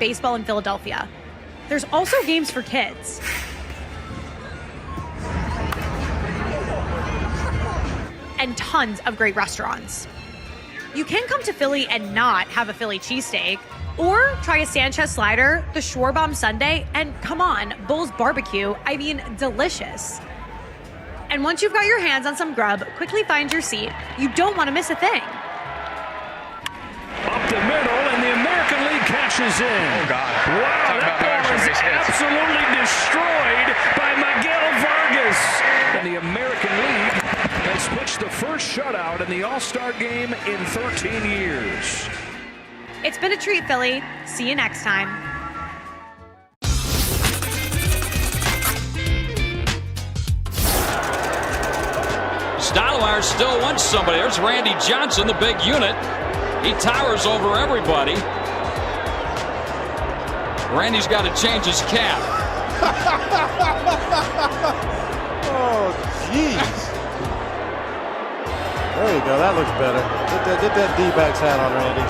baseball in Philadelphia. There's also games for kids. And tons of great restaurants. You can come to Philly and not have a Philly cheesesteak, or try a Sanchez slider, the Schwarbomb sundae, and come on, Bull's barbecue. I mean, delicious. And once you've got your hands on some grub, quickly find your seat. You don't want to miss a thing. Up the middle, and the American League cashes in. Oh, God. Wow, that ball is absolutely destroyed by Miguel Vargas. And the American League has pitched the first shutout in the All-Star game in 13 years. It's been a treat, Philly. See you next time. Stottlemyre still wants somebody. There's Randy Johnson, the big unit. He towers over everybody. Randy's got to change his cap. Oh, jeez. There you go. That looks better. Get that D-backs hat on, Randy.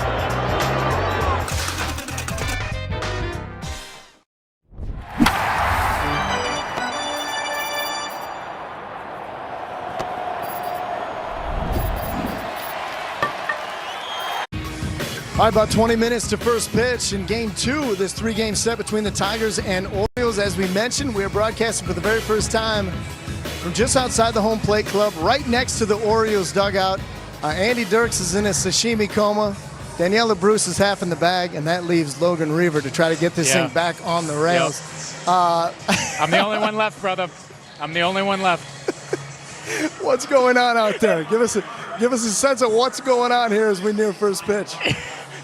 All right, about 20 minutes to first pitch in game 2 of this 3-game set between the Tigers and Orioles. As we mentioned, we are broadcasting for the very first time from just outside the home plate club, right next to the Orioles dugout. Andy Dirks is in a sashimi coma. Daniela Bruce is half in the bag, and that leaves Logan Reaver to try to get this thing back on the rails. Yep. I'm the only one left, brother. I'm the only one left. What's going on out there? Give us a sense of what's going on here as we near first pitch.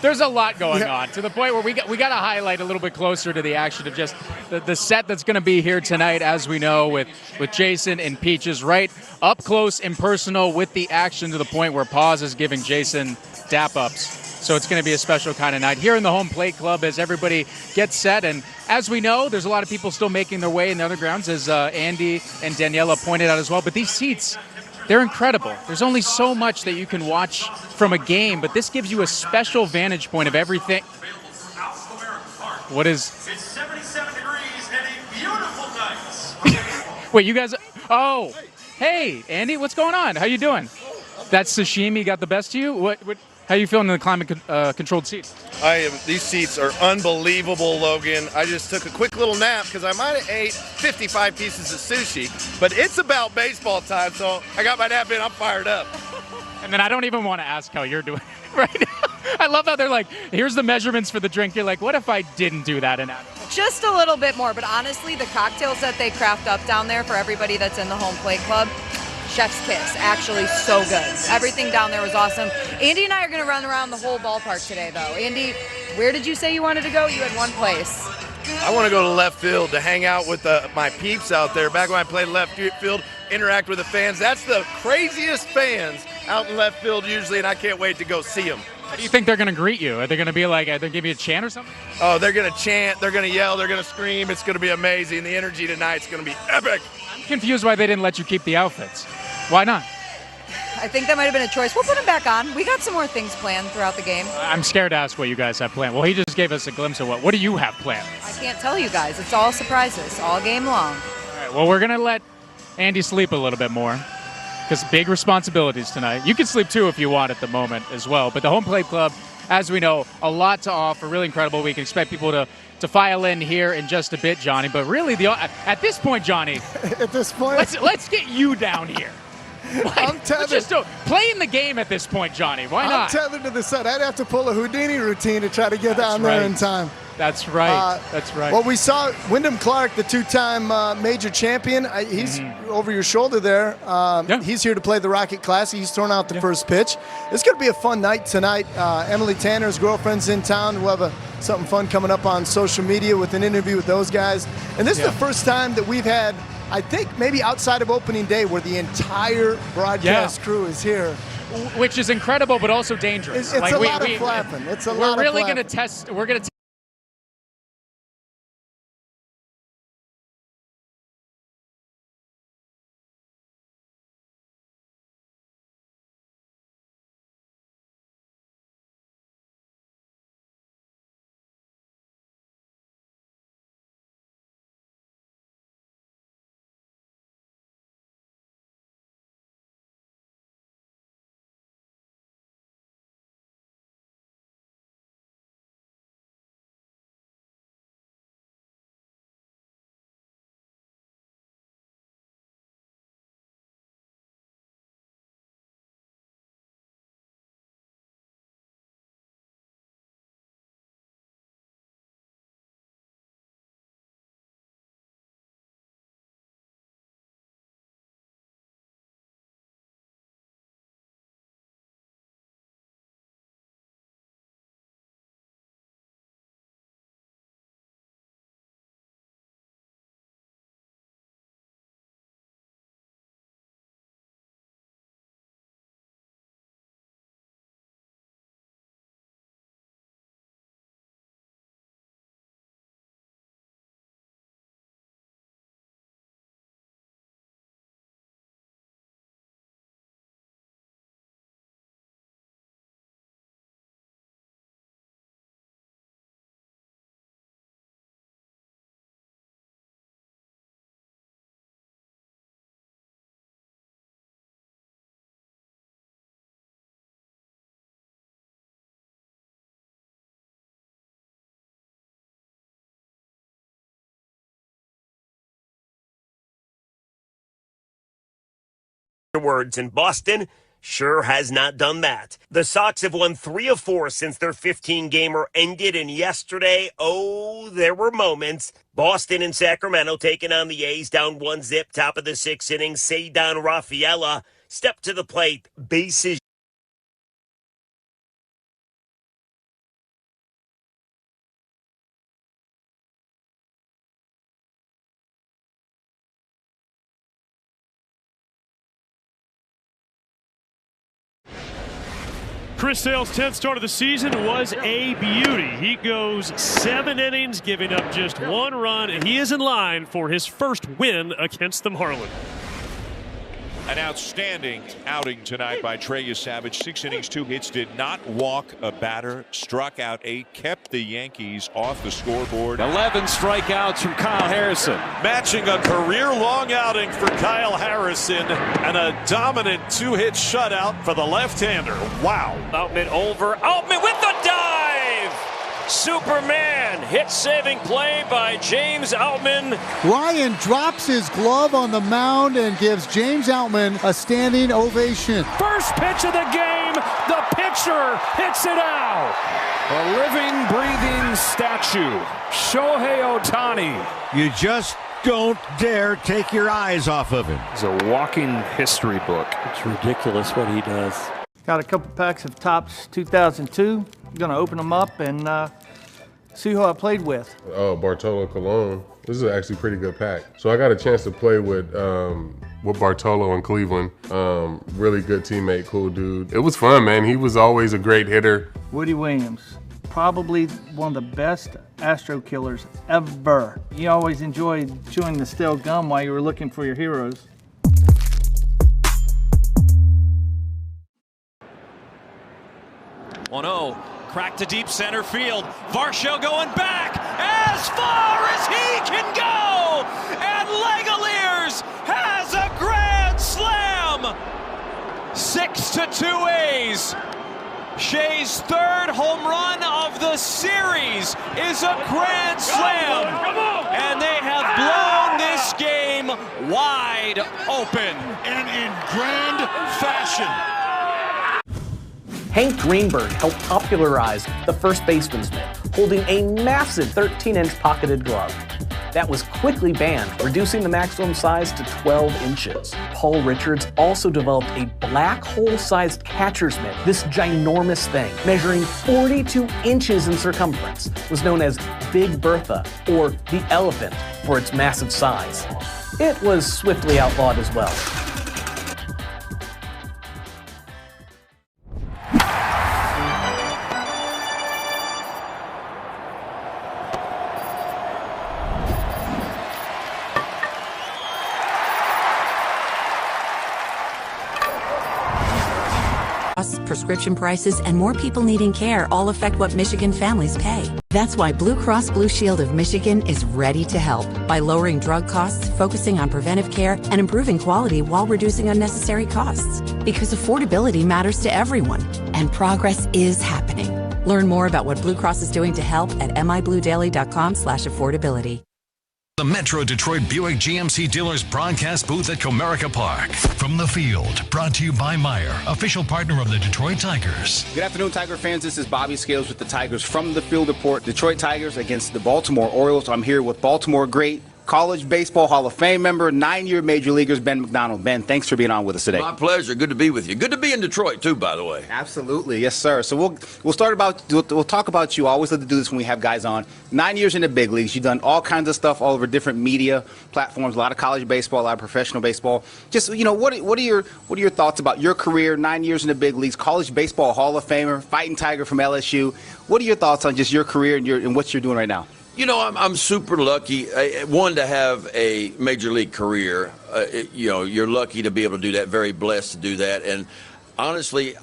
There's a lot going on, to the point where we got to highlight a little bit closer to the action of just the set that's going to be here tonight, as we know, with Jason and Peaches right up close and personal with the action, to the point where Paz is giving Jason dap-ups. So it's going to be a special kind of night here in the home plate club as everybody gets set. And as we know, there's a lot of people still making their way in the other grounds, as Andy and Daniela pointed out as well. But these seats, they're incredible. There's only so much that you can watch from a game, but this gives you a special vantage point of everything. What is? It's 77 degrees and a beautiful night. Wait, you guys? Oh, hey, Andy, what's going on? How you doing? That sashimi got the best of you? What how you feeling in the climate-controlled seats? These seats are unbelievable, Logan. I just took a quick little nap because I might have ate 55 pieces of sushi, but it's about baseball time, so I got my nap in. I'm fired up. And then I don't even want to ask how you're doing right now. I love how they're like, here's the measurements for the drink. You're like, what if I didn't do that? And just a little bit more, but honestly, the cocktails that they craft up down there for everybody that's in the home plate club, chef's kiss, actually so good. Everything down there was awesome. Andy and I are going to run around the whole ballpark today, though. Andy, where did you say you wanted to go? You had one place. I want to go to left field to hang out with my peeps out there. Back when I played left field, interact with the fans. That's the craziest fans out in left field usually, and I can't wait to go see them. How do you think they're going to greet you? Are they going to be like, are they going to give you a chant or something? Oh, they're going to chant, they're going to yell, they're going to scream. It's going to be amazing. The energy tonight's going to be epic. I'm confused why they didn't let you keep the outfits. Why not? I think that might have been a choice. We'll put them back on. We got some more things planned throughout the game. I'm scared to ask what you guys have planned. Well, he just gave us a glimpse of what do you have planned? I can't tell you guys. It's all surprises, all game long. All right, well, we're going to let Andy sleep a little bit more because big responsibilities tonight. You can sleep too if you want at the moment as well. But the Home Plate Club, as we know, a lot to offer, really incredible. We can expect people to file in here in just a bit, Johnny. But really, at this point, Johnny, at this point, let's get you down here. I'm tethered. Just playing the game at this point, Johnny. Why not? I'm tethered to the set. I'd have to pull a Houdini routine to try to get down there in time. That's right. That's right. Well, we saw Wyndham Clark, the two-time major champion. He's over your shoulder there. He's here to play the Rocket Classic. He's thrown out the first pitch. It's going to be a fun night tonight. Emily Tanner's girlfriend's in town. We'll have something fun coming up on social media with an interview with those guys. And this is the first time that we've had, I think, maybe outside of opening day, where the entire broadcast crew is here. Which is incredible, but also dangerous. It's a lot of flapping. We're really going to test. We're going to Words in Boston sure has not done that. The Sox have won 3 of 4 since their 15-gamer ended, and yesterday, there were moments. Boston and Sacramento taking on the A's, down 1-0, top of the 6th inning. Cedar Rafaela stepped to the plate, bases. Chris Sale's 10th start of the season was a beauty. He goes 7 innings, giving up just 1 run, and he is in line for his first win against the Marlins. An outstanding outing tonight by Trey Savage. 6 innings, 2 hits, did not walk a batter, struck out 8, kept the Yankees off the scoreboard. 11 strikeouts from Kyle Harrison. Matching a career-long outing for Kyle Harrison and a dominant 2-hit shutout for the left-hander. Wow. Outman over. Outman with the dive! Superman hit-saving play by James Outman. Ryan drops his glove on the mound and gives James Outman a standing ovation. First pitch of the game, the pitcher hits it out. A living, breathing statue, Shohei Ohtani. You just don't dare take your eyes off of him. It's a walking history book. It's ridiculous what he does. Got a couple packs of Topps 2002. Going to open them up and see who I played with. Oh, Bartolo Colon. This is actually a pretty good pack. So I got a chance to play with Bartolo in Cleveland. Really good teammate, cool dude. It was fun, man. He was always a great hitter. Woody Williams, probably one of the best Astro killers ever. You always enjoyed chewing the stale gum while you were looking for your heroes. Cracked to deep center field. Varsho going back as far as he can go. And Langoliers has a grand slam. 6-2 A's. Shea's 3rd home run of the series is a grand slam. And they have blown this game wide open. And in grand fashion. Hank Greenberg helped popularize the first baseman's mitt, holding a massive 13-inch pocketed glove. That was quickly banned, reducing the maximum size to 12 inches. Paul Richards also developed a black hole-sized catcher's mitt. This ginormous thing, measuring 42 inches in circumference, was known as Big Bertha, or the elephant, for its massive size. It was swiftly outlawed as well. Prescription prices, and more people needing care all affect what Michigan families pay. That's why Blue Cross Blue Shield of Michigan is ready to help by lowering drug costs, focusing on preventive care, and improving quality while reducing unnecessary costs. Because affordability matters to everyone, and progress is happening. Learn more about what Blue Cross is doing to help at mibluedaily.com/affordability. The Metro Detroit Buick GMC dealers broadcast booth at Comerica Park. From the field, brought to you by Meyer, official partner of the Detroit Tigers. Good afternoon, Tiger fans. This is Bobby Scales with the Tigers from the field report. Detroit Tigers against the Baltimore Orioles. I'm here with Baltimore great College Baseball Hall of Fame member, 9-year Major Leaguers, Ben McDonald. Ben, thanks for being on with us today. My pleasure. Good to be with you. Good to be in Detroit, too, by the way. Absolutely. Yes, sir. So we'll talk about you. I always love to do this when we have guys on. 9 years in the big leagues. You've done all kinds of stuff all over different media platforms, a lot of college baseball, a lot of professional baseball. Just, what are your thoughts about your career, 9 years in the big leagues, College Baseball Hall of Famer, Fighting Tiger from LSU. What are your thoughts on just your career and what you're doing right now? I'm super lucky, one, to have a major league career. You're lucky to be able to do that, very blessed to do that. And honestly,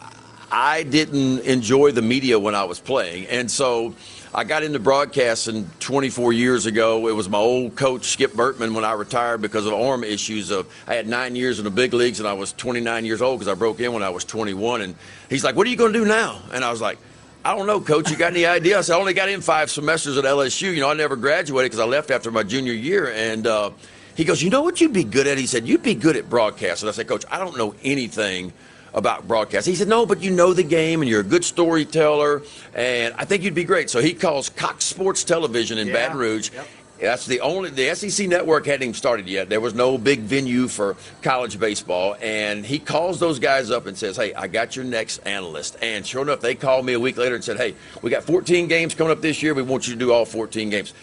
I didn't enjoy the media when I was playing. And so I got into broadcasting 24 years ago. It was my old coach, Skip Bertman, when I retired because of arm issues. I had 9 years in the big leagues, and I was 29 years old because I broke in when I was 21. And he's like, "What are you going to do now?" And I was like, "I don't know, Coach. You got any idea?" I said, "I only got in 5 semesters at LSU. I never graduated because I left after my junior year." And He goes, you know what you'd be good at? He said, you'd be good at broadcast. And I said, Coach, I don't know anything about broadcast. He said, no, but you know the game and you're a good storyteller, and I think you'd be great. So he calls Cox Sports Television in Baton Rouge. Yep. That's the SEC network hadn't even started yet. There was no big venue for college baseball. And he calls those guys up and says, hey, I got your next analyst. And sure enough, they called me a week later and said, hey, we got 14 games coming up this year. We want you to do all 14 games.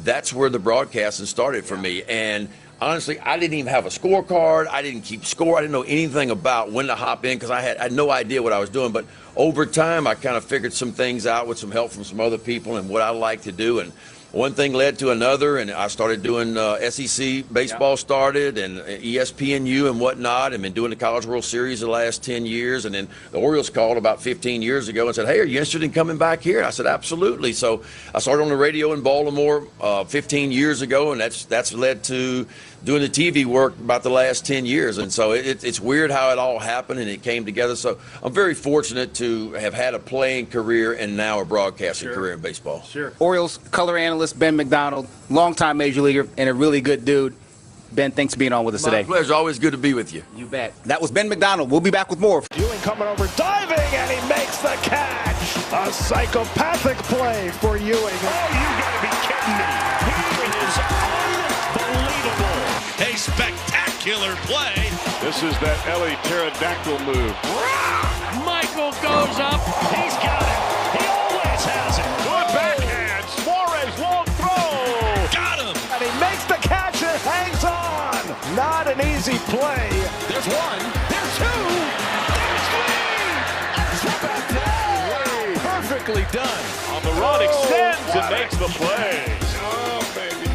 That's where the broadcasting started for me. And honestly, I didn't even have a scorecard. I didn't keep score. I didn't know anything about when to hop in because I had no idea what I was doing. But over time, I kind of figured some things out with some help from some other people and what I like to do. And one thing led to another, and I started doing SEC baseball started, and ESPNU and whatnot, and been doing the College World Series the last 10 years. And then the Orioles called about 15 years ago and said, hey, are you interested in coming back here? And I said, absolutely. So I started on the radio in Baltimore 15 years ago, and that's led to doing the TV work about the last 10 years. And so it's weird how it all happened and it came together. So I'm very fortunate to have had a playing career and now a broadcasting career in baseball. Sure. Orioles color analyst Ben McDonald, longtime major leaguer and a really good dude. Ben, thanks for being on with us today. My pleasure. Always good to be with you. You bet. That was Ben McDonald. We'll be back with more. Ewing coming over, diving, and he makes the catch. A psychopathic play for Ewing. Oh, you gotta be kidding me. He is unbelievable. A spectacular play. This is that Ellie pterodactyl move. Michael goes up. He's got it. He always has it. Good backhand. Suarez won't throw. Got him. And he makes the catch and hangs on. Not an easy play. There's one. There's two. There's three. Perfectly done. On the run, extends and makes the play. Oh, baby.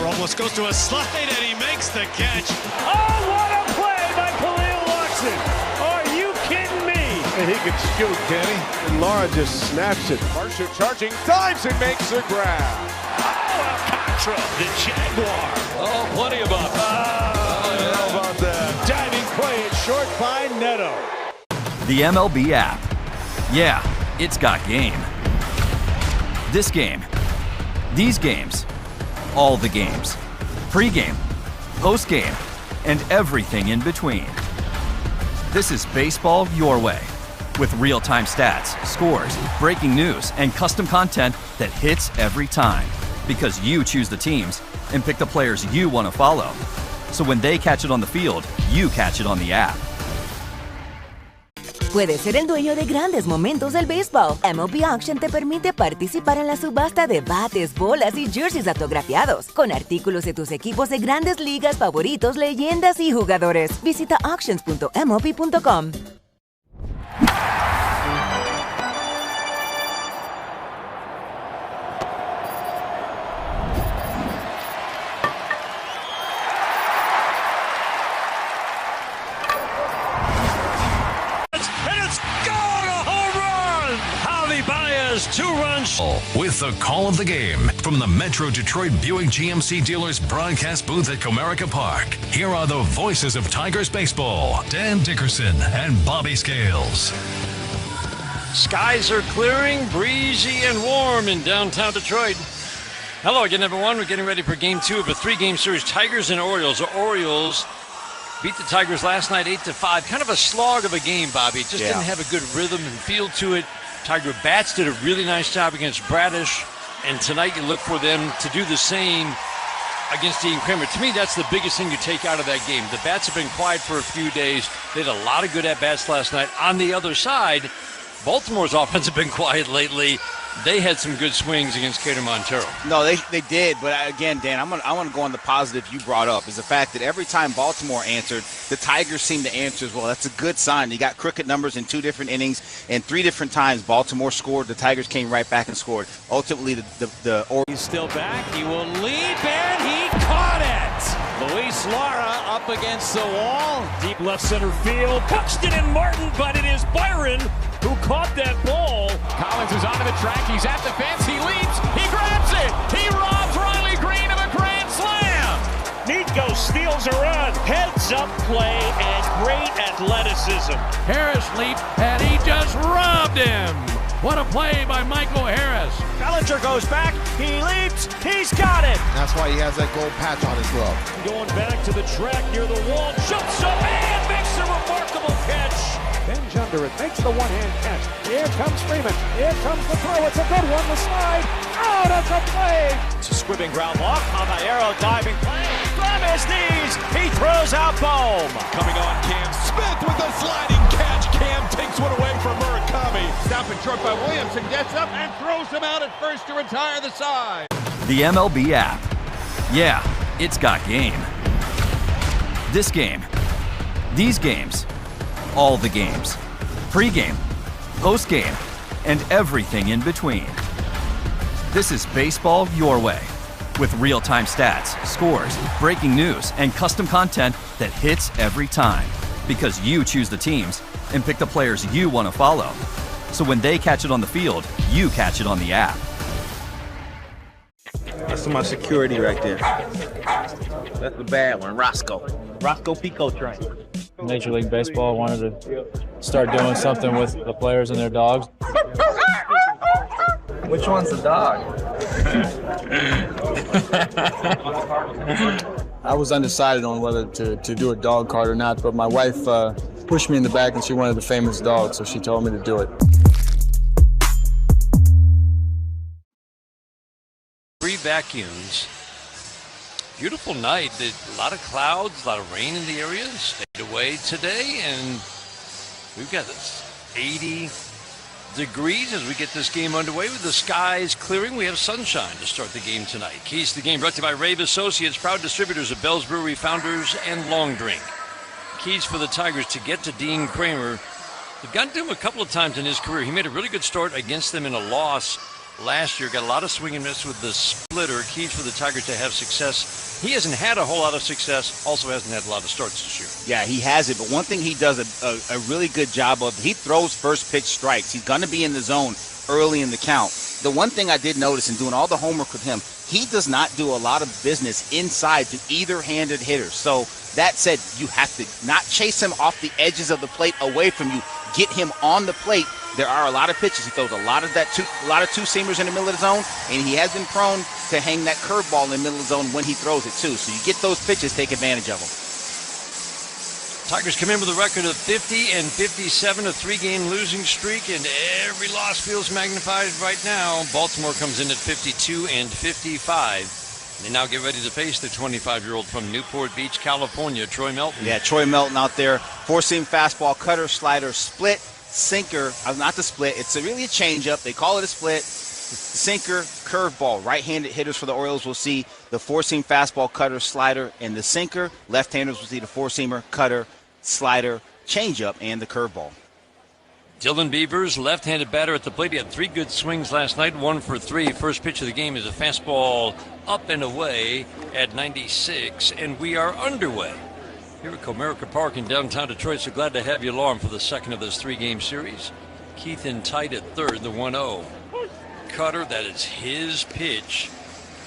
Robles goes to a slide and he makes the catch. Oh, what a play by Khalil Watson. Are you kidding me? And he can scoot, can he? And Laura just snaps it. Marcia charging, dives and makes a grab. Oh, Alcantara, the Jaguar. Oh, plenty of ups. How about that? Diving play at short by Neto. The MLB app. Yeah, it's got game. This game. These games. All the games. Pre-game, post-game, and everything in between. This is baseball your way. With real-time stats, scores, breaking news, and custom content that hits every time. Because you choose the teams and pick the players you want to follow. So when they catch it on the field, you catch it on the app. Puedes ser el dueño de grandes momentos del béisbol. MLB Auction te permite participar en la subasta de bates, bolas y jerseys autografiados, con artículos de tus equipos de grandes ligas favoritos, leyendas y jugadores. Visita auctions.mlb.com. Two-run with the call of the game from the Metro Detroit Buick GMC Dealers broadcast booth at Comerica Park. Here are the voices of Tigers baseball, Dan Dickerson and Bobby Scales. Skies are clearing, breezy and warm in downtown Detroit. Hello again, everyone. We're getting ready for Game 2 of a 3-game series, Tigers and Orioles. The Orioles beat the Tigers last night 8-5. Kind of a slog of a game, Bobby. Just didn't have a good rhythm and feel to it. Tiger bats did a really nice job against Bradish, and tonight you look for them to do the same against Ian Kramer. To me, that's the biggest thing you take out of that game. The bats have been quiet for a few days. They had a lot of good at-bats last night. On the other side, Baltimore's offense have been quiet lately. They had some good swings against Cater Montero. No, they did. But again, Dan, I want to go on the positive you brought up, is the fact that every time Baltimore answered, the Tigers seemed to answer as well. That's a good sign. You got crooked numbers in 2 different innings, and 3 different times Baltimore scored. The Tigers came right back and scored. Ultimately, the He's still back. He will leap, and he caught it. Luis Lara up against the wall. Deep left center field. Buxton and Martin, but it is Byron who caught that ball. Collins is onto the track. He's at the fence. He leaps. He grabs it. He robs Riley Green of a grand slam. Nico steals a run. Heads up play and great athleticism. Harris leaped, and he just robbed him. What a play by Michael Harris. Bellinger goes back. He leaps. He's got it. That's why he has that gold patch on his glove. Going back to the track near the wall. Jumps up and makes a remarkable catch. Bends under it, makes the one-hand catch. Here comes Freeman. Here comes the throw. It's a good one. The slide. Oh, that's a play. It's a squibbing ground walk on the arrow diving play. From his knees, he throws out Bohm. Coming on, Cam Smith with a sliding catch. Cam takes one away from Murakami. Stopping short by Williamson, gets up and throws him out at first to retire the side. The MLB app. Yeah, it's got game. This game. These games. All the games. Pre-game, post-game, and everything in between. This is baseball your way. With real-time stats, scores, breaking news, and custom content that hits every time. Because you choose the teams and pick the players you want to follow. So when they catch it on the field, you catch it on the app. That's my security right there. That's the bad one, Roscoe Pico train. Major League Baseball wanted to start doing something with the players and their dogs. Which one's the dog? I was undecided on whether to do a dog card or not, but my wife pushed me in the back and she wanted a famous dog, so she told me to do it. 3 vacuums. Beautiful night. A lot of clouds, a lot of rain in the area. Stayed away today, and we've got this 80 degrees as we get this game underway with the skies clearing. We have sunshine to start the game tonight. Keys to the game brought to you by Rave Associates, proud distributors of Bell's Brewery, Founders, and Long Drink. Keys for the Tigers to get to Dean Kramer. They've gotten to him a couple of times in his career. He made a really good start against them in a loss last year. Got a lot of swing and miss with the splitter. Keys for the Tigers to have success. He hasn't had a whole lot of success. Also hasn't had a lot of starts this year. Yeah, he has it. But one thing he does a really good job of, he throws first pitch strikes. He's going to be in the zone early in the count. The one thing I did notice in doing all the homework with him, he does not do a lot of business inside to either-handed hitters. So that said, you have to not chase him off the edges of the plate away from you. Get him on the plate. There are a lot of pitches. He throws a lot of two-seamers in the middle of the zone, and he has been prone to hang that curveball in the middle of the zone when he throws it too. So you get those pitches, take advantage of them. Tigers come in with a record of 50 and 57, a 3-game losing streak, and every loss feels magnified right now. Baltimore comes in at 52 and 55. They now get ready to face the 25-year-old from Newport Beach, California, Troy Melton. Yeah, Troy Melton out there. 4-seam fastball, cutter, slider, split, sinker. Not the split. It's really a changeup. They call it a split. Sinker, curveball. Right-handed hitters for the Orioles will see the 4-seam fastball, cutter, slider, and the sinker. Left-handers will see the 4-seamer, cutter, slider, changeup, and the curveball. Dylan Beavers, left-handed batter at the plate. He had 3 good swings last night, 1 for 3. First pitch of the game is a fastball up and away at 96, and we are underway here at Comerica Park in downtown Detroit. So glad to have you along for the second of this 3-game series. Keith in tight at third, the 1-0. Cutter, that is his pitch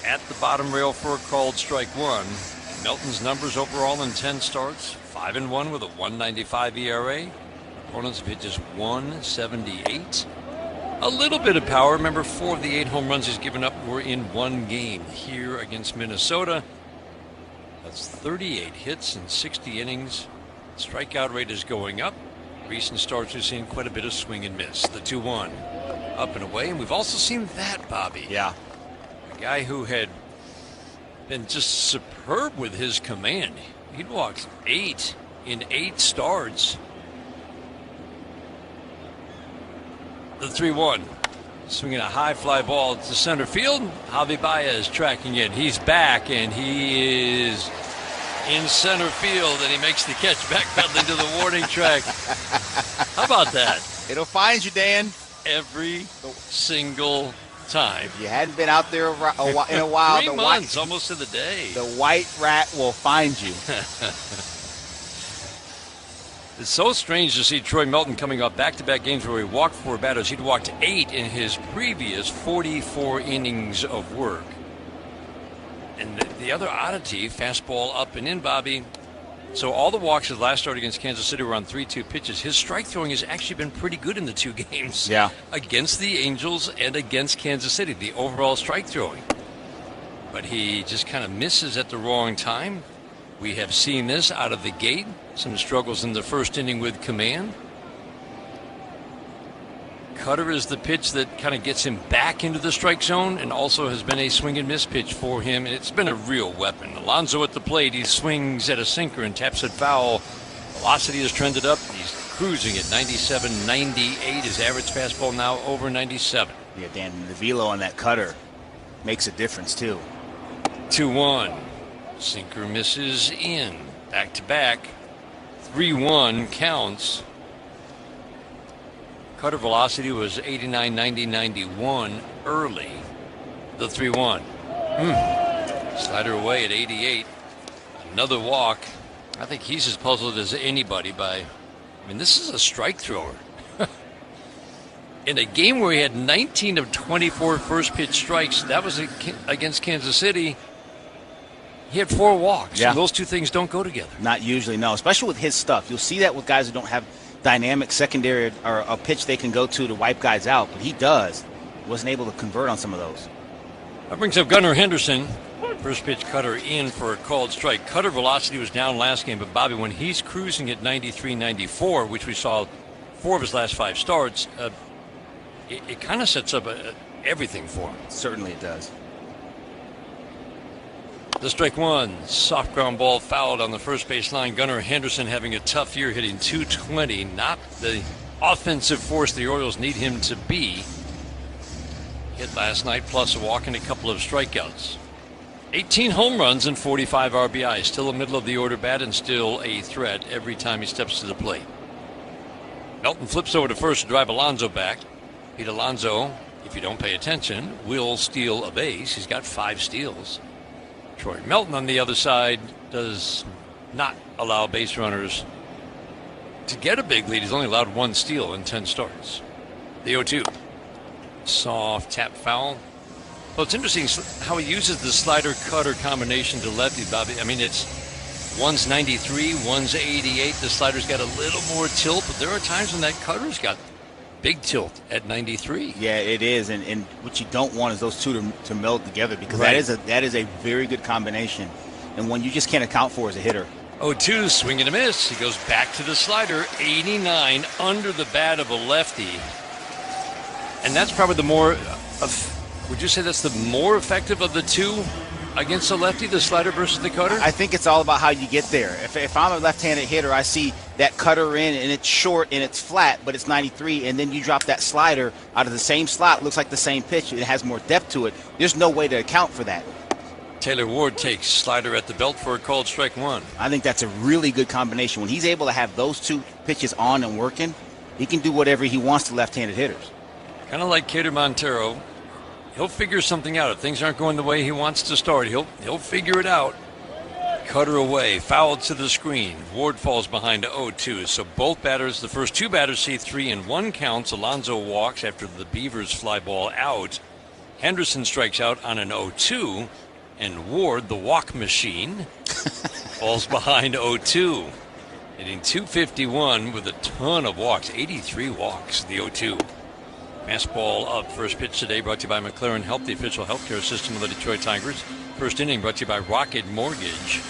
at the bottom rail for a called strike 1. Melton's numbers overall in 10 starts, 5-1 with a 1.95 ERA. Opponents have hit just 178. A little bit of power. Remember, 4 of the 8 home runs he's given up were in one game here against Minnesota. That's 38 hits in 60 innings. Strikeout rate is going up. Recent starts we've seen quite a bit of swing and miss. The 2-1 up and away, and we've also seen that, Bobby. Yeah. A guy who had been just superb with his command. He'd walked 8 in 8 starts. The 3-1. Swinging a high fly ball to center field. Javi Baez tracking in. He's back, and he is in center field, and he makes the catch, backpedaling to the warning track. How about that? It'll find you, Dan. Every single time. If you hadn't been out there in a while, 3 months, almost to the day. The white rat will find you. It's so strange to see Troy Melton coming off back-to-back games where he walked 4 batters. He'd walked 8 in his previous 44 innings of work. And the other oddity, fastball up and in, Bobby, So all the walks his last start against Kansas City were on 3-2 pitches. His strike throwing has actually been pretty good in the 2 games. Yeah. Against the Angels and against Kansas City, the overall strike throwing. But he just kind of misses at the wrong time. We have seen this out of the gate. Some struggles in the first inning with command. Cutter is the pitch that kind of gets him back into the strike zone and also has been a swing and miss pitch for him. And it's been a real weapon. Alonso at the plate. He swings at a sinker and taps it foul. Velocity has trended up. He's cruising at 97, 98. His average fastball now over 97. Yeah, Dan, the velo on that cutter makes a difference too. 2-1. Sinker misses in. Back to back. 3-1 counts. Cutter velocity was 89, 90, 91 early. The 3-1. Slider away at 88. Another walk. I think he's as puzzled as anybody by, this is a strike thrower. In a game where he had 19 of 24 first pitch strikes, that was against Kansas City. He had 4 walks. Yeah. And those two things don't go together. Not usually, no. Especially with his stuff. You'll see that with guys who don't have dynamic secondary or a pitch they can go to wipe guys out, but he does. Wasn't able to convert on some of those. That brings up Gunnar Henderson. First pitch Cutter in for a called strike. Cutter velocity was down last game, but Bobby, when he's cruising at 93, 94, which we saw 4 of his last 5 starts, it kind of sets up everything for him. Certainly it does. The strike 1, soft ground ball fouled on the first base line. Gunnar Henderson having a tough year, hitting .220, not the offensive force the Orioles need him to be. Hit last night, plus a walk and a couple of strikeouts. 18 home runs and 45 RBIs. Still a middle of the order bat and still a threat every time he steps to the plate. Melton flips over to first to drive Alonso back. Pete Alonso, if you don't pay attention, will steal a base. He's got 5 steals. Troy Melton on the other side does not allow base runners to get a big lead. He's only allowed 1 steal in 10 starts. The 0-2. Soft tap foul. Well, it's interesting how he uses the slider cutter combination to lefty, Bobby. It's one's 93, one's 88. The slider's got a little more tilt, but there are times when that cutter's got big tilt at 93. Yeah, it is, and what you don't want is those two to meld together, because Right. that is a very good combination, and one you just can't account for as a hitter. 0-2, swing and a miss. He goes back to the slider, 89 under the bat of a lefty, and that's probably the more. Would you say that's the more effective of the two against the lefty, the slider versus the cutter? I think it's all about how you get there. If I'm a left-handed hitter, I see that cutter in, and it's short and it's flat, but it's 93, and then you drop that slider out of the same slot, looks like the same pitch, it has more depth to it. There's no way to account for that. Taylor Ward takes slider at the belt for a called strike 1. I think that's a really good combination. When he's able to have those two pitches on and working, he can do whatever he wants to left-handed hitters. Kind of like Cater Montero. He'll figure something out. If things aren't going the way he wants to start, he'll figure it out. Cutter away, fouled to the screen. Ward falls behind to 0-2. So both batters, the first 2 batters, see 3-1 counts. Alonso walks after the Beavers fly ball out. Henderson strikes out on an 0-2. And Ward, the walk machine, falls behind 0-2. Hitting .251 with a ton of walks. 83 walks, the 0-2. Fastball up. First pitch today brought to you by McLaren Health, the official healthcare system of the Detroit Tigers. First inning brought to you by Rocket Mortgage.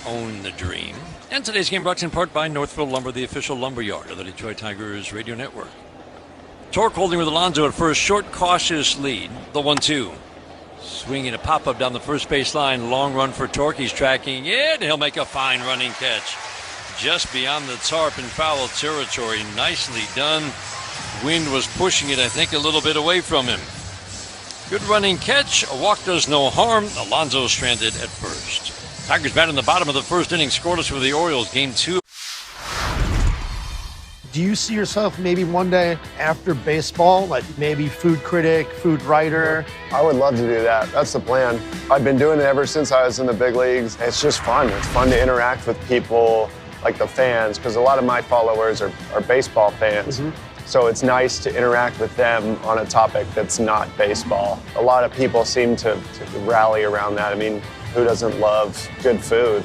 Own the dream. And today's game brought to you in part by Northville Lumber, the official lumber yard of the Detroit Tigers radio network. Torque holding with Alonso at first. Short, cautious lead. The 1-2. Swinging a pop-up down the first base line. Long run for Torque. He's tracking it, and he'll make a fine running catch. Just beyond the tarp in foul territory. Nicely done. Wind was pushing it, I think, a little bit away from him. Good running catch. A walk does no harm. Alonso stranded at first. Tigers bat in the bottom of the first inning, scoreless for the Orioles. Game 2. Do you see yourself maybe one day after baseball, like maybe food critic, food writer? I would love to do that. That's the plan. I've been doing it ever since I was in the big leagues. It's just fun. It's fun to interact with people like the fans, because a lot of my followers are baseball fans. So it's nice to interact with them on a topic that's not baseball. A lot of people seem to rally around that. I mean, who doesn't love good food?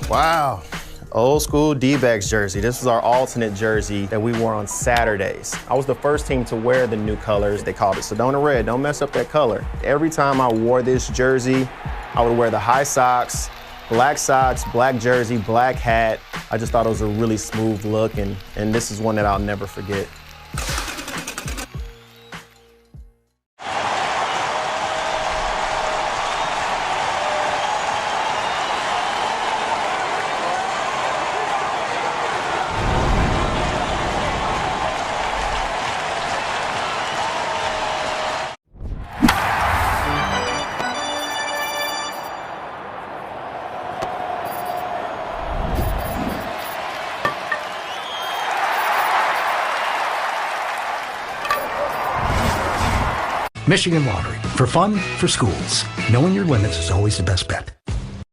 Wow. Old school D-backs jersey. This was our alternate jersey that we wore on Saturdays. I was the first team to wear the new colors. They called it Sedona Red. Don't mess up that color. Every time I wore this jersey, I would wear the high socks, black jersey, black hat. I just thought it was a really smooth look, and this is one that I'll never forget. Michigan Lottery. For fun, for schools. Knowing your limits is always the best bet.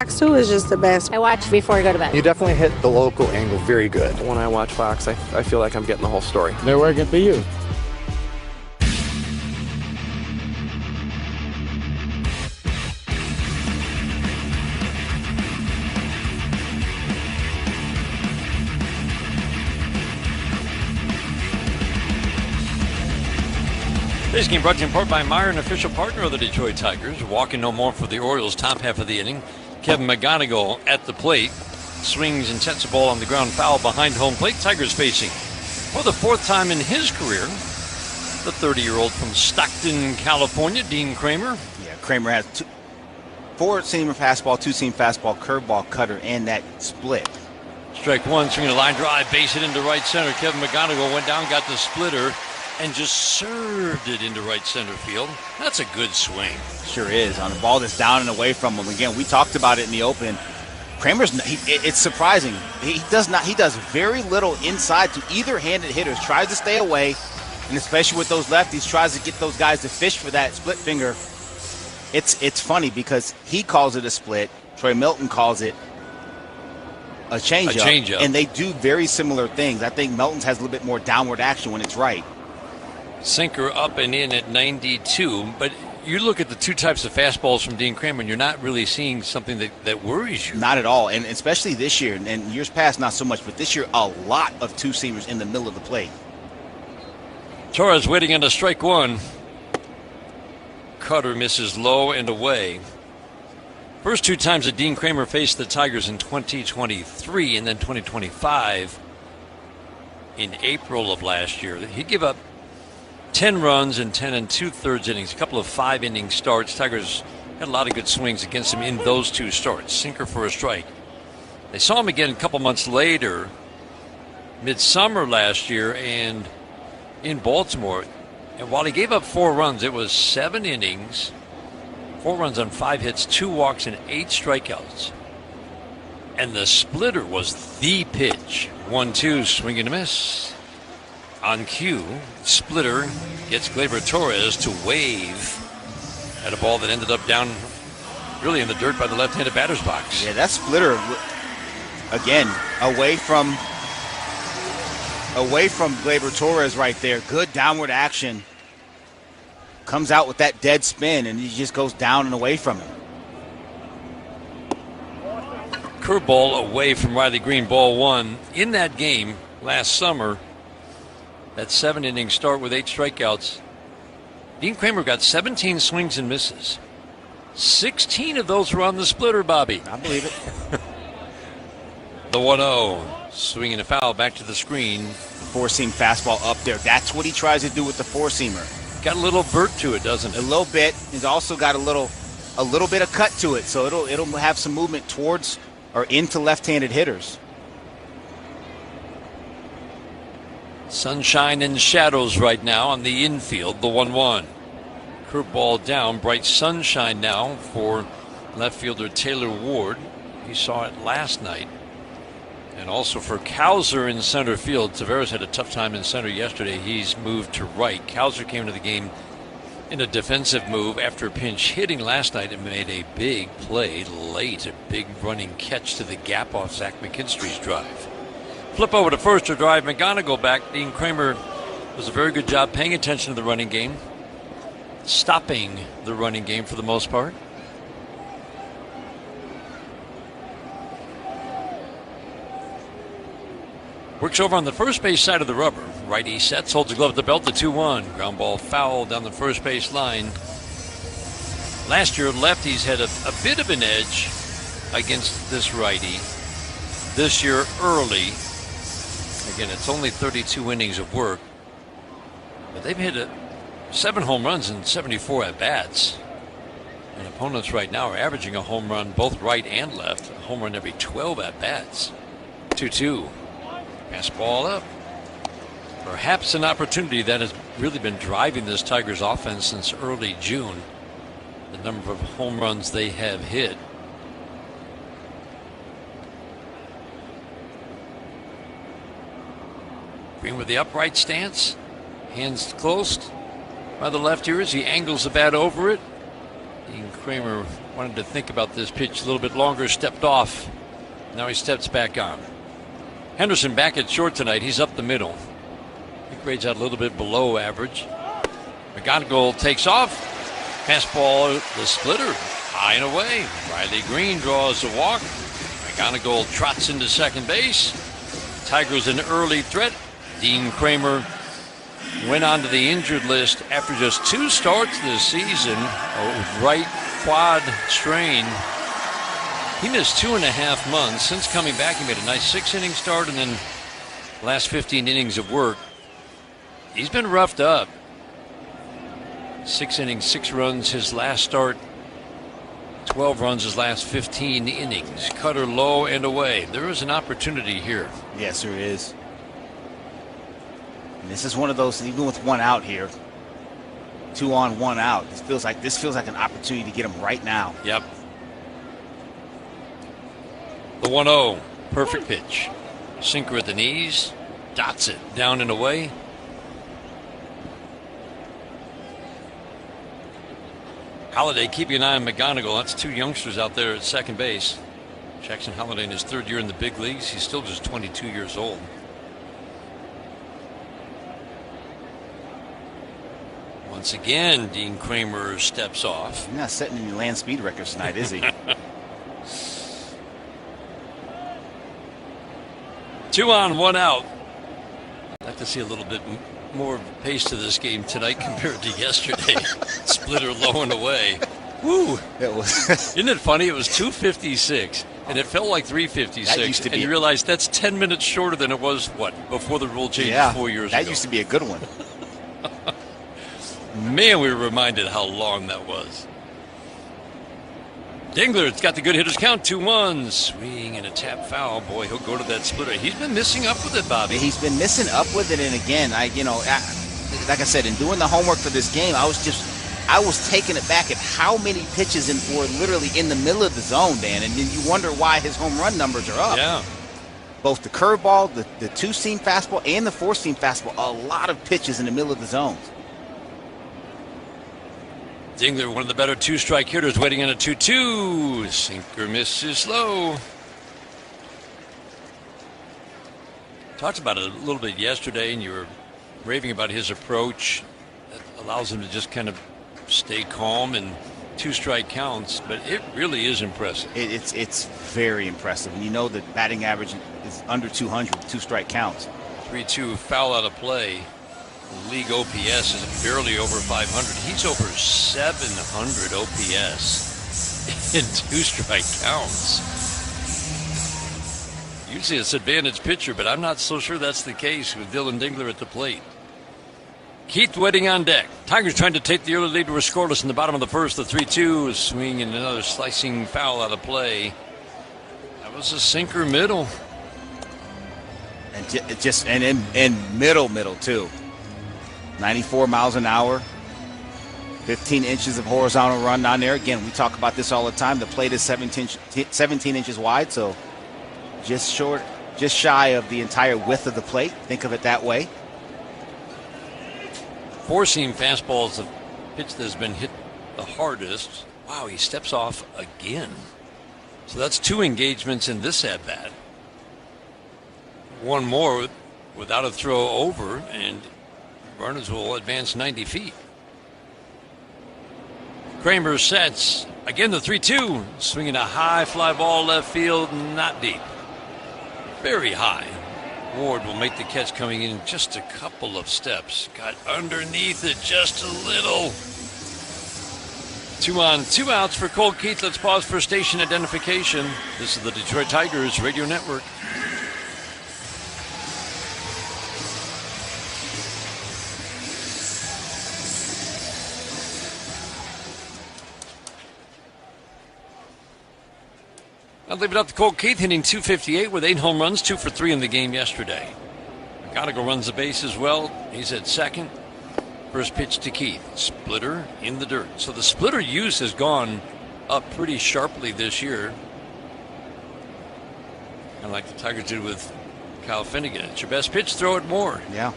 Fox 2 is just the best. I watch before I go to bed. You definitely hit the local angle very good. When I watch Fox, I feel like I'm getting the whole story. They're working for you. This game brought to you in part by Meyer, an official partner of the Detroit Tigers. Walking no more for the Orioles, top half of the inning. Kevin McGonigal at the plate. Swings and sets the ball on the ground, foul behind home plate. Tigers facing, for the fourth time in his career, the 30-year-old from Stockton, California, Dean Kramer. Yeah, Kramer has four-seamer fastball, two-seam fastball, curveball, cutter, and that split. Strike one, swinging a line drive, base hit into right center. Kevin McGonigal went down, got the splitter, and just served it into right center field. That's a good swing. Sure is. On the ball that's down and away from him. Again, we talked about it in the open. Kramer's, it's surprising. He does very little inside to either handed hitters. Tries to stay away, and especially with those lefties, tries to get those guys to fish for that split finger. It's funny because he calls it a split. Troy Milton calls it a changeup. And they do very similar things. I think Milton's has a little bit more downward action when it's right. Sinker up and in at 92, but you look at the two types of fastballs from Dean Kramer, and you're not really seeing something that worries you. Not at all, and especially this year, and years past not so much, but this year a lot of two-seamers in the middle of the plate. Torres waiting on a strike one. Cutter misses low and away. First two times that Dean Kramer faced the Tigers in 2023 and then 2025 in April of last year. He gave up 10 runs in 10 2/3 innings, a couple of 5-inning starts. Tigers had a lot of good swings against him in those two starts. Sinker for a strike. They saw him again a couple months later, midsummer last year, and in Baltimore. And while he gave up 4 runs, it was 7 innings, 4 runs on 5 hits, 2 walks, and 8 strikeouts. And the splitter was the pitch. 1-2, swing and a miss. On cue, splitter gets Gleyber Torres to wave at a ball that ended up down really in the dirt by the left-handed batter's box. Yeah, that splitter, again, away from Gleyber Torres right there. Good downward action. Comes out with that dead spin, and he just goes down and away from him. Curveball away from Riley Green, ball 1. In that game last summer, that 7-inning start with 8 strikeouts, Dean Kramer got 17 swings and misses. 16 of those were on the splitter, Bobby. I believe it. The 1-0, swinging a foul back to the screen. Four-seam fastball up there. That's what he tries to do with the four-seamer. Got a little vert to it, doesn't it? A little bit. He's also got a little bit of cut to it, so it'll have some movement towards or into left-handed hitters. Sunshine and shadows right now on the infield, the 1-1. Curveball down, bright sunshine now for left fielder Taylor Ward. He saw it last night. And also for Cowser in center field. Taveras had a tough time in center yesterday. He's moved to right. Cowser came into the game in a defensive move after pinch hitting last night and made a big play late. A big running catch to the gap off Zach McKinstry's drive. Flip over to first to drive McGonigal back. Dean Kramer does a very good job paying attention to the running game, stopping the running game for the most part. Works over on the first base side of the rubber. Righty sets, holds the glove at the belt, the 2-1. Ground ball foul down the first base line. Last year, lefties had a bit of an edge against this righty. This year, early. Again, it's only 32 innings of work. But they've hit 7 home runs and 74 at-bats. And opponents right now are averaging a home run both right and left. A home run every 12 at-bats. 2-2. Pass ball up. Perhaps an opportunity that has really been driving this Tigers offense since early June. The number of home runs they have hit. Green with the upright stance. Hands closed by the left ears. He angles the bat over it. Dean Kramer wanted to think about this pitch a little bit longer. Stepped off. Now he steps back on. Henderson back at short tonight. He's up the middle. He grades out a little bit below average. McGonigal takes off. Fastball, the splitter, high and away. Riley Green draws a walk. McGonigal trots into second base. Tigers an early threat. Dean Kramer went onto the injured list after just 2 starts this season. A right quad strain. He missed 2.5 months. Since coming back, he made a nice 6-inning start, and then last 15 innings of work. He's been roughed up. 6 innings, 6 runs his last start. 12 runs his last 15 innings. Cutter low and away. There is an opportunity here. Yes, there is. And this is one of those, even with 1 out here, 2 on, 1 out. This feels like an opportunity to get him right now. Yep. The 1-0, perfect pitch. Sinker at the knees, dots it down and away. Holliday keeping an eye on McGonigal. That's 2 youngsters out there at second base. Jackson Holliday in his 3rd year in the big leagues. He's still just 22 years old. Once again, Dean Kramer steps off. He's not setting any land speed records tonight, is he? 2 on, 1 out. I'd like to see a little bit more pace to this game tonight compared to yesterday. Splitter low and away. Woo! It was. Isn't it funny? It was 2:56, and it felt like 3:56. And you realize that's 10 minutes shorter than it was, before the rule change 4 years ago. That used to be a good one. Man, we were reminded how long that was. Dingler's got the good hitters count, 2-1. Swing and a tap foul. Boy, he'll go to that splitter. He's been missing up with it, Bobby. He's been missing up with it, and again, like I said, in doing the homework for this game, I was taking it back at how many pitches were literally in the middle of the zone, Dan, and then you wonder why his home run numbers are up. Yeah. Both the curveball, the 2-seam fastball, and the 4-seam fastball, a lot of pitches in the middle of the zone. Dingler, one of the better 2-strike hitters, waiting on a 2-2. Sinker misses low. Talked about it a little bit yesterday, and you were raving about his approach that allows him to just kind of stay calm and 2-strike counts, but it really is impressive. It's very impressive. And you know the batting average is under 200 with 2-strike counts. 3-2 foul out of play. League OPS is barely over 500. He's over 700 OPS in 2-strike counts. Usually it's advantage pitcher, but I'm not so sure that's the case with Dylan Dingler at the plate. Keith waiting on deck. Tigers trying to take the early lead. We're scoreless in the bottom of the first. The 3-2 is swing and another slicing foul out of play. That was a sinker middle. And in middle too. 94 miles an hour, 15 inches of horizontal run down there. Again, we talk about this all the time. The plate is 17 inches wide, so just shy of the entire width of the plate. Think of it that way. 4-seam fastball is the pitch that has been hit the hardest. Wow, he steps off again. So that's 2 engagements in this at-bat. One more without a throw over, and Barnes will advance 90 feet. Kramer sets. Again, the 3-2. Swinging a high fly ball left field, not deep. Very high. Ward will make the catch coming in just a couple of steps. Got underneath it just a little. 2 on, 2 outs for Colt Keith. Let's pause for station identification. This is the Detroit Tigers Radio Network. I'll leave it up to Colt Keith, hitting .258 with 8 home runs, 2 for 3 in the game yesterday. McGonigal runs the base as well. He's at second. First pitch to Keith. Splitter in the dirt. So the splitter use has gone up pretty sharply this year. And like the Tigers did with Kyle Finnegan. It's your best pitch, throw it more. Yeah.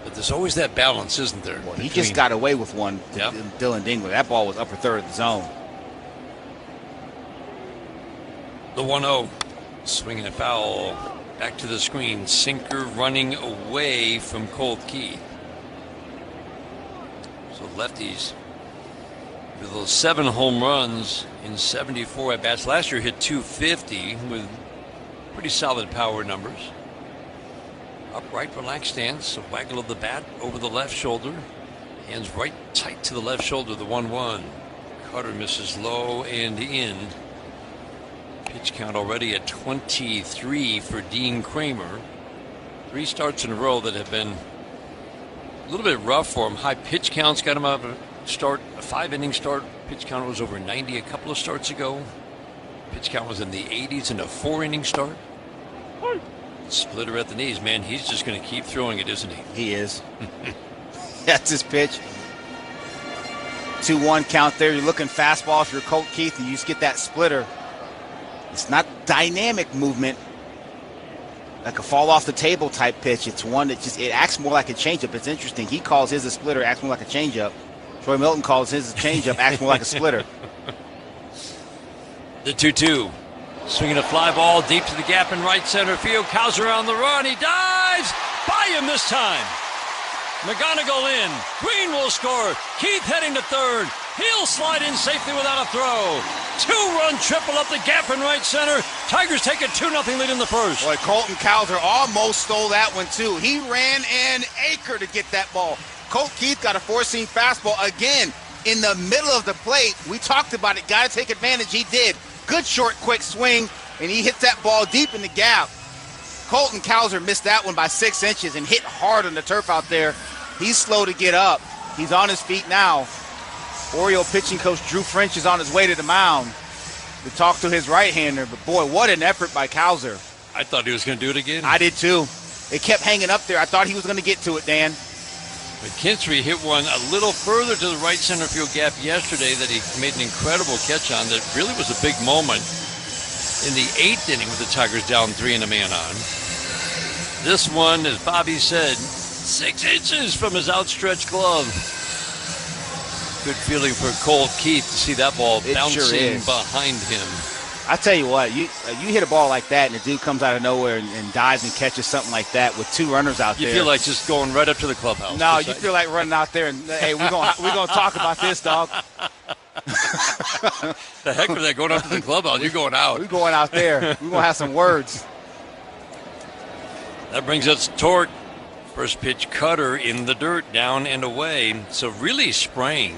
But there's always that balance, isn't there? Well, he just got away with one, yep. Dylan Dingler. That ball was upper third of the zone. The 1-0. Swinging a foul. Back to the screen. Sinker running away from Colt Keith. So lefties with those 7 home runs in 74 at-bats. Last year hit .250 with pretty solid power numbers. Upright, relaxed stance. A waggle of the bat over the left shoulder. Hands right tight to the left shoulder. The 1-1. Cutter misses low and in. Pitch count already at 23 for Dean Kramer. 3 starts in a row that have been a little bit rough for him. High pitch counts got him out of a start, a 5-inning start. Pitch count was over 90 a couple of starts ago. Pitch count was in the 80s in a 4-inning start. Splitter at the knees, man. He's just going to keep throwing it, isn't he? He is. That's his pitch. 2-1 count there. You're looking fastball if you're Colt Keith, and you just get that splitter. It's not dynamic movement, like a fall off the table type pitch. It's one that just, it acts more like a changeup. It's interesting. He calls his a splitter, acts more like a changeup. Troy Milton calls his a changeup, acts more like a splitter. The 2-2. Swinging a fly ball deep to the gap in right center field. Cowser on the run. He dives. By him this time. McGonigal in. Green will score. Keith heading to third. He'll slide in safely without a throw. 2-run triple up the gap in right center. Tigers take a 2-0 lead in the first. Boy, Colton Cowser almost stole that one too. He ran an acre to get that ball. Colt Keith got a 4-seam fastball again in the middle of the plate. We talked about it. Got to take advantage. He did. Good short, quick swing, and he hit that ball deep in the gap. Colton Cowser missed that one by 6 inches and hit hard on the turf out there. He's slow to get up. He's on his feet now. Oriole pitching coach Drew French is on his way to the mound to talk to his right-hander. But, boy, what an effort by Cowser. I thought he was going to do it again. I did, too. It kept hanging up there. I thought he was going to get to it, Dan. McKinstry hit one a little further to the right center field gap yesterday that he made an incredible catch on that really was a big moment in the 8th inning with the Tigers down 3 and a man on. This one, as Bobby said, 6 inches from his outstretched glove. Good feeling for Colt Keith to see that ball bouncing behind him. I tell you what, you hit a ball like that and the dude comes out of nowhere and dives and catches something like that with 2 runners out there. You feel like just going right up to the clubhouse. No, you feel like running out there and, hey, we're gonna talk about this, dog. The heck with that, going up to the clubhouse. You're going out. We're going out there. We're going to have some words. That brings us to Torque. First pitch cutter in the dirt, down and away. So really spraying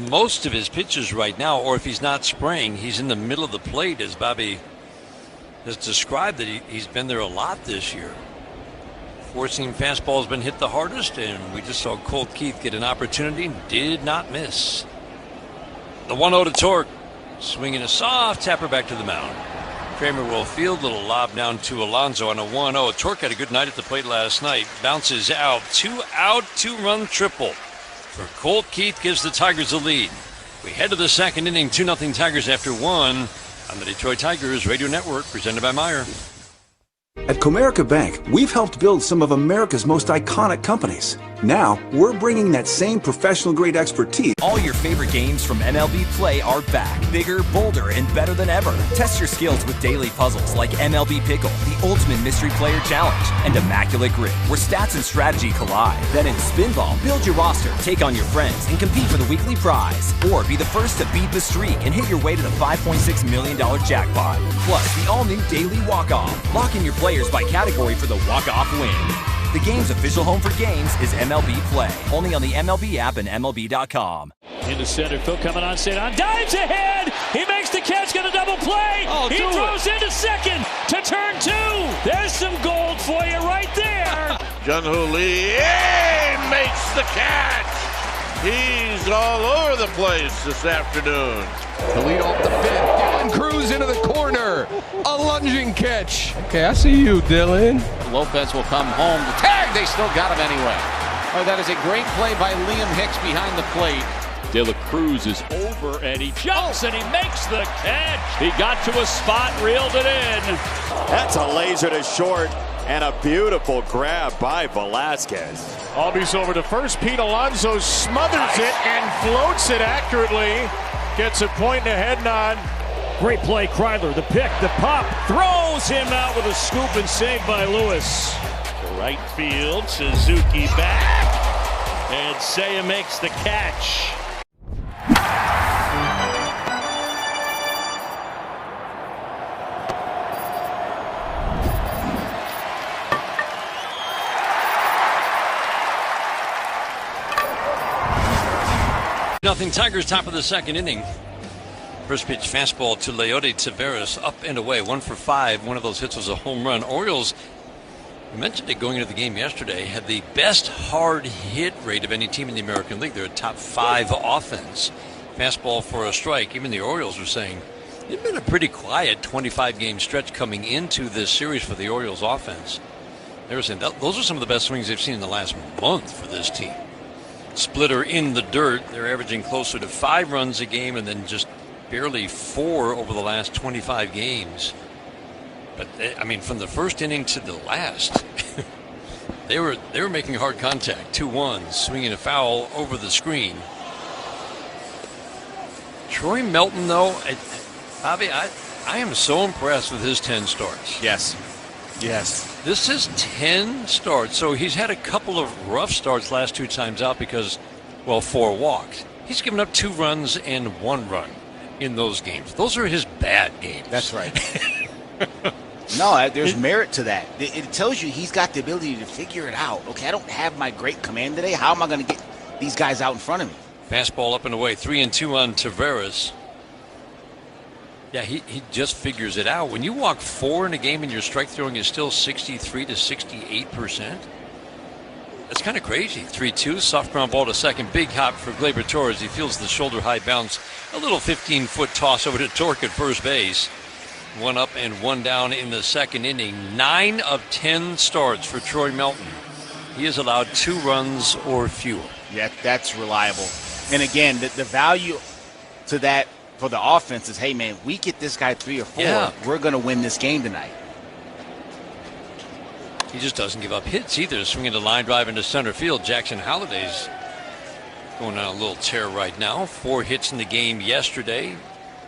most of his pitches right now, or if he's not spraying, he's in the middle of the plate, as Bobby has described that he's been there a lot this year. 4-seam fastball has been hit the hardest, and we just saw Colt Keith get an opportunity, did not miss. The 1-0 to Torque, swinging a soft tapper back to the mound. Kramer will field, little lob down to Alonso on a 1-0. Torque had a good night at the plate last night. Bounces out, 2-run triple for Colt Keith, gives the Tigers the lead. We head to the 2nd inning, 2-0 Tigers after 1 on the Detroit Tigers Radio Network, presented by Meyer. At Comerica Bank, we've helped build some of America's most iconic companies. Now, we're bringing that same professional-grade expertise. All your favorite games from MLB Play are back. Bigger, bolder, and better than ever. Test your skills with daily puzzles like MLB Pickle, the ultimate mystery player challenge, and Immaculate Grid, where stats and strategy collide. Then in Spinball, build your roster, take on your friends, and compete for the weekly prize. Or be the first to beat the streak and hit your way to the $5.6 million jackpot. Plus, the all-new Daily Walk-Off. Lock in your players by category for the walk-off win. The game's official home for games is MLB Play. Only on the MLB app and MLB.com. Into center, Phil coming on, dives ahead. He makes the catch, got a double play. He throws into second to turn 2. There's some gold for you right there. Jung-Hoo Lee makes the catch. He's all over the place this afternoon. To lead off the 5th, Dylan Cruz into the corner. A lunging catch. Okay, I see you, Dylan. Lopez will come home. The tag, they still got him anyway. Oh, that is a great play by Liam Hicks behind the plate. De La Cruz is over, and he jumps, and he makes the catch. He got to a spot, reeled it in. That's a laser to short, and a beautiful grab by Velasquez. Albies over to first. Pete Alonso smothers it and floats it accurately. Gets a point and a head nod. Great play, Kreidler. The pick, the pop, throws him out with a scoop and saved by Lewis. To right field, Suzuki back, and Seiya makes the catch. Nothing. Tigers top of the second inning. First pitch fastball to Leody Taveras, up and away, 1 for 5. One of those hits was a home run. Orioles, we mentioned it going into the game yesterday, had the best hard hit rate of any team in the American League. They're a top 5 offense. Fastball for a strike. Even the Orioles were saying it's been a pretty quiet 25-game stretch coming into this series for the Orioles offense. They were saying those are some of the best swings they've seen in the last month for this team. Splitter in the dirt. They're averaging closer to 5 runs a game and then just barely 4 over the last 25 games. But I mean, from the first inning to the last, they were making hard contact. 2-1, swinging a foul over the screen. Troy Melton, though, Bobby, I am so impressed with his 10 starts. Yes. Yes. This is 10 starts. So he's had a couple of rough starts last 2 times out because, well, 4 walks. He's given up 2 runs and 1 run in those games. Those are his bad games. That's right. No, there's merit to that. It tells you he's got the ability to figure it out. Okay, I don't have my great command today. How am I going to get these guys out in front of me? Fastball up and away, 3-2 on Taveras. Yeah, he just figures it out. When you walk 4 in a game and your strike throwing is still 63 to 68%, that's kind of crazy. 3-2, soft ground ball to second. Big hop for Gleyber Torres. He feels the shoulder high bounce. A little 15-foot toss over to Torque at first base. 1 up and 1 down in the second inning. 9 of 10 starts for Troy Melton. He has allowed 2 runs or fewer. Yeah, that's reliable. And again, the value to that for the offense is, hey, man, we get this guy 3 or 4, we're going to win this game tonight. He just doesn't give up hits either. Swinging the line drive into center field. Jackson Holliday's going on a little tear right now. 4 hits in the game yesterday.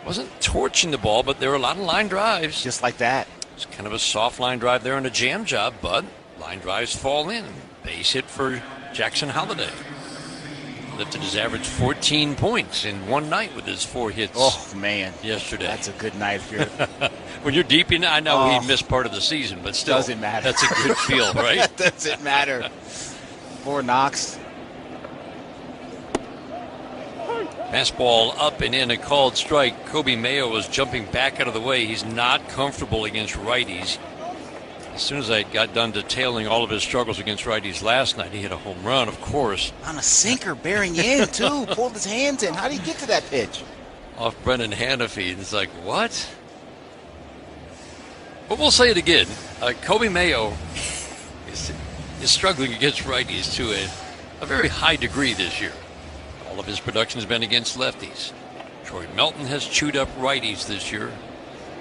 Wasn't torching the ball, but there were a lot of line drives. Just like that. It's kind of a soft line drive there and a jam job, but line drives fall in. Base hit for Jackson Holliday. Lifted his average 14 points in one night with his 4 hits. Oh, man. Yesterday. That's a good night. If you're when you're deep in, I know he missed part of the season, but still. Doesn't matter. That's a good feel, right? That doesn't matter. Poor Knox. Fastball up and in, a called strike. Kobe Mayo was jumping back out of the way. He's not comfortable against righties. As soon as I got done detailing all of his struggles against righties last night, he hit a home run, of course. On a sinker, bearing in, too. Pulled his hands in. How did he get to that pitch? Off Brendan Hanafy. It's like, what? But we'll say it again. Kobe Mayo is struggling against righties to a very high degree this year. All of his production has been against lefties. Troy Melton has chewed up righties this year.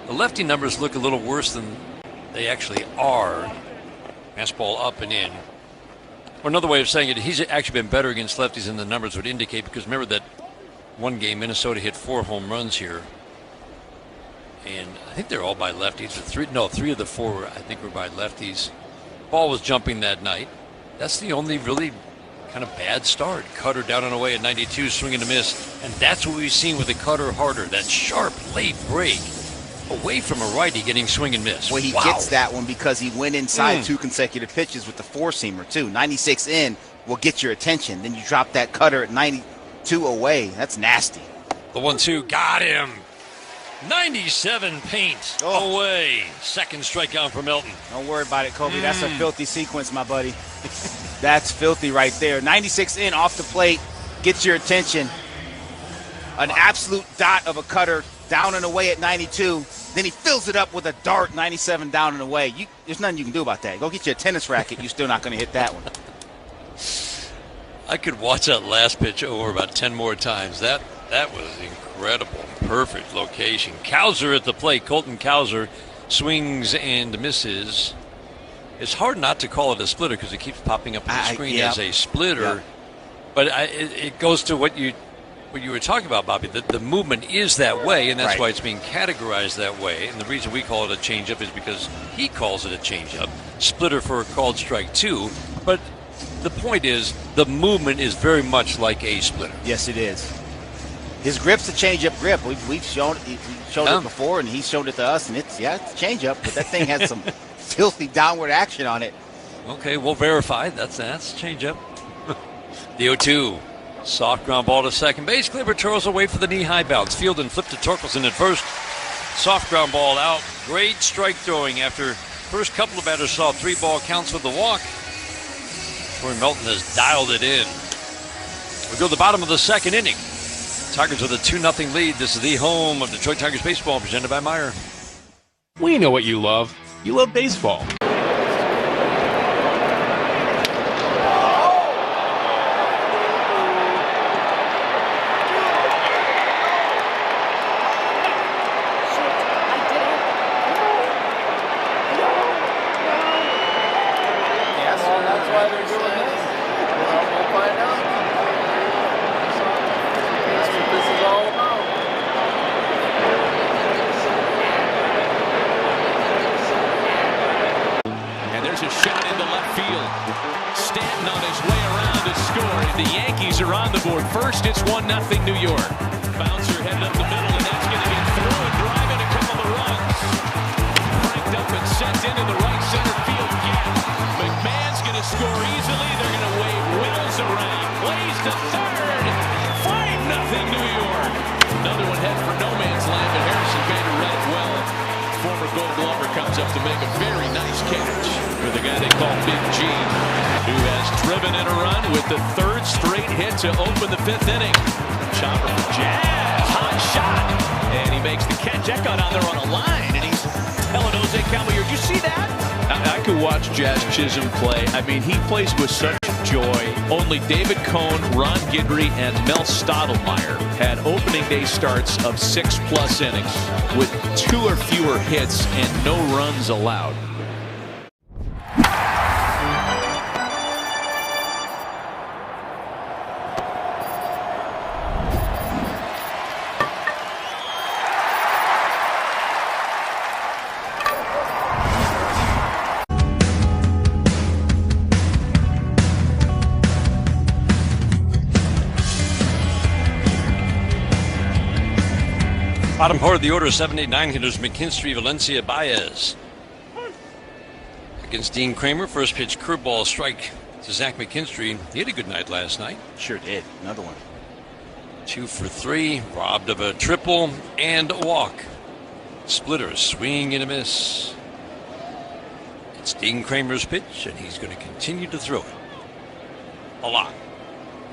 The lefty numbers look a little worse than they actually are. Fastball up and in. Or another way of saying it, he's actually been better against lefties than the numbers would indicate, because remember that one game Minnesota hit 4 home runs here. And I think they're all by lefties. 3 of the 4 I think were by lefties. Ball was jumping that night. That's the only really kind of bad start. Cutter down and away at 92, swinging to miss. And that's what we've seen with the cutter harder. That sharp late break away from a righty getting swing and miss. Well, he gets that one because he went inside 2 consecutive pitches with the 4-seamer too. 96 in will get your attention. Then you drop that cutter at 92 away. That's nasty. The 1-2 got him. 97 paint away. Second strikeout for Melton. Don't worry about it, Kobe. That's a filthy sequence, my buddy. That's filthy right there. 96 in off the plate. Gets your attention. An absolute dot of a cutter down and away at 92. Then he fills it up with a dart, 97 down and away. There's nothing you can do about that. Go get you a tennis racket. You're still not going to hit that one. I could watch that last pitch over about 10 more times. That was incredible. Perfect location. Cowser at the plate. Colton Cowser swings and misses. It's hard not to call it a splitter because it keeps popping up on the screen as a splitter. Yeah. But it goes to what you were talking about, Bobby. The movement is that way, and that's why it's being categorized that way. And the reason we call it a changeup is because he calls it a changeup. Splitter for a called strike 2. But the point is, the movement is very much like a splitter. Yes, it is. His grip's a changeup grip. We've shown it before, and he's shown it to us, and it's a changeup, but that thing has some filthy downward action on it. Okay, we'll verify. That's changeup. The 0-2. Soft ground ball to second base. Gleyber Torres away for the knee-high bounce. Field and flip to Torkelson at first. Soft ground ball out. Great strike throwing after first couple of batters saw 3-ball counts with the walk. Corey Melton has dialed it in. We go to the bottom of the second inning. Tigers with a 2-0 lead. This is the home of Detroit Tigers baseball, presented by Meyer. We know what you love. You love baseball. First, it's 1-0 New York. Bouncer headed up the middle, and that's going to get through and driving a couple of runs. Cranked up and sent into the right center field gap. McMahon's going to score easily. They're going to wave Wills around. Plays to third. 5-0 New York. Another one headed for no man's land, but Harrison Bader read it well. Former Gold Glover comes up to make a very nice catch for the guy they call Big G, who has driven in a run with the 3rd straight hit to open the 5th inning. Chopper for Jazz, hot shot, and he makes the catch. That got on there on a line, and he's telling Jose Caballero, did you see that? I could watch Jazz Chisholm play. I mean, he plays with such joy. Only David Cohn, Ron Guidry, and Mel Stottlemyre had opening day starts of 6+ innings with 2 or fewer hits and no runs allowed. Bottom part of the order, 7, 8, 9 hitters, McKinstry, Valencia, Baez. Against Dean Kramer, first pitch curveball strike to Zach McKinstry. He had a good night last night. Sure did. Another one. 2 for 3, robbed of a triple and a walk. Splitter, swing and a miss. It's Dean Kramer's pitch, and he's going to continue to throw it a lot.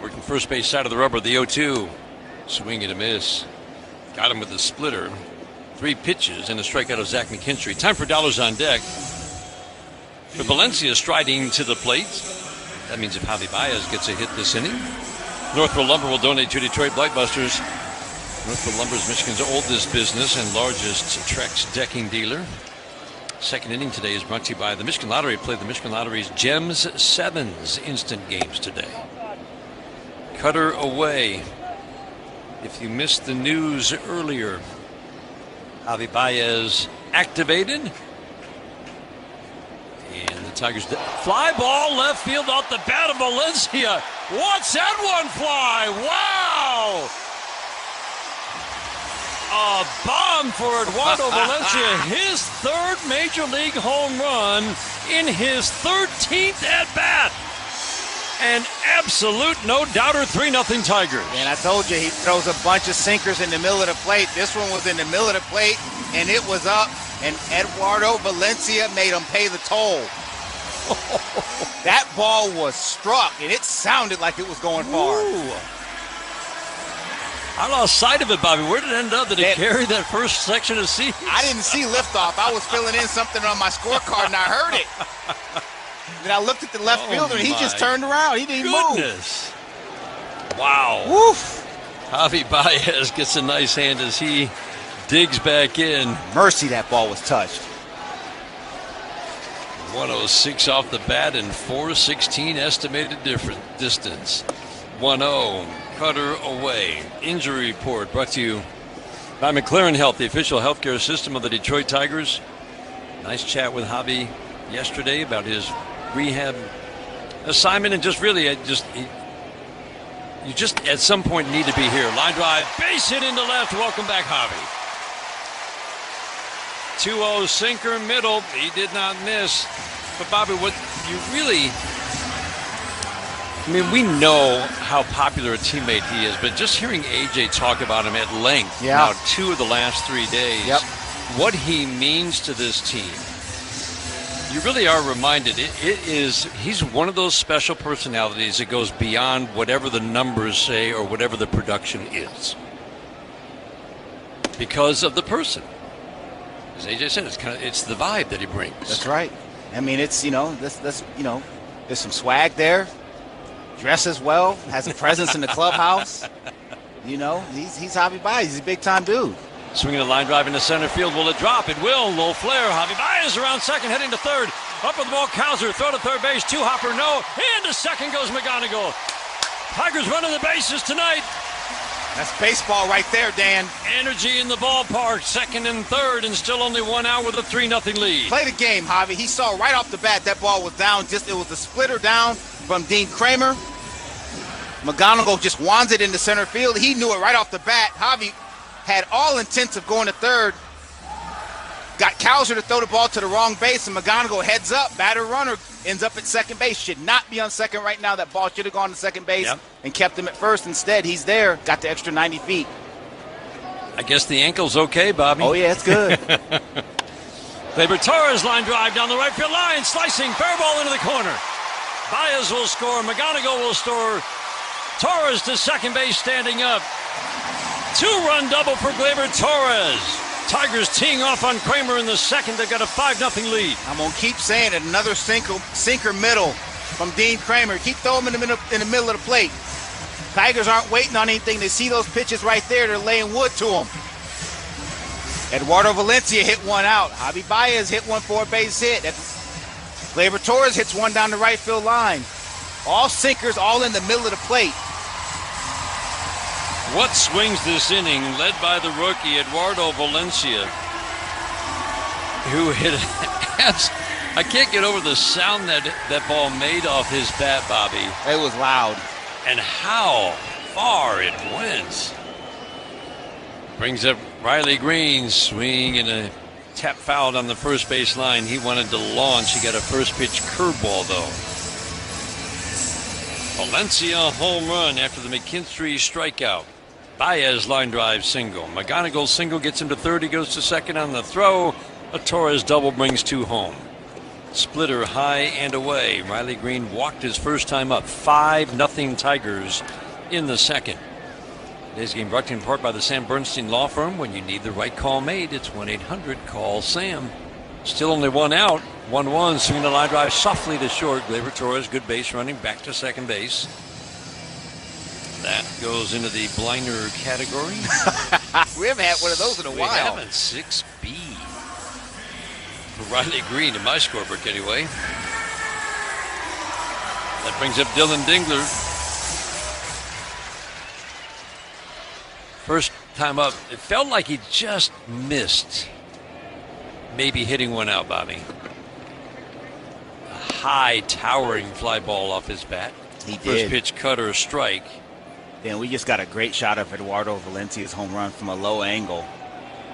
Working first base side of the rubber, the 0-2. Swing and a miss. Got him with the splitter. 3 pitches and a strikeout of Zach McKinstry. Time for dollars on deck. With Valencia striding to the plate. That means if Javi Baez gets a hit this inning, Northville Lumber will donate to Detroit Blightbusters. Northville Lumber is Michigan's oldest business and largest Trex decking dealer. Second inning today is brought to you by the Michigan Lottery. Play the Michigan Lottery's Gems 7s instant games today. Cutter away. If you missed the news earlier, Javi Baez activated. And the Tigers fly ball left field off the bat of Valencia. What's that one fly? Wow! A bomb for Eduardo Valencia, his third Major League home run in his 13th at-bat. An absolute no-doubter 3-0 Tigers. And I told you, he throws a bunch of sinkers in the middle of the plate. This one was in the middle of the plate, and it was up, and Eduardo Valencia made him pay the toll. That ball was struck, and it sounded like it was going far. Ooh. I lost sight of it, Bobby. Where did it end up? Did it carry that first section of seats? I didn't see liftoff. I was filling in something on my scorecard, and I heard it. Then I looked at the left fielder, and he just turned around. He didn't move. Wow. Woof. Javi Baez gets a nice hand as he digs back in. Mercy that ball was touched. 106 off the bat and 416 estimated distance. 1-0. Cutter away. Injury report brought to you by McLaren Health, the official healthcare system of the Detroit Tigers. Nice chat with Javi yesterday about his rehab assignment, and just really, you just at some point need to be here. Line drive, base hit into left. Welcome back, Javi. 2-0 sinker middle. He did not miss. But Bobby, what you really, I mean, we know how popular a teammate he is, but just hearing AJ talk about him at length now 2 of the last 3 days, what he means to this team, you really are reminded. He's one of those special personalities that goes beyond whatever the numbers say or whatever the production is, because of the person. As AJ said, it's the vibe that he brings. That's right. I mean, it's, there's some swag there. Dresses well, has a presence in the clubhouse. He's Javi Baez. He's a big-time dude. Swinging a line drive into center field. Will it drop? It will. Low flare. Javi Baez around second, heading to third. Up with the ball, Cowser. Throw to third base. Two-hopper, no. And to second goes McGonigal. Tigers running the bases tonight. That's baseball right there, Dan. Energy in the ballpark. Second and third, and still only 1 out with a 3-0 lead. Play the game, Javi. He saw right off the bat that ball was down. It was a splitter down from Dean Kramer. McGonigal just wands it into center field. He knew it right off the bat. Javi had all intents of going to third. Got Cowser to throw the ball to the wrong base, and McGonigal heads up. Batter runner ends up at second base. Should not be on second right now. That ball should have gone to second base and kept him at first. Instead, he's there. Got the extra 90 feet. I guess the ankle's okay, Bobby. Oh, yeah, it's good. Gleyber Torres line drive down the right field line. Slicing, fair ball into the corner. Baez will score. McGonigal will score. Torres to second base standing up. 2-run double for Gleyber Torres. Tigers teeing off on Kramer in the second. They've got a 5-0 lead. I'm going to keep saying it. Another sinker middle from Dean Kramer. Keep throwing him in the middle of the plate. Tigers aren't waiting on anything. They see those pitches right there. They're laying wood to them. Eduardo Valencia hit one out. Javi Baez hit one for a base hit. Gleyber Torres hits one down the right field line. All sinkers, all in the middle of the plate. What swings this inning, led by the rookie Eduardo Valencia, who hit it. I can't get over the sound that ball made off his bat, Bobby. It was loud. And how far it went. Brings up Riley Green, swing and a tap fouled on the first base line. He wanted to launch. He got a first pitch curveball, though. Valencia home run after the McKinstry strikeout. Baez line drive single. McGonigal single gets him to third. He goes to second on the throw. A Torres double brings 2 home. Splitter high and away. Riley Green walked his first time up. 5-0 Tigers in the second. Today's game brought to you in part by the Sam Bernstein Law Firm. When you need the right call made, it's 1-800-CALL-SAM. Still only 1 out. 1-1, swinging the line drive softly to short. Gleyber Torres, good base running, back to second base. That goes into the blinder category. We haven't had one of those in a while. We haven't. 6B. For Riley Green in my scorebook anyway. That brings up Dylan Dingler. First time up, it felt like he just missed. Maybe hitting one out, Bobby. A high, towering fly ball off his bat. He did. First pitch cutter, strike. Then we just got a great shot of Eduardo Valencia's home run from a low angle.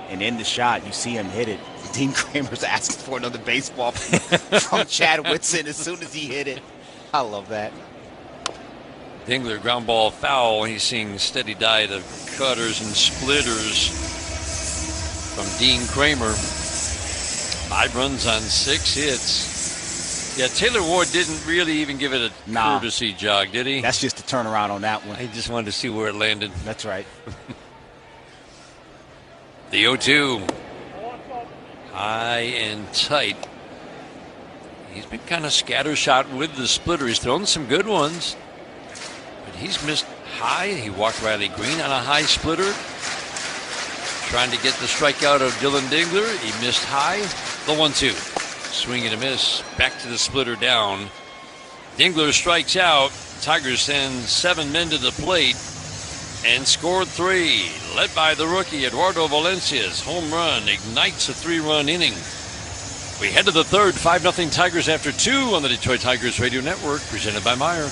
And in the shot, you see him hit it. Dean Kramer's asking for another baseball from Chad Whitson as soon as he hit it. I love that. Dingler, ground ball foul. He's seeing steady diet of cutters and splitters from Dean Kramer. 5 runs on 6 hits. Yeah, Taylor Ward didn't really even give it a courtesy jog, did he? That's just a turnaround on that one. I just wanted to see where it landed. That's right. The 0-2. High and tight. He's been kind of scattershot with the splitter. He's thrown some good ones. But he's missed high. He walked Riley Green on a high splitter. Trying to get the strikeout of Dylan Dingler. He missed high. The 1-2. Swing and a miss. Back to the splitter down. Dingler strikes out. Tigers send 7 men to the plate and scored 3. Led by the rookie Eduardo Valencia's home run ignites a 3-run inning. We head to the third. 5-0 Tigers after 2 on the Detroit Tigers Radio Network, presented by Meijer.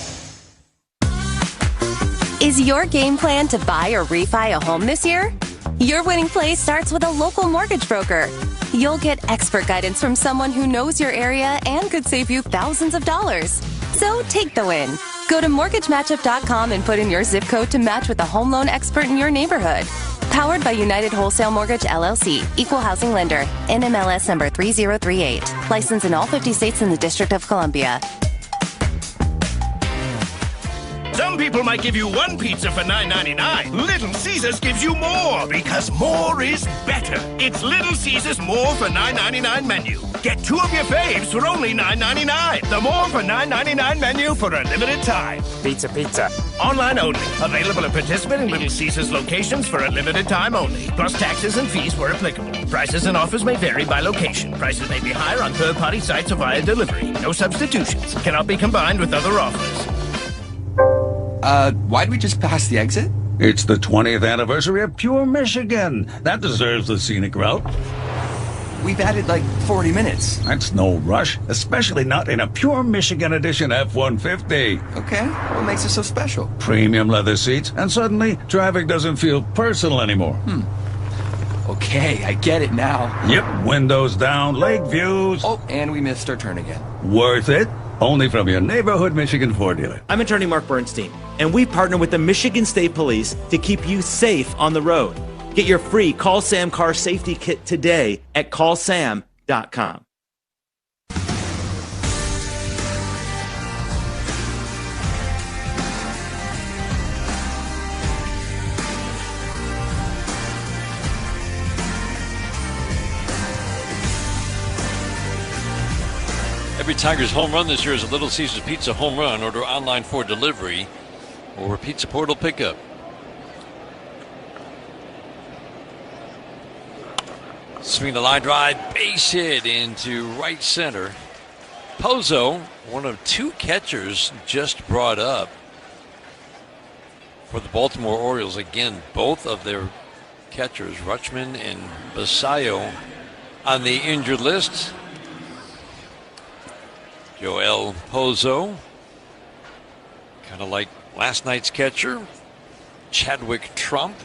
Is your game plan to buy or refi a home this year? Your winning play starts with a local mortgage broker. You'll get expert guidance from someone who knows your area and could save you thousands of dollars. So take the win. Go to mortgagematchup.com and put in your zip code to match with a home loan expert in your neighborhood. Powered by United Wholesale Mortgage, LLC. Equal housing lender. NMLS number 3038. Licensed in all 50 states and the District of Columbia. Some people might give you one pizza for $9.99. Little Caesars gives you more because more is better. It's Little Caesars More for $9.99 menu. Get 2 of your faves for only $9.99. The More for $9.99 menu for a limited time. Pizza, pizza. Online only. Available at participating Little Caesars locations for a limited time only. Plus taxes and fees where applicable. Prices and offers may vary by location. Prices may be higher on third-party sites or via delivery. No substitutions. Cannot be combined with other offers. Why'd we just pass the exit? It's the 20th anniversary of Pure Michigan. That deserves the scenic route. We've added like 40 minutes. That's no rush, especially not in a Pure Michigan Edition F-150. Okay, what makes it so special? Premium leather seats, and suddenly traffic doesn't feel personal anymore. Okay, I get it now. Yep, windows down, lake views. Oh, and we missed our turn again. Worth it? Only from your neighborhood Michigan Ford dealer. I'm attorney Mark Bernstein, and we partner with the Michigan State Police to keep you safe on the road. Get your free Call Sam car safety kit today at callsam.com. Every Tigers home run this year is a Little Caesars Pizza home run. Order online for delivery or Pizza Portal pickup. Swing the line drive, base hit into right center. Pozo, one of 2 catchers just brought up for the Baltimore Orioles. Again, both of their catchers, Rutschman and Basayo, on the injured list. Joel Pozo, kind of like last night's catcher, Chadwick Trump,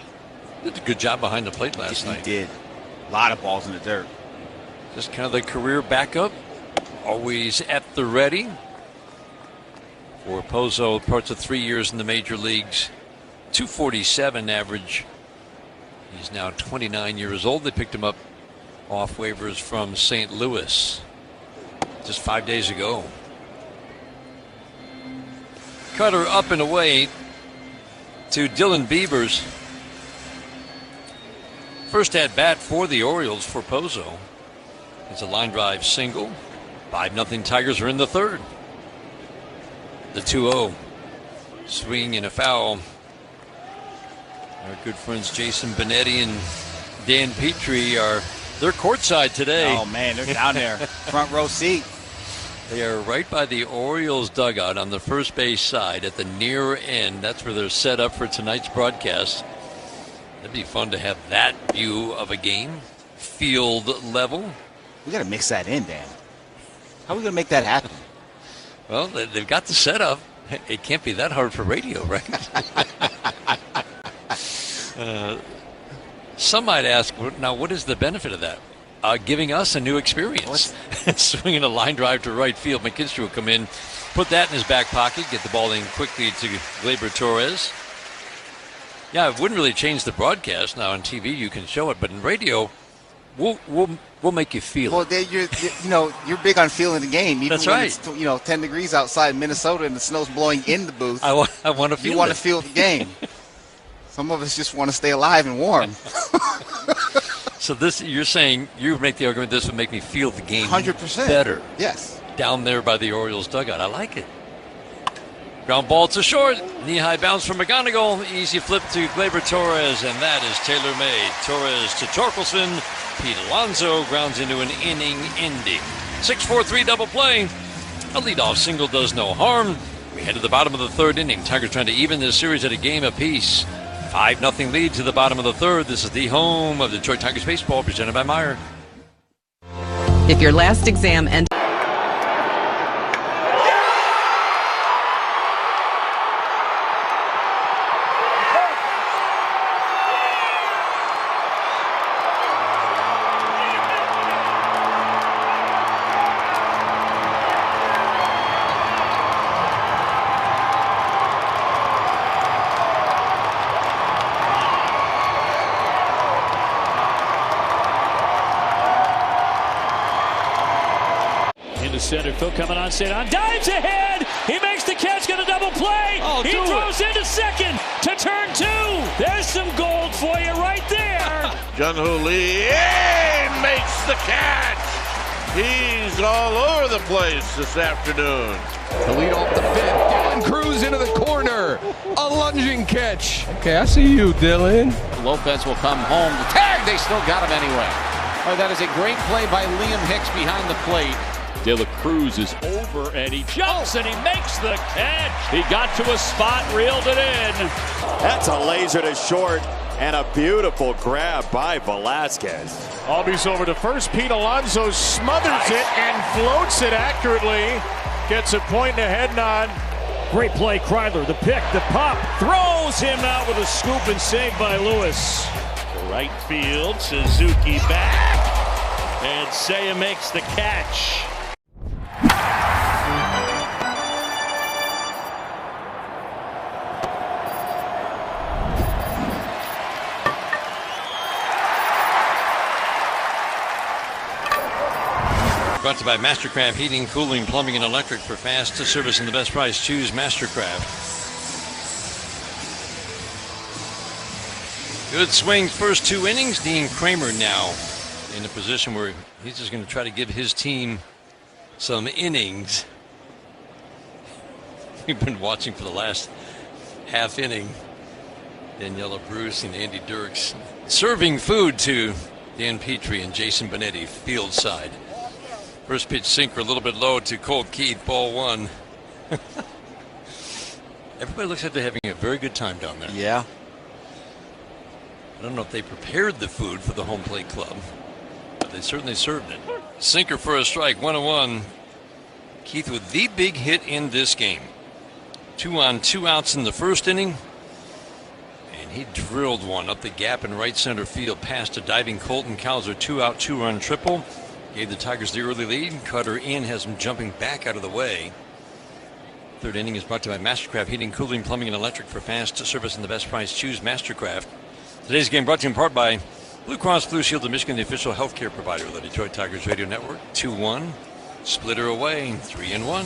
did a good job behind the plate last night. He did. A lot of balls in the dirt. Just kind of the career backup, always at the ready. For Pozo, parts of 3 years in the major leagues, 247 average. He's now 29 years old. They picked him up off waivers from St. Louis just 5 days ago. Cutter up and away to Dylan Beavers. First at bat for the Orioles for Pozo. It's a line drive single. 5-0 Tigers are in the third. The 2-0. Swing and a foul. Our good friends Jason Benetti and Dan Petrie are They're courtside today. Oh, man, they're down there. Front row seat. They are right by the Orioles dugout on the first base side at the near end. That's where they're set up for tonight's broadcast. It'd be fun to have that view of a game, field level. We got to mix that in, Dan. How are we going to make that happen? Well, they've got the setup. It can't be that hard for radio, right? Some might ask, now, what is the benefit of that? Giving us a new experience. Swinging a line drive to right field. McKinstry will come in, put that in his back pocket, get the ball in quickly to Gleyber Torres. Yeah, it wouldn't really change the broadcast. Now on TV you can show it, but in radio, we'll make you feel it. Well, you're big on feeling the game. Even That's when right. It's 10 degrees outside in Minnesota and the snow's blowing in the booth. I want to feel. You want to feel the game. Some of us just want to stay alive and warm. So you're saying you make the argument this would make me feel the game 100% better. Yes. Down there by the Orioles dugout. I like it. Ground ball to short. Knee-high bounce from McGonigal. Easy flip to Gleyber Torres, and that is tailor-made. Torres to Torkelson. Pete Alonso grounds into an inning ending. 6-4-3 double play. A leadoff single does no harm. We head to the bottom of the third inning. Tigers trying to even this series at a game apiece. 5-0 lead to the bottom of the third. This is the home of Detroit Tigers baseball, presented by Meyer. If your last exam ended... Center field coming on, dives ahead. He makes the catch, got a double play. He throws into second to turn two. There's some gold for you right there. Jun-Hoo Lee makes the catch. He's all over the place this afternoon. The lead off the fifth. Dylan Cruz into the corner. A lunging catch. Okay, I see you, Dylan. Lopez will come home. The tag, they still got him anyway. Oh, that is a great play by Liam Hicks behind the plate. De La Cruz is over, and he jumps, and he makes the catch. He got to a spot, reeled it in. That's a laser to short, and a beautiful grab by Velasquez. Albies over to first. Pete Alonso smothers it and floats it accurately. Gets a point and a head nod. Great play, Kryler. The pick, the pop, throws him out with a scoop and saved by Lewis. Right field, Suzuki back, and Seiya makes the catch. Brought to you by Mastercraft Heating, Cooling, Plumbing, and Electric. For fast service and the best price, choose Mastercraft. Good swing first two innings. Dean Kramer now in a position where he's just going to try to give his team some innings. We've been watching for the last half inning. Daniela Bruce and Andy Dirks serving food to Dan Petrie and Jason Benetti, field side. First pitch sinker a little bit low to Colt Keith, ball one. Everybody looks like they're having a very good time down there. Yeah. I don't know if they prepared the food for the home plate club, but they certainly served it. Sinker for a strike, 1-1. Keith with the big hit in this game. 2 on 2 outs in the first inning. And he drilled one up the gap in right center field past a diving Colton Cowser. 2-out, 2-run triple. Gave the Tigers the early lead. Cutter in has them jumping back out of the way. Third inning is brought to you by Mastercraft Heating, Cooling, Plumbing, and Electric. For fast service and the best price, choose Mastercraft. Today's game brought to you in part by Blue Cross Blue Shield of Michigan, the official healthcare provider of the Detroit Tigers Radio Network. 2-1. Splitter away. 3-1.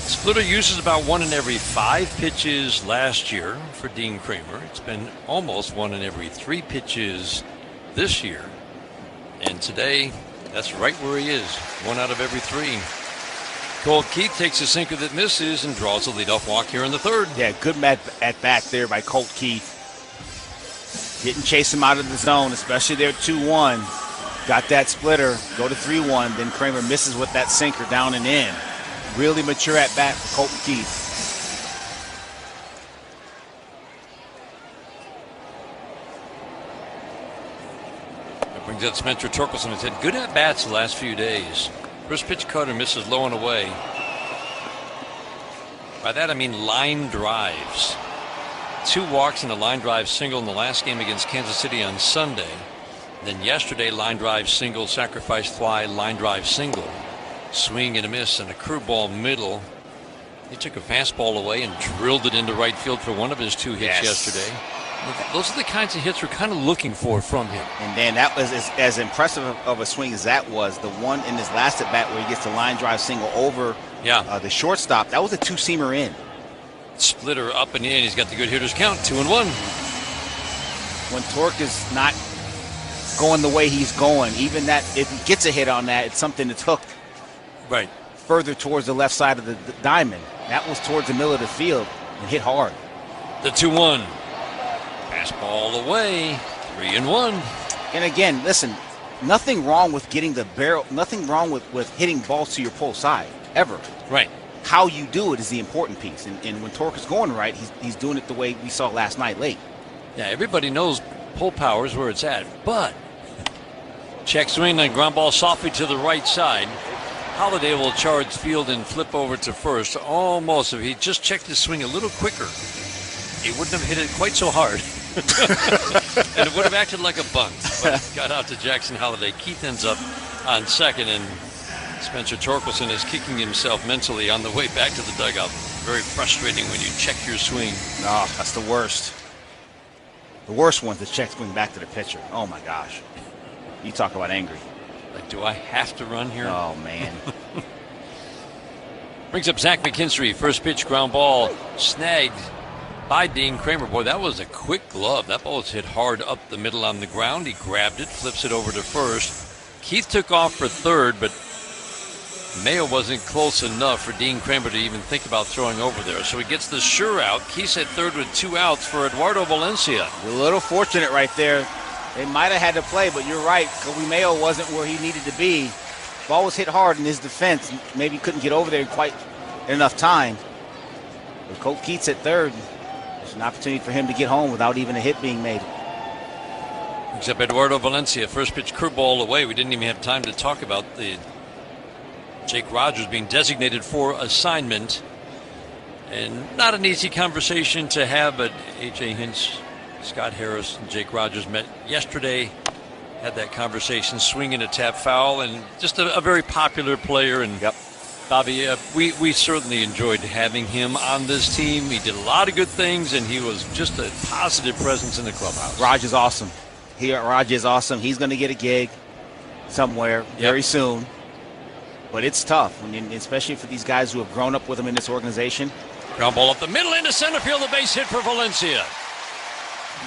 Splitter uses about 1 in every 5 pitches last year for Dean Kramer. It's been almost 1 in every 3 pitches this year. And today, that's right where he is. 1 out of every 3. Colt Keith takes a sinker that misses and draws a leadoff walk here in the third. Yeah, good at bat there by Colt Keith. Didn't chase him out of the zone, especially there 2-1. Got that splitter, go to 3-1. Then Kramer misses with that sinker down and in. Really mature at bat for Colton Keith. That brings up Spencer Torkelson. Has had good at bats the last few days. First pitch cutter misses low and away. By that I mean line drives. 2 walks and a line drive single in the last game against Kansas City on Sunday. Then yesterday, line drive single, sacrifice fly, line drive single. Swing and a miss and a curveball middle. He took a fastball away and drilled it into right field for one of his 2 hits yesterday. Those are the kinds of hits we're kind of looking for from him. And then that was as impressive of a swing as that was. The one in his last at bat where he gets the line drive single over the shortstop, that was a 2-seamer in. Splitter up and in. He's got the good hitters count, 2-1. When Torque is not going the way he's going, even that, if he gets a hit on that, it's something that's hooked further towards the left side of the diamond. That was towards the middle of the field and hit hard. The 2-1. Fastball away, 3-1. And again, listen, nothing wrong with getting the barrel, nothing wrong with hitting balls to your pull side, ever. Right. How you do it is the important piece. And when Torque is going right, he's doing it the way we saw last night late. Yeah, everybody knows pull power is where it's at, but check swing and ground ball softly to the right side. Holiday will charge field and flip over to first. Almost, if he just checked his swing a little quicker, he wouldn't have hit it quite so hard. And it would have acted like a bunt, but got out to Jackson Holiday. Keith ends up on second, and Spencer Torkelson is kicking himself mentally on the way back to the dugout. Very frustrating when you check your swing. Oh, that's the worst. The worst one's the check swing back to the pitcher. Oh, my gosh. You talk about angry. Like, do I have to run here? Oh, man. Brings up Zach McKinstry. First pitch ground ball snagged by Dean Kramer. Boy, that was a quick glove. That ball was hit hard up the middle on the ground. He grabbed it, flips it over to first. Keith took off for third, but Mayo wasn't close enough for Dean Kramer to even think about throwing over there. So he gets the sure out. Keith's at third with 2 outs for Eduardo Valencia. A little fortunate right there. They might have had to play, but you're right. Kobe Mayo wasn't where he needed to be. Ball was hit hard in his defense. Maybe couldn't get over there quite enough time. But Coach Keith's at third. There's an opportunity for him to get home without even a hit being made. Except Eduardo Valencia, first pitch curveball away. We didn't even have time to talk about the Jake Rogers being designated for assignment. And not an easy conversation to have, but A.J. Hinch, Scott Harris, and Jake Rogers met yesterday, had that conversation, swinging a tap foul, and just a very popular player. And Bobby, we certainly enjoyed having him on this team. He did a lot of good things, and he was just a positive presence in the clubhouse. Raj is awesome. Raj is awesome. He's going to get a gig somewhere very soon. But it's tough, especially for these guys who have grown up with him in this organization. Ground ball up the middle into center field, the base hit for Valencia.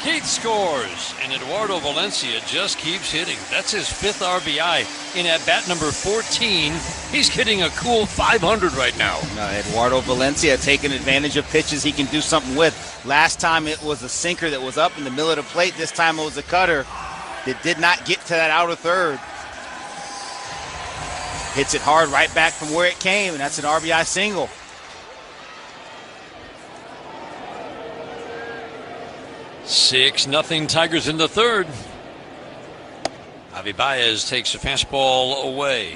Keith scores, and Eduardo Valencia just keeps hitting. That's his 5th RBI in at bat number 14. He's hitting a cool 500 right now. Eduardo Valencia taking advantage of pitches he can do something with. Last time it was a sinker that was up in the middle of the plate. This time it was a cutter that did not get to that outer third. Hits it hard right back from where it came, and that's an RBI single. Six nothing Tigers in the third. Javi Baez takes a fastball away.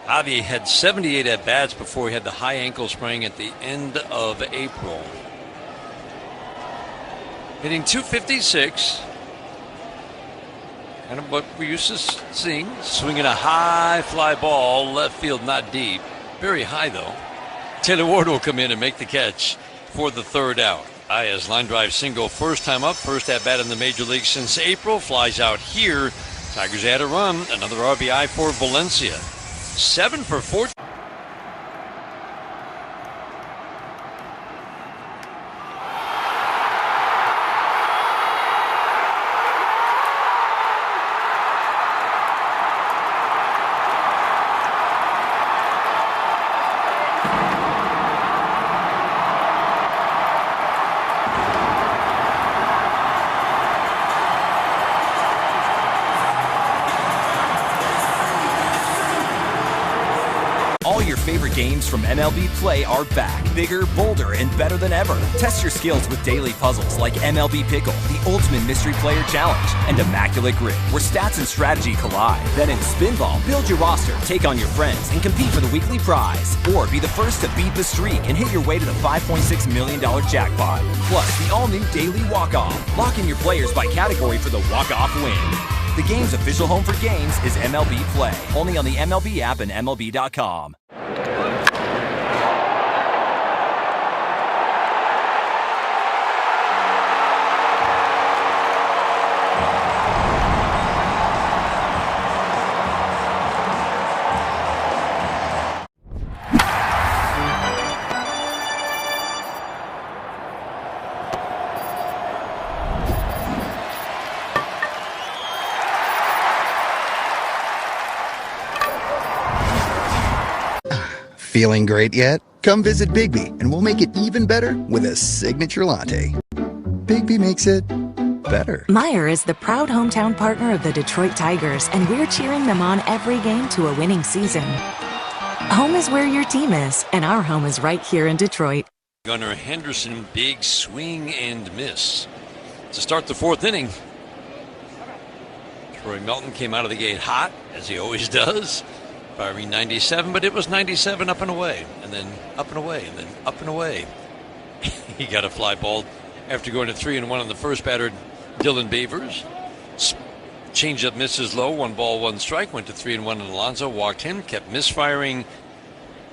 Javi had 78 at-bats before he had the high ankle sprain at the end of April. Hitting .256. Kind of what we used to seeing. Swinging a high fly ball, left field not deep. Very high, though. Taylor Ward will come in and make the catch for the third out. Baez line drive single, first time up, first at bat in the major league since April. Flies out here. Tigers add a run. Another RBI for Valencia. 7 for 14. your favorite games from MLB Play are back, bigger, bolder, and better than ever. Test your skills with daily puzzles like MLB Pickle, the ultimate mystery player challenge, and Immaculate Grip, where stats and strategy collide. Then in Spinball, build your roster, take on your friends, and compete for the weekly prize. Or be the first to beat the streak and hit your way to the $5.6 million jackpot. Plus, the all-new Daily Walk-Off. Lock in your players by category for the walk-off win. The game's official home for games is MLB Play. Only on the MLB app and MLB.com. Feeling great yet? Come visit Bigby and we'll make it even better with a signature latte. Bigby makes it better. Meijer is the proud hometown partner of the Detroit Tigers, and we're cheering them on every game to a winning season. Home is where your team is, and our home is right here in Detroit. Gunnar Henderson, big swing and miss to start the fourth inning. Troy Melton came out of the gate hot, as he always does, firing 97, but it was 97 up and away, and then up and away, and then up and away. He got a fly ball after going to 3-1 on the first batter, Dylan Beavers. Changeup misses low, 1 ball, 1 strike, went to 3-1, and Alonso walked him, kept misfiring,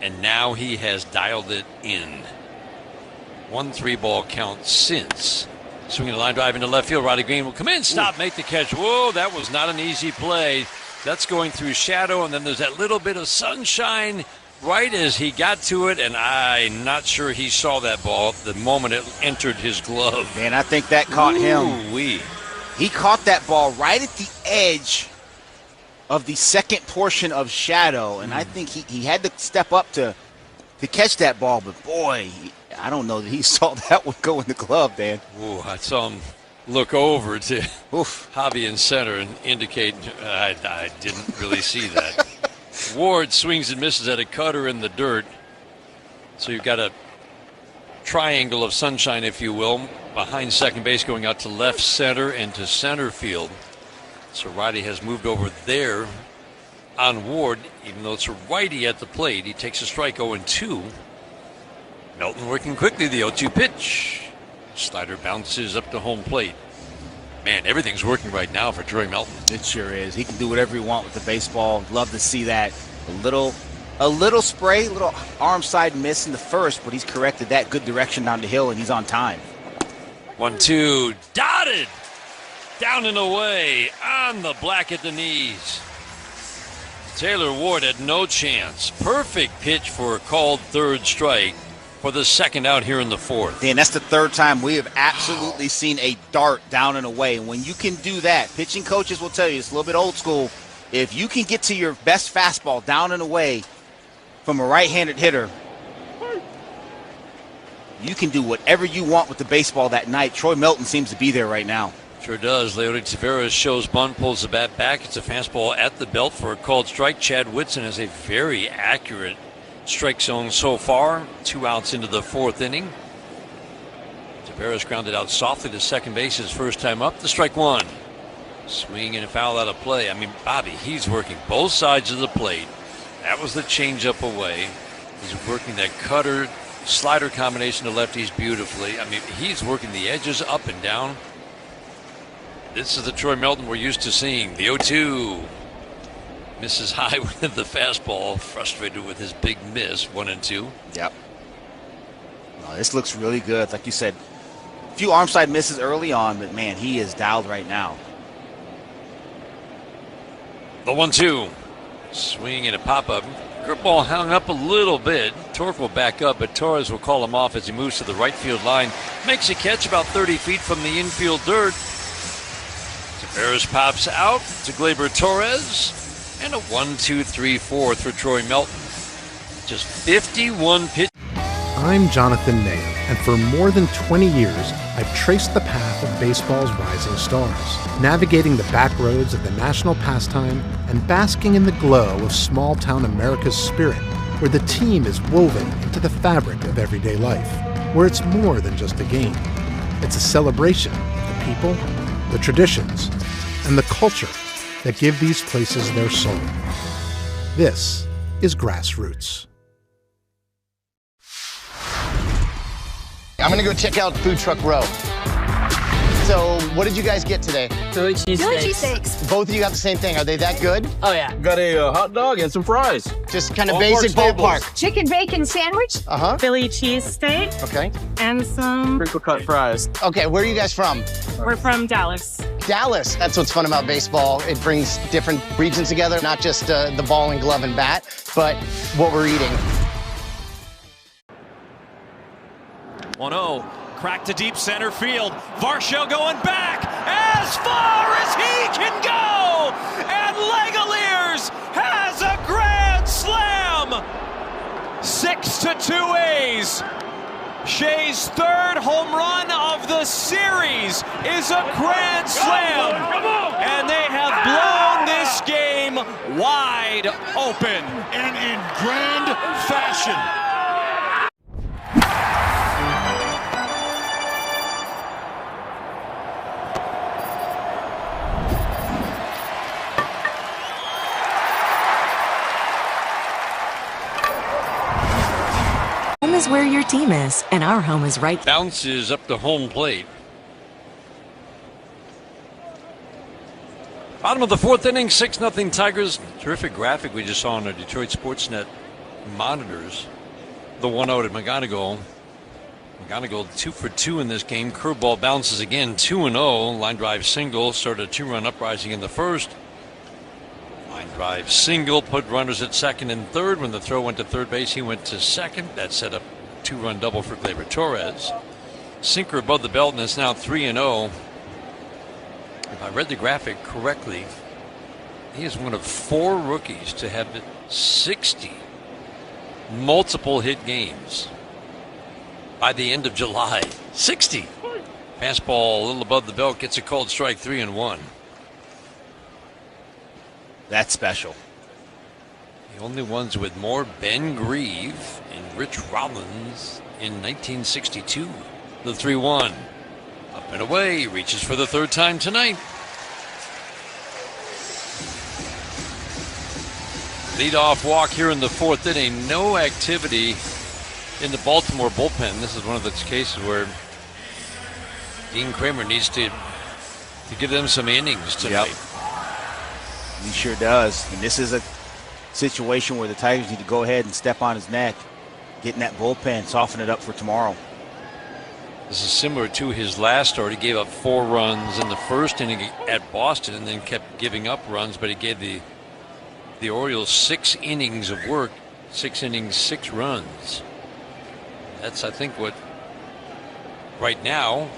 and now he has dialed it in. 1-3 ball count since. Swinging a line drive into left field. Riley Green will come in, stop, make the catch. Whoa, that was not an easy play. That's going through shadow, and then there's that little bit of sunshine right as he got to it, and I'm not sure he saw that ball the moment it entered his glove. Man, I think that caught him. Ooh-wee. He caught that ball right at the edge of the second portion of shadow, and I think he had to step up to catch that ball, but boy, I don't know that he saw that one go in the glove, Dan. Ooh, I saw him look over to Javi in center and indicate I didn't really see that. Ward swings and misses at a cutter in the dirt. So you've got a triangle of sunshine, if you will, behind second base going out to left center and to center field. So Riley has moved over there on Ward, even though it's a righty at the plate. He takes a strike 0-2. Melton working quickly, the 0-2 pitch. Slider bounces up to home plate. Man, everything's working right now for Troy Melton. It sure is. He can do whatever he wants with the baseball. Love to see that. A little spray, a little arm side miss in the first, but he's corrected that. Good direction down the hill, and he's on time. 1-2, dotted. Down and away, on the black at the knees. Taylor Ward had no chance. Perfect pitch for a called third strike for the second out here in the fourth. Dan, that's the third time we have absolutely seen a dart down and away. And when you can do that, pitching coaches will tell you, it's a little bit old school. If you can get to your best fastball down and away from a right-handed hitter, you can do whatever you want with the baseball that night. Troy Melton seems to be there right now. Sure does. Leody Taveras shows bunt, pulls the bat back. It's a fastball at the belt for a called strike. Chad Whitson has a very accurate strike zone so far. 2 outs into the fourth inning. Taveras grounded out softly to second base his first time up. The strike 1. Swing and a foul out of play. I mean, Bobby, he's working both sides of the plate. That was the changeup away. He's working that cutter slider combination to lefties beautifully. I mean, he's working the edges up and down. This is the Troy Melton we're used to seeing. The 0-2. Misses high with the fastball. Frustrated with his big miss. 1-2. Yep. No, this looks really good. Like you said, a few arm side misses early on, but man, he is dialed right now. The 1-2. Swing and a pop-up. Curveball hung up a little bit. Torque will back up, but Torres will call him off as he moves to the right field line. Makes a catch about 30 feet from the infield dirt. Taveras pops out to Gleyber Torres. And a 1-2-3-4 for Troy Melton. Just 51 pitches. I'm Jonathan Nahum, and for more than 20 years, I've traced the path of baseball's rising stars, navigating the back roads of the national pastime and basking in the glow of small-town America's spirit. where the team is woven into the fabric of everyday life, where it's more than just a game. It's a celebration of the people, the traditions, and the culture that give these places their soul. This is Grassroots. I'm gonna go check out Food Truck Row. So, what did you guys get today? Philly cheesesteaks. Both of you got the same thing. Are they that good? Oh, yeah. Got a hot dog and some fries. Just kind of basic ballpark. Chicken bacon sandwich. Uh-huh. Philly cheesesteak. Okay. And some... Crinkle cut fries. Okay, where are you guys from? We're from Dallas. Dallas. That's what's fun about baseball. It brings different regions together, not just the ball and glove and bat, but what we're eating. 1-0. Crack to deep center field. Varsho going back as far as he can go. And Langoliers has a grand slam. 6-2 A's. Shea's third home run of the series is a grand slam. And they have blown this game wide open. And in grand fashion. Home is where your team is, and our home is right. Bounces up to home plate. Bottom of the fourth inning, 6-0 Tigers. Terrific graphic we just saw on our Detroit Sportsnet monitors. The 1-0 to McGonigal. McGonigal 2 for 2 in this game. Curveball bounces again, 2-0. Line drive single, started a 2-run uprising in the first. Line drive single, put runners at second and third. When the throw went to third base, he went to second. That set up a 2-run double for Gleyber Torres. Sinker above the belt, and it's now 3-0. If I read the graphic correctly, he is one of 4 rookies to have 60 multiple hit games by the end of July. 60. Fastball a little above the belt, gets a called strike, 3-1. That's special. The only ones with more, Ben Grieve and Rich Rollins in 1962. The 3-1. Up and away, reaches for the third time tonight. Leadoff walk here in the fourth inning. No activity in the Baltimore bullpen. This is one of those cases where Dean Kramer needs to give them some innings tonight. Yep. He sure does. And this is a situation where the Tigers need to go ahead and step on his neck, get in that bullpen, soften it up for tomorrow. This is similar to his last start. He gave up 4 runs in the first inning at Boston and then kept giving up runs, but he gave the Orioles 6 innings of work, 6 innings, 6 runs. That's, I think, what right now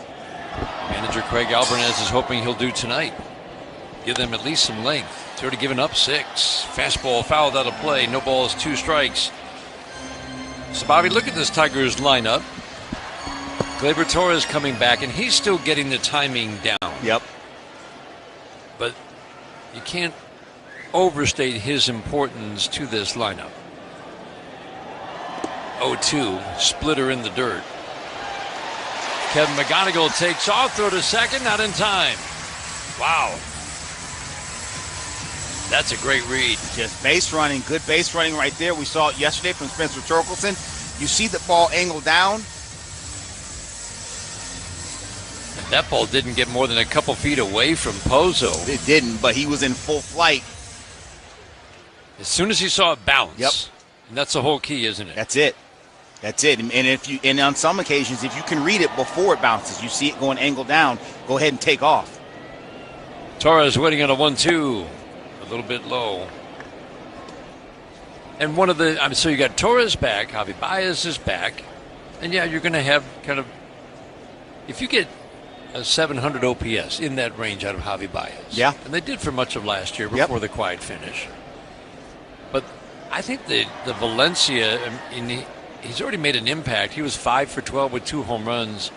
manager Craig Alvarez is hoping he'll do tonight. Give them at least some length. He's already given up 6. Fastball fouled out of play. No balls, 2 strikes. So, Bobby, look at this Tigers lineup. Gleyber Torres coming back, and he's still getting the timing down. Yep. But you can't overstate his importance to this lineup. 0-2, splitter in the dirt. Kevin McGonigal takes off, throw to second, not in time. Wow. That's a great read. Just base running, good base running right there. We saw it yesterday from Spencer Torkelson. You see the ball angle down. That ball didn't get more than a couple feet away from Pozo. It didn't, but he was in full flight. As soon as he saw it bounce. Yep. And that's the whole key, isn't it? That's it. That's it. And on some occasions, if you can read it before it bounces, you see it going angle down, go ahead and take off. Torres waiting on a 1-2. A little bit low. And one of the, so you got Torres back, Javi Baez is back. And yeah, you're going to have kind of, if you get a 700 OPS in that range out of Javi Baez. Yeah. And they did for much of last year before the quiet finish. But I think the Valencia, he's already made an impact. He was 5 for 12 with 2 home runs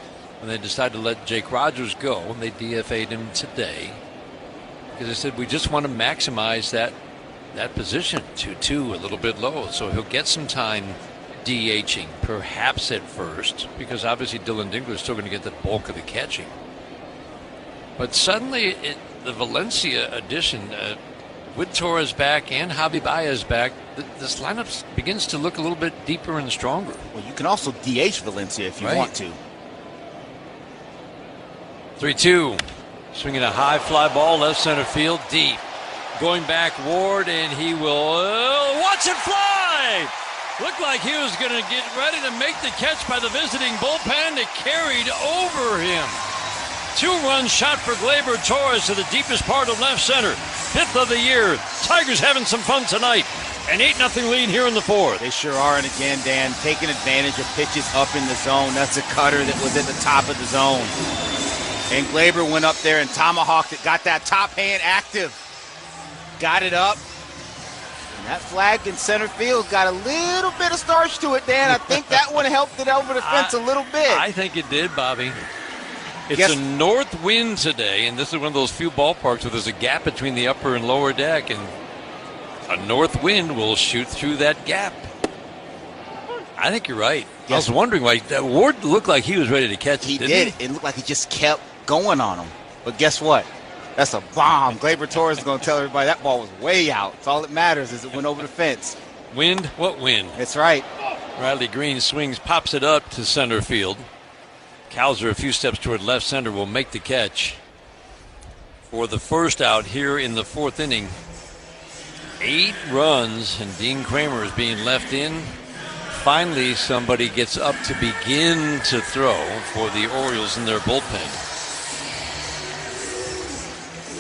when they decided to let Jake Rogers go, and they DFA'd him today because they said we just want to maximize that that position. 2-2, a little bit low, so he'll get some time DHing, perhaps at first, because obviously Dylan Dingler is still going to get the bulk of the catching. But suddenly, the Valencia addition, with Torres back and Javi Baez back, this lineup begins to look a little bit deeper and stronger. Well, you can also DH Valencia if you want to. 3-2. Swinging a high fly ball, left center field, deep. Going back, Ward, and he will watch it fly! Looked like he was going to get ready to make the catch by the visiting bullpen. It carried over him. 2-run shot for Gleyber Torres to the deepest part of left center. 5th of the year. Tigers having some fun tonight. An 8-0 lead here in the 4th. They sure are, and again, Dan, taking advantage of pitches up in the zone. That's a cutter that was at the top of the zone. And Gleyber went up there and tomahawked it, got that top hand active. Got it up. And that flag in center field got a little bit of starch to it, Dan. I think that one helped it over the fence a little bit. I think it did, Bobby. It's a north wind today, and this is one of those few ballparks where there's a gap between the upper and lower deck, and a north wind will shoot through that gap. I think you're right. I was wondering why Ward looked like he was ready to catch it. He did. It looked like he just kept going on him. But guess what? That's a bomb. Gleyber Torres is going to tell everybody that ball was way out. It's all that matters is it went over the fence. Wind? What wind? That's right. Riley Green swings, pops it up to center field. Cowser a few steps toward left center will make the catch for the first out here in the 4th inning. 8 runs, and Dean Kramer is being left in. Finally, somebody gets up to begin to throw for the Orioles in their bullpen.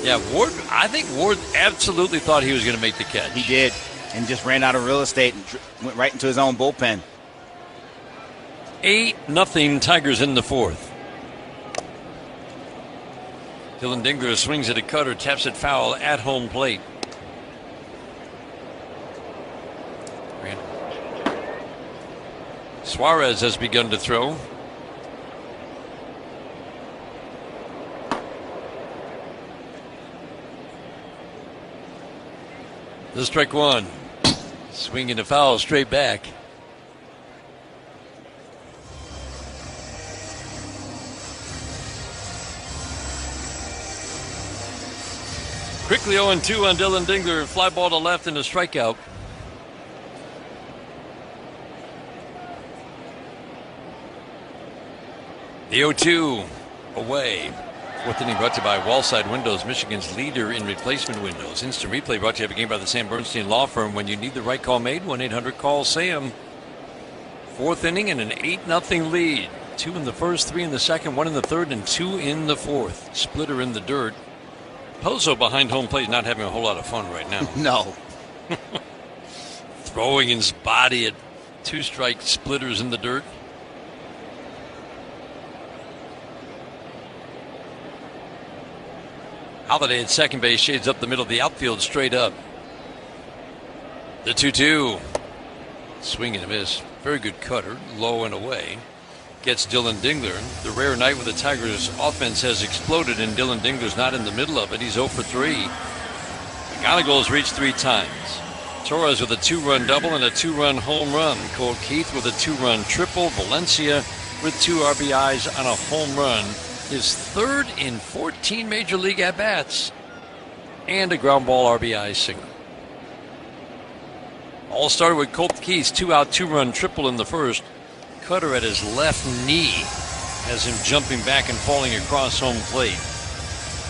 Yeah, Ward, I think Ward absolutely thought he was going to make the catch. He did, and just ran out of real estate and went right into his own bullpen. 8-0 Tigers in the 4th. Dylan Dingler swings at a cutter, taps it foul at home plate. Suarez has begun to throw. The strike one. Swinging a foul straight back. Quickly 0-2 on Dylan Dingler. Fly ball to left and a strikeout. The 0-2 away. 4th inning brought to you by Wallside Windows, Michigan's leader in replacement windows. Instant replay brought to you every game by the Sam Bernstein Law Firm. When you need the right call made, 1-800-CALL-SAM. 4th inning and an 8-0 lead. 2 in the first, 3 in the second, 1 in the third, and 2 in the 4th. Splitter in the dirt. Pozo behind home plate not having a whole lot of fun right now. No. Throwing his body at 2-strike splitters in the dirt. Holiday at second base, shades up the middle of the outfield, straight up. The 2-2. Swing and a miss. Very good cutter, low and away. Gets Dylan Dingler. The rare night where the Tigers' offense has exploded and Dylan Dingler's not in the middle of it. He's 0 for 3. McGonigal has reached 3 times. Torres with a 2-run double and a 2-run home run. Cole Keith with a 2-run triple. Valencia with 2 RBIs on a home run. His 3rd in 14 Major League at-bats. And a ground ball RBI single. All started with Colt Keith's 2-out 2-run triple in the first. Cutter at his left knee has him jumping back and falling across home plate.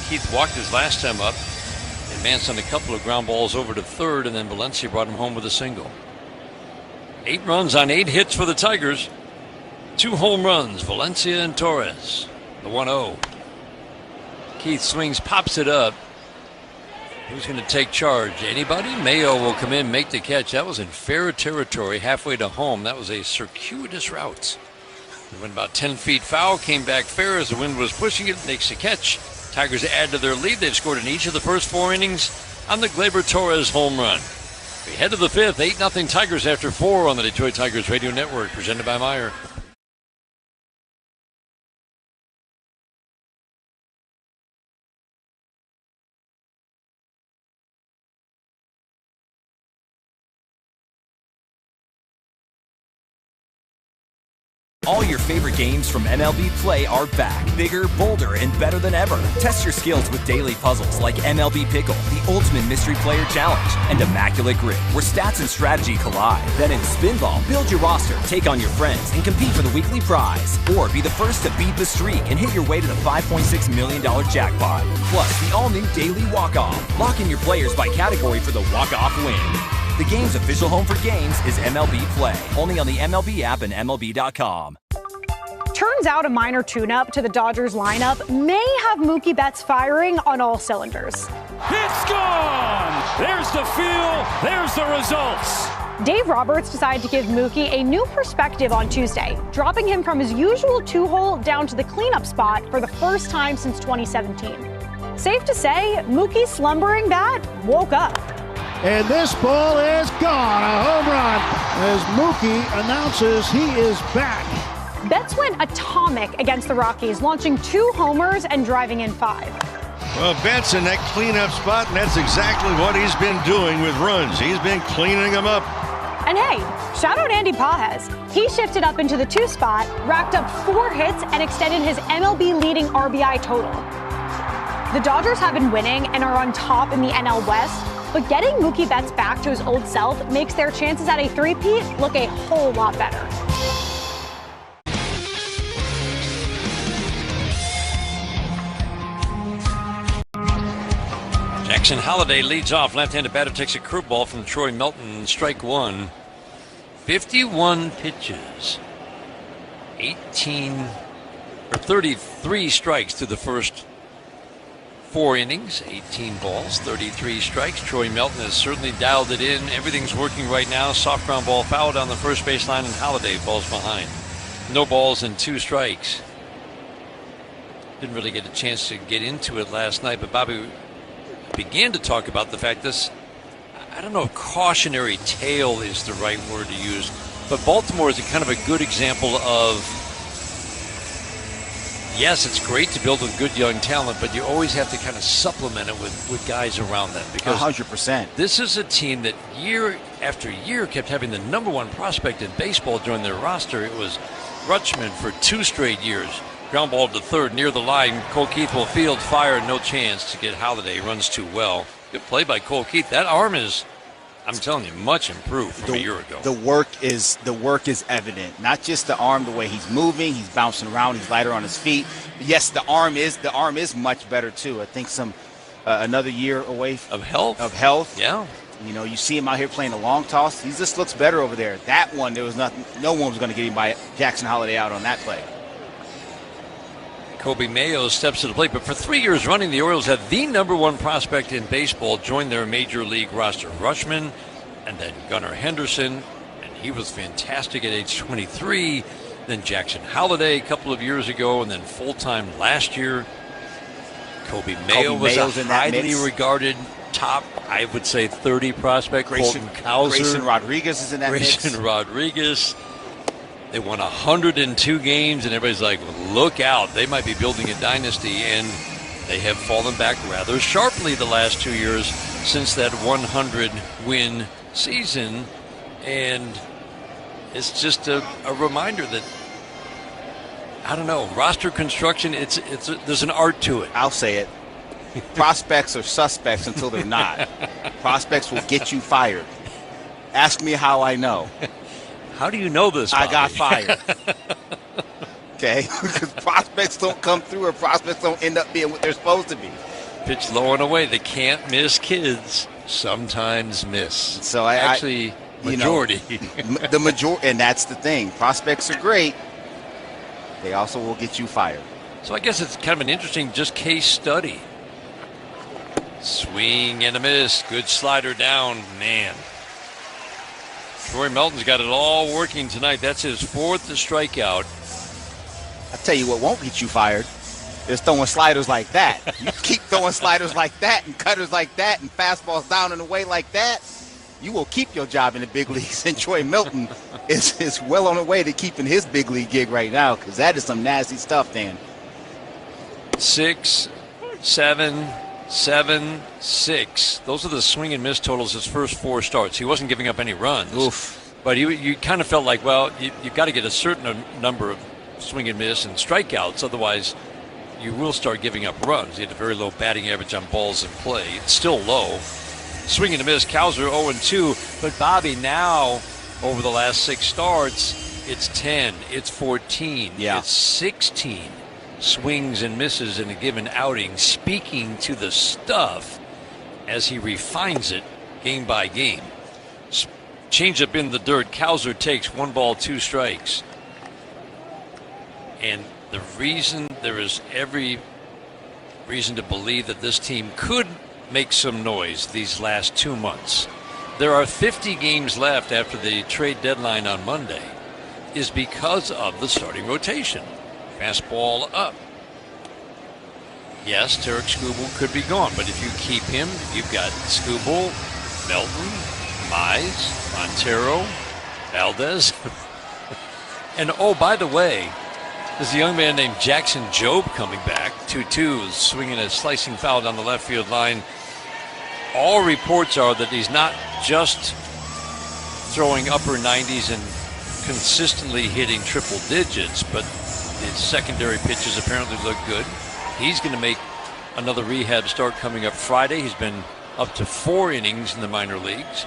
Keith walked his last time up, advanced on a couple of ground balls over to third, and then Valencia brought him home with a single. 8 runs on 8 hits for the Tigers. 2 home runs, Valencia and Torres. The 1-0. Keith swings, pops it up. Who's going to take charge? Anybody? Mayo will come in, make the catch. That was in fair territory, halfway to home. That was a circuitous route. It went about 10 feet foul, came back fair as the wind was pushing it, makes the catch. Tigers add to their lead. They've scored in each of the first 4 innings on the Gleyber Torres home run. We head to the 5th, 8-0 Tigers after 4 on the Detroit Tigers Radio Network, presented by Meyer. All your favorite games from MLB Play are back, bigger, bolder, and better than ever. Test your skills with daily puzzles like MLB Pickle, the ultimate mystery player challenge, and Immaculate Grid, where stats and strategy collide. Then in Spinball, build your roster, take on your friends, and compete for the weekly prize. Or be the first to beat the streak and hit your way to the $5.6 million jackpot. Plus, the all-new Daily Walk-Off. Lock in your players by category for the walk-off win. The game's official home for games is MLB Play, only on the MLB app and MLB.com. Turns out a minor tune-up to the Dodgers lineup may have Mookie Betts firing on all cylinders. It's gone! There's the feel, there's the results. Dave Roberts decided to give Mookie a new perspective on Tuesday, dropping him from his usual two-hole down to the cleanup spot for the first time since 2017. Safe to say, Mookie's slumbering bat woke up. And this ball is gone, a home run, as Mookie announces he is back. Betts went atomic against the Rockies, launching 2 homers and driving in 5. Well, Betts in that cleanup spot, and that's exactly what he's been doing with runs. He's been cleaning them up. And hey, shout out Andy Pajes. He shifted up into the 2 spot, racked up 4 hits, and extended his MLB leading RBI total. The Dodgers have been winning and are on top in the NL West, but getting Mookie Betts back to his old self makes their chances at a three-peat look a whole lot better. Jackson Holliday leads off. Left-handed batter takes a curveball from Troy Melton. Strike 1. 51 pitches. 33 strikes through the first 4 innings. 18 balls, 33 strikes. Troy Melton has certainly dialed it in. Everything's working right now. Soft ground ball foul down the first baseline, and Holliday falls behind. No balls and 2 strikes. Didn't really get a chance to get into it last night, but Bobby began to talk about the fact this, I don't know if cautionary tale is the right word to use, but Baltimore is a kind of a good example of, yes, it's great to build with good young talent, but you always have to kind of supplement it with guys around them. Because 100%. This is a team that year after year kept having the #1 prospect in baseball join their roster. It was Rutschman for 2 straight years. Ground ball to third, near the line. Cole Keith will field, fire, no chance to get Holliday. Runs too well. Good play by Cole Keith. That arm is, I'm telling you, much improved from a year ago. The work is evident. Not just the arm, the way he's moving, he's bouncing around, he's lighter on his feet. Yes, the arm is much better too. I think another year away of health. Yeah. You know, you see him out here playing a long toss. He just looks better over there. That one, there was nothing. No one was going to get him by Jackson Holliday out on that play. Kobe Mayo steps to the plate, but for 3 years running, the Orioles had the #1 prospect in baseball join their major league roster. Rutschman, and then Gunnar Henderson, and he was fantastic at age 23. Then Jackson Holliday a couple of years ago, and then full-time last year. Kobe Mayo was a highly regarded top, I would say, 30 prospect. Grayson Rodriguez is in that mix. Grayson Rodriguez. They won 102 games, and everybody's like, look out. They might be building a dynasty, and they have fallen back rather sharply the last 2 years since that 100-win season. And it's just a reminder that, I don't know, roster construction, there's an art to it. I'll say it. Prospects are suspects until they're not. Prospects will get you fired. Ask me how I know. How do you know this, Bobby? I got fired. Okay? Because prospects don't come through, or prospects don't end up being what they're supposed to be. Pitch low and away. The can't miss kids sometimes miss. So majority. The majority, and that's the thing. Prospects are great. They also will get you fired. So I guess it's kind of an interesting just case study. Swing and a miss. Good slider down. Man. Troy Melton's got it all working tonight. That's his 4th strikeout. I'll tell you what won't get you fired is throwing sliders like that. You keep throwing sliders like that and cutters like that and fastballs down and away like that, you will keep your job in the big leagues. And Troy Melton is well on the way to keeping his big league gig right now, because that is some nasty stuff, Dan. 6, 7, 7, 6. Those are the swing and miss totals his first 4 starts. He wasn't giving up any runs. Oof. But you kind of felt like, well, you've got to get a certain number of swing and miss and strikeouts, otherwise you will start giving up runs. He had a very low batting average on balls in play. It's still low. Swing and a miss, Cowser 0-2. But Bobby, now over the last 6 starts, it's 10, it's 14, it's 16 swings and misses in a given outing, speaking to the stuff as he refines it game by game. Change up in the dirt. Cowser takes 1 ball, 2 strikes. And the reason, there is every reason to believe that this team could make some noise these last 2 months. There are 50 games left after the trade deadline on Monday, is because of the starting rotation. Fastball up. Yes, Tarek Skubal could be gone, but if you keep him, you've got Skubal, Melton, Mize, Montero, Valdez. And oh, by the way, there's a young man named Jackson Jobe coming back. 2-2, swinging a slicing foul down the left field line. All reports are that he's not just throwing upper 90s and consistently hitting triple digits, but his secondary pitches apparently look good. He's going to make another rehab start coming up Friday. He's been up to 4 innings in the minor leagues.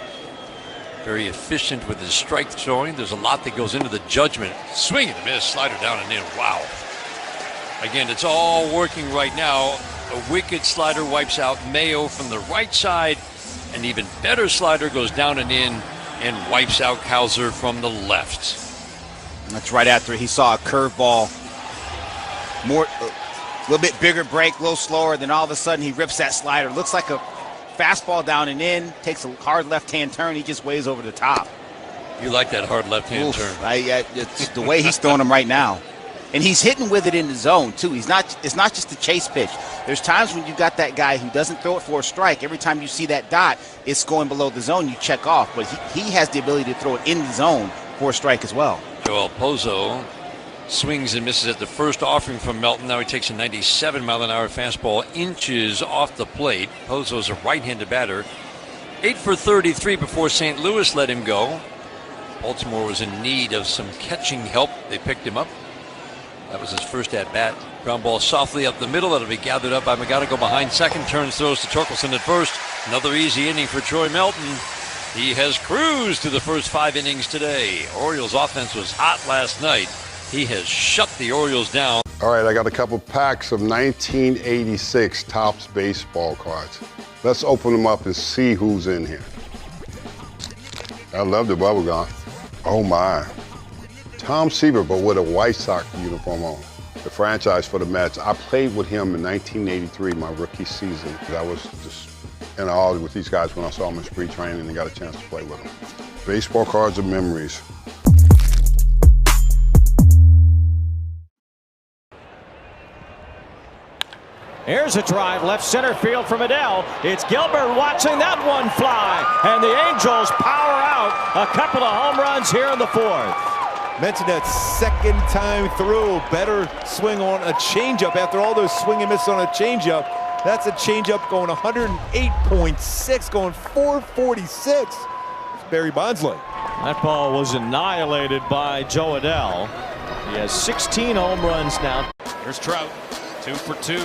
Very efficient with his strike throwing. There's a lot that goes into the judgment. Swing and a miss, slider down and in. Wow. Again, it's all working right now. A wicked slider wipes out Mayo from the right side. An even better slider goes down and in and wipes out Cowser from the left. That's right after he saw a curveball. A little bit bigger break, a little slower, then all of a sudden he rips that slider. Looks like a fastball down and in, takes a hard left-hand turn. He just weighs over the top. You like that hard left-hand turn. It's the way he's throwing them right now. And he's hitting with it in the zone, too. It's not just a chase pitch. There's times when you got that guy who doesn't throw it for a strike. Every time you see that dot, it's going below the zone. You check off. But he has the ability to throw it in the zone for a strike as well. Joel Pozo swings and misses at the first offering from Melton. Now he takes a 97-mile-an-hour fastball inches off the plate. Pozo's a right-handed batter. 8 for 33 before St. Louis let him go. Baltimore was in need of some catching help. They picked him up. That was his first at-bat. Ground ball softly up the middle. That'll be gathered up by McGonigal behind second. Turns, throws to Torkelson at first. Another easy inning for Troy Melton. He has cruised through the first 5 innings today. Orioles offense was hot last night. He has shut the Orioles down. All right, I got a couple packs of 1986 Topps baseball cards. Let's open them up and see who's in here. I love the bubble gum. Oh my. Tom Seaver, but with a White Sox uniform on. The franchise for the Mets. I played with him in 1983, my rookie season. I was just in awe with these guys when I saw them in spring training and got a chance to play with them. Baseball cards of memories. Here's a drive left center field from Adele. It's Gilbert watching that one fly. And the Angels power out a couple of home runs here in the 4th. Mentioned that second time through, better swing on a changeup after all those swing and miss on a changeup. That's a changeup going 108.6, going 446. It's Barry Bondsley. That ball was annihilated by Joe Adele. He has 16 home runs now. Here's Trout, 2 for 2.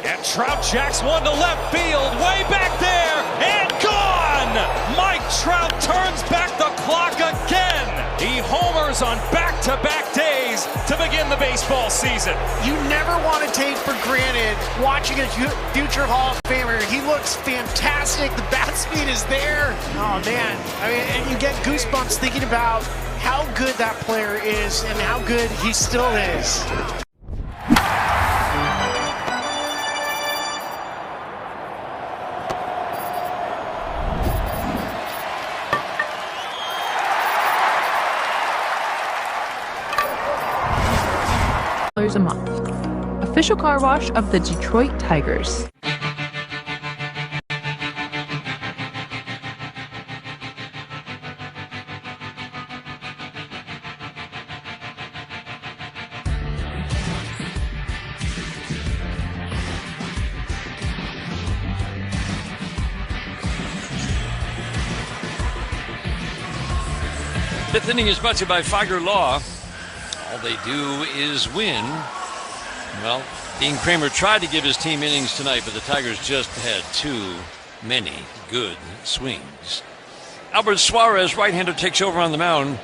And Trout jacks one to left field, way back there, and gone! Mike Trout turns back the clock again. He homers on back-to-back days to begin the baseball season. You never want to take for granted watching a future Hall of Famer. He looks fantastic. The bat speed is there. Oh, man. I mean, and you get goosebumps thinking about how good that player is and how good he still is. A month. Official car wash of the Detroit Tigers. Fifth inning is brought to you by Figer Law. All they do is win. Well, Dean Kramer tried to give his team innings tonight, but the Tigers just had too many good swings. Albert Suarez, right-hander, takes over on the mound.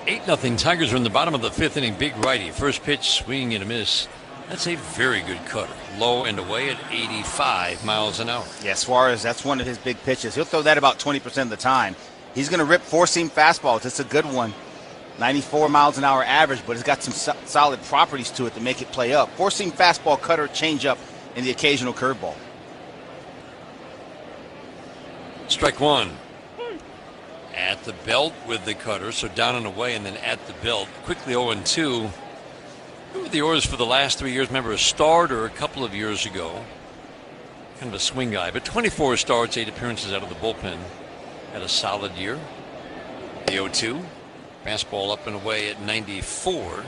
8-0 Tigers are in the bottom of the fifth inning. Big righty. First pitch, swing and a miss. That's a very good cutter. Low and away at 85 miles an hour. Yeah, Suarez, that's one of his big pitches. He'll throw that about 20% of the time. He's going to rip four-seam fastballs. It's a good one. 94 miles an hour average, but it's got some solid properties to it to make it play up. Four-seam fastball, cutter, changeup, and the occasional curveball. Strike one. At the belt with the cutter, so down and away, and then at the belt. Quickly 0-2. Who were the Orioles for the last 3 years? Remember, a starter a couple of years ago. Kind of a swing guy, but 24 starts, 8 appearances out of the bullpen. Had a solid year. The 0-2. Fastball up and away at 94.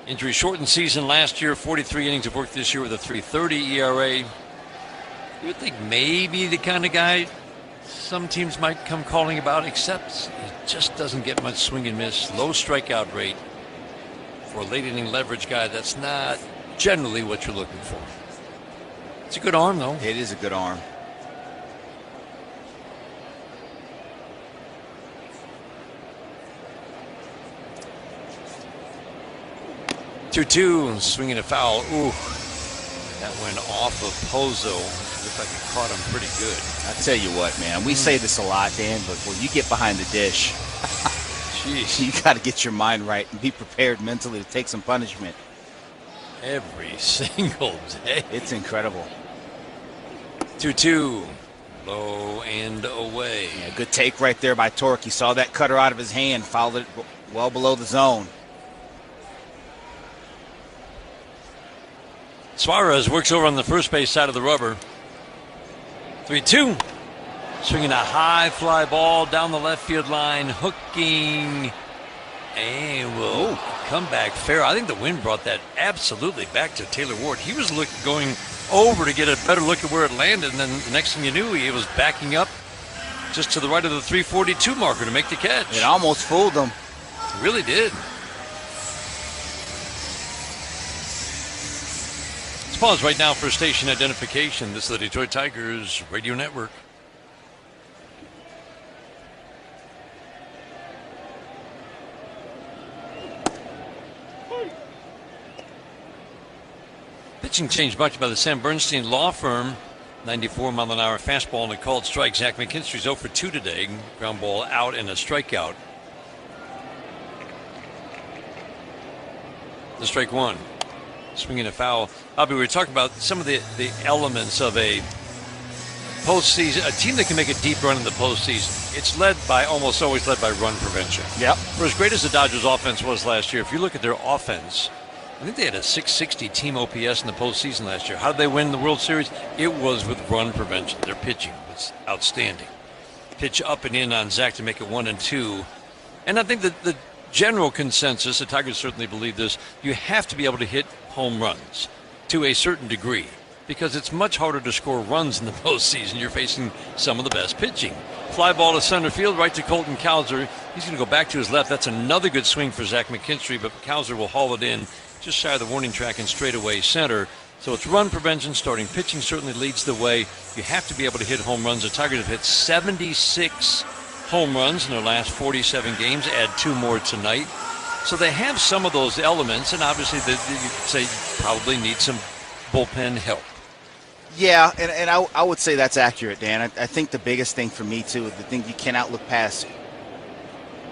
Injury shortened season last year, 43 innings of work this year with a 3.30 ERA. You would think maybe the kind of guy some teams might come calling about, except he just doesn't get much swing and miss. Low strikeout rate for a late inning leverage guy. That's not generally what you're looking for. It's a good arm, though. It is a good arm. Two, swinging a foul. Ooh, that went off of Pozo. Looked like it caught him pretty good. I tell you what, man, we say this a lot, Dan, but when you get behind the dish, jeez, you got to get your mind right and be prepared mentally to take some punishment. Every single day. It's incredible. 2-2, low and away. Yeah, good take right there by Torque. He saw that cutter out of his hand, fouled it well below the zone. Suarez works over on the first base side of the rubber. 3-2. Swinging a high fly ball down the left field line, hooking, and will come back fair. I think the wind brought that absolutely back to Taylor Ward. He was going over to get a better look at where it landed, and then the next thing you knew, he was backing up just to the right of the 342 marker to make the catch. It almost fooled him. It really did. Let's pause right now for station identification. This is the Detroit Tigers Radio Network. Pitching change brought to you by the Sam Bernstein Law Firm. 94-mile-an-hour fastball and a called strike. Zach McKinstry's 0 for 2 today. Ground ball out and a strikeout. The strike one. Swinging a foul. Bobby, we were talking about some of the elements of a postseason, a team that can make a deep run in the postseason. It's almost always led by run prevention. Yep. For as great as the Dodgers' offense was last year, if you look at their offense, I think they had a 660 team OPS in the postseason last year. How did they win the World Series? It was with run prevention. Their pitching was outstanding. Pitch up and in on Zach to make it 1-2. And I think that the general consensus, the Tigers certainly believe this, you have to be able to hit home runs to a certain degree because it's much harder to score runs in the postseason. You're facing some of the best pitching. Fly ball to center field, right to Colton Cowser. He's going to go back to his left. That's another good swing for Zach McKinstry, but Cowser will haul it in just shy of the warning track and straightaway center. So it's run prevention. Starting pitching certainly leads the way. You have to be able to hit home runs. The Tigers have hit 76 home runs in their last 47 games. Add 2 more tonight. So they have some of those elements, and obviously you could say probably need some bullpen help. Yeah, and I would say that's accurate, Dan. I think the biggest thing for me, too, is the thing you cannot look past.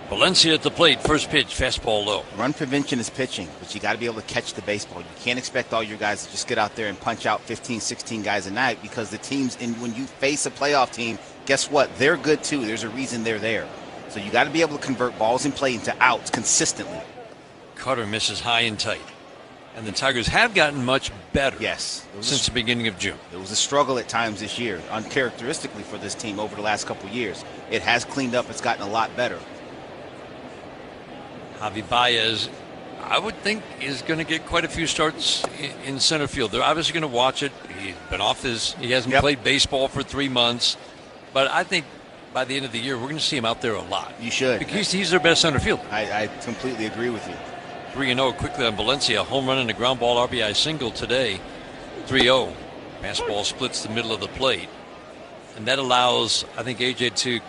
Valencia at the plate, first pitch, fastball low. Run prevention is pitching, but you got to be able to catch the baseball. You can't expect all your guys to just get out there and punch out 15, 16 guys a night because the teams, when you face a playoff team, guess what? They're good, too. There's a reason they're there. So you got to be able to convert balls in play into outs consistently. Carter misses high and tight. And the Tigers have gotten much better since the beginning of June. It was a struggle at times this year, uncharacteristically for this team over the last couple of years. It has cleaned up. It's gotten a lot better. Javi Baez, I would think, is going to get quite a few starts in center field. They're obviously going to watch it. He's been off he hasn't played baseball for 3 months. But I think by the end of the year, we're going to see him out there a lot. You should. Because he's their best center fielder. I completely agree with you. 3-0 quickly on Valencia. Home run and a ground ball RBI single today. 3-0. Fastball splits the middle of the plate. And that allows, I think, AJ to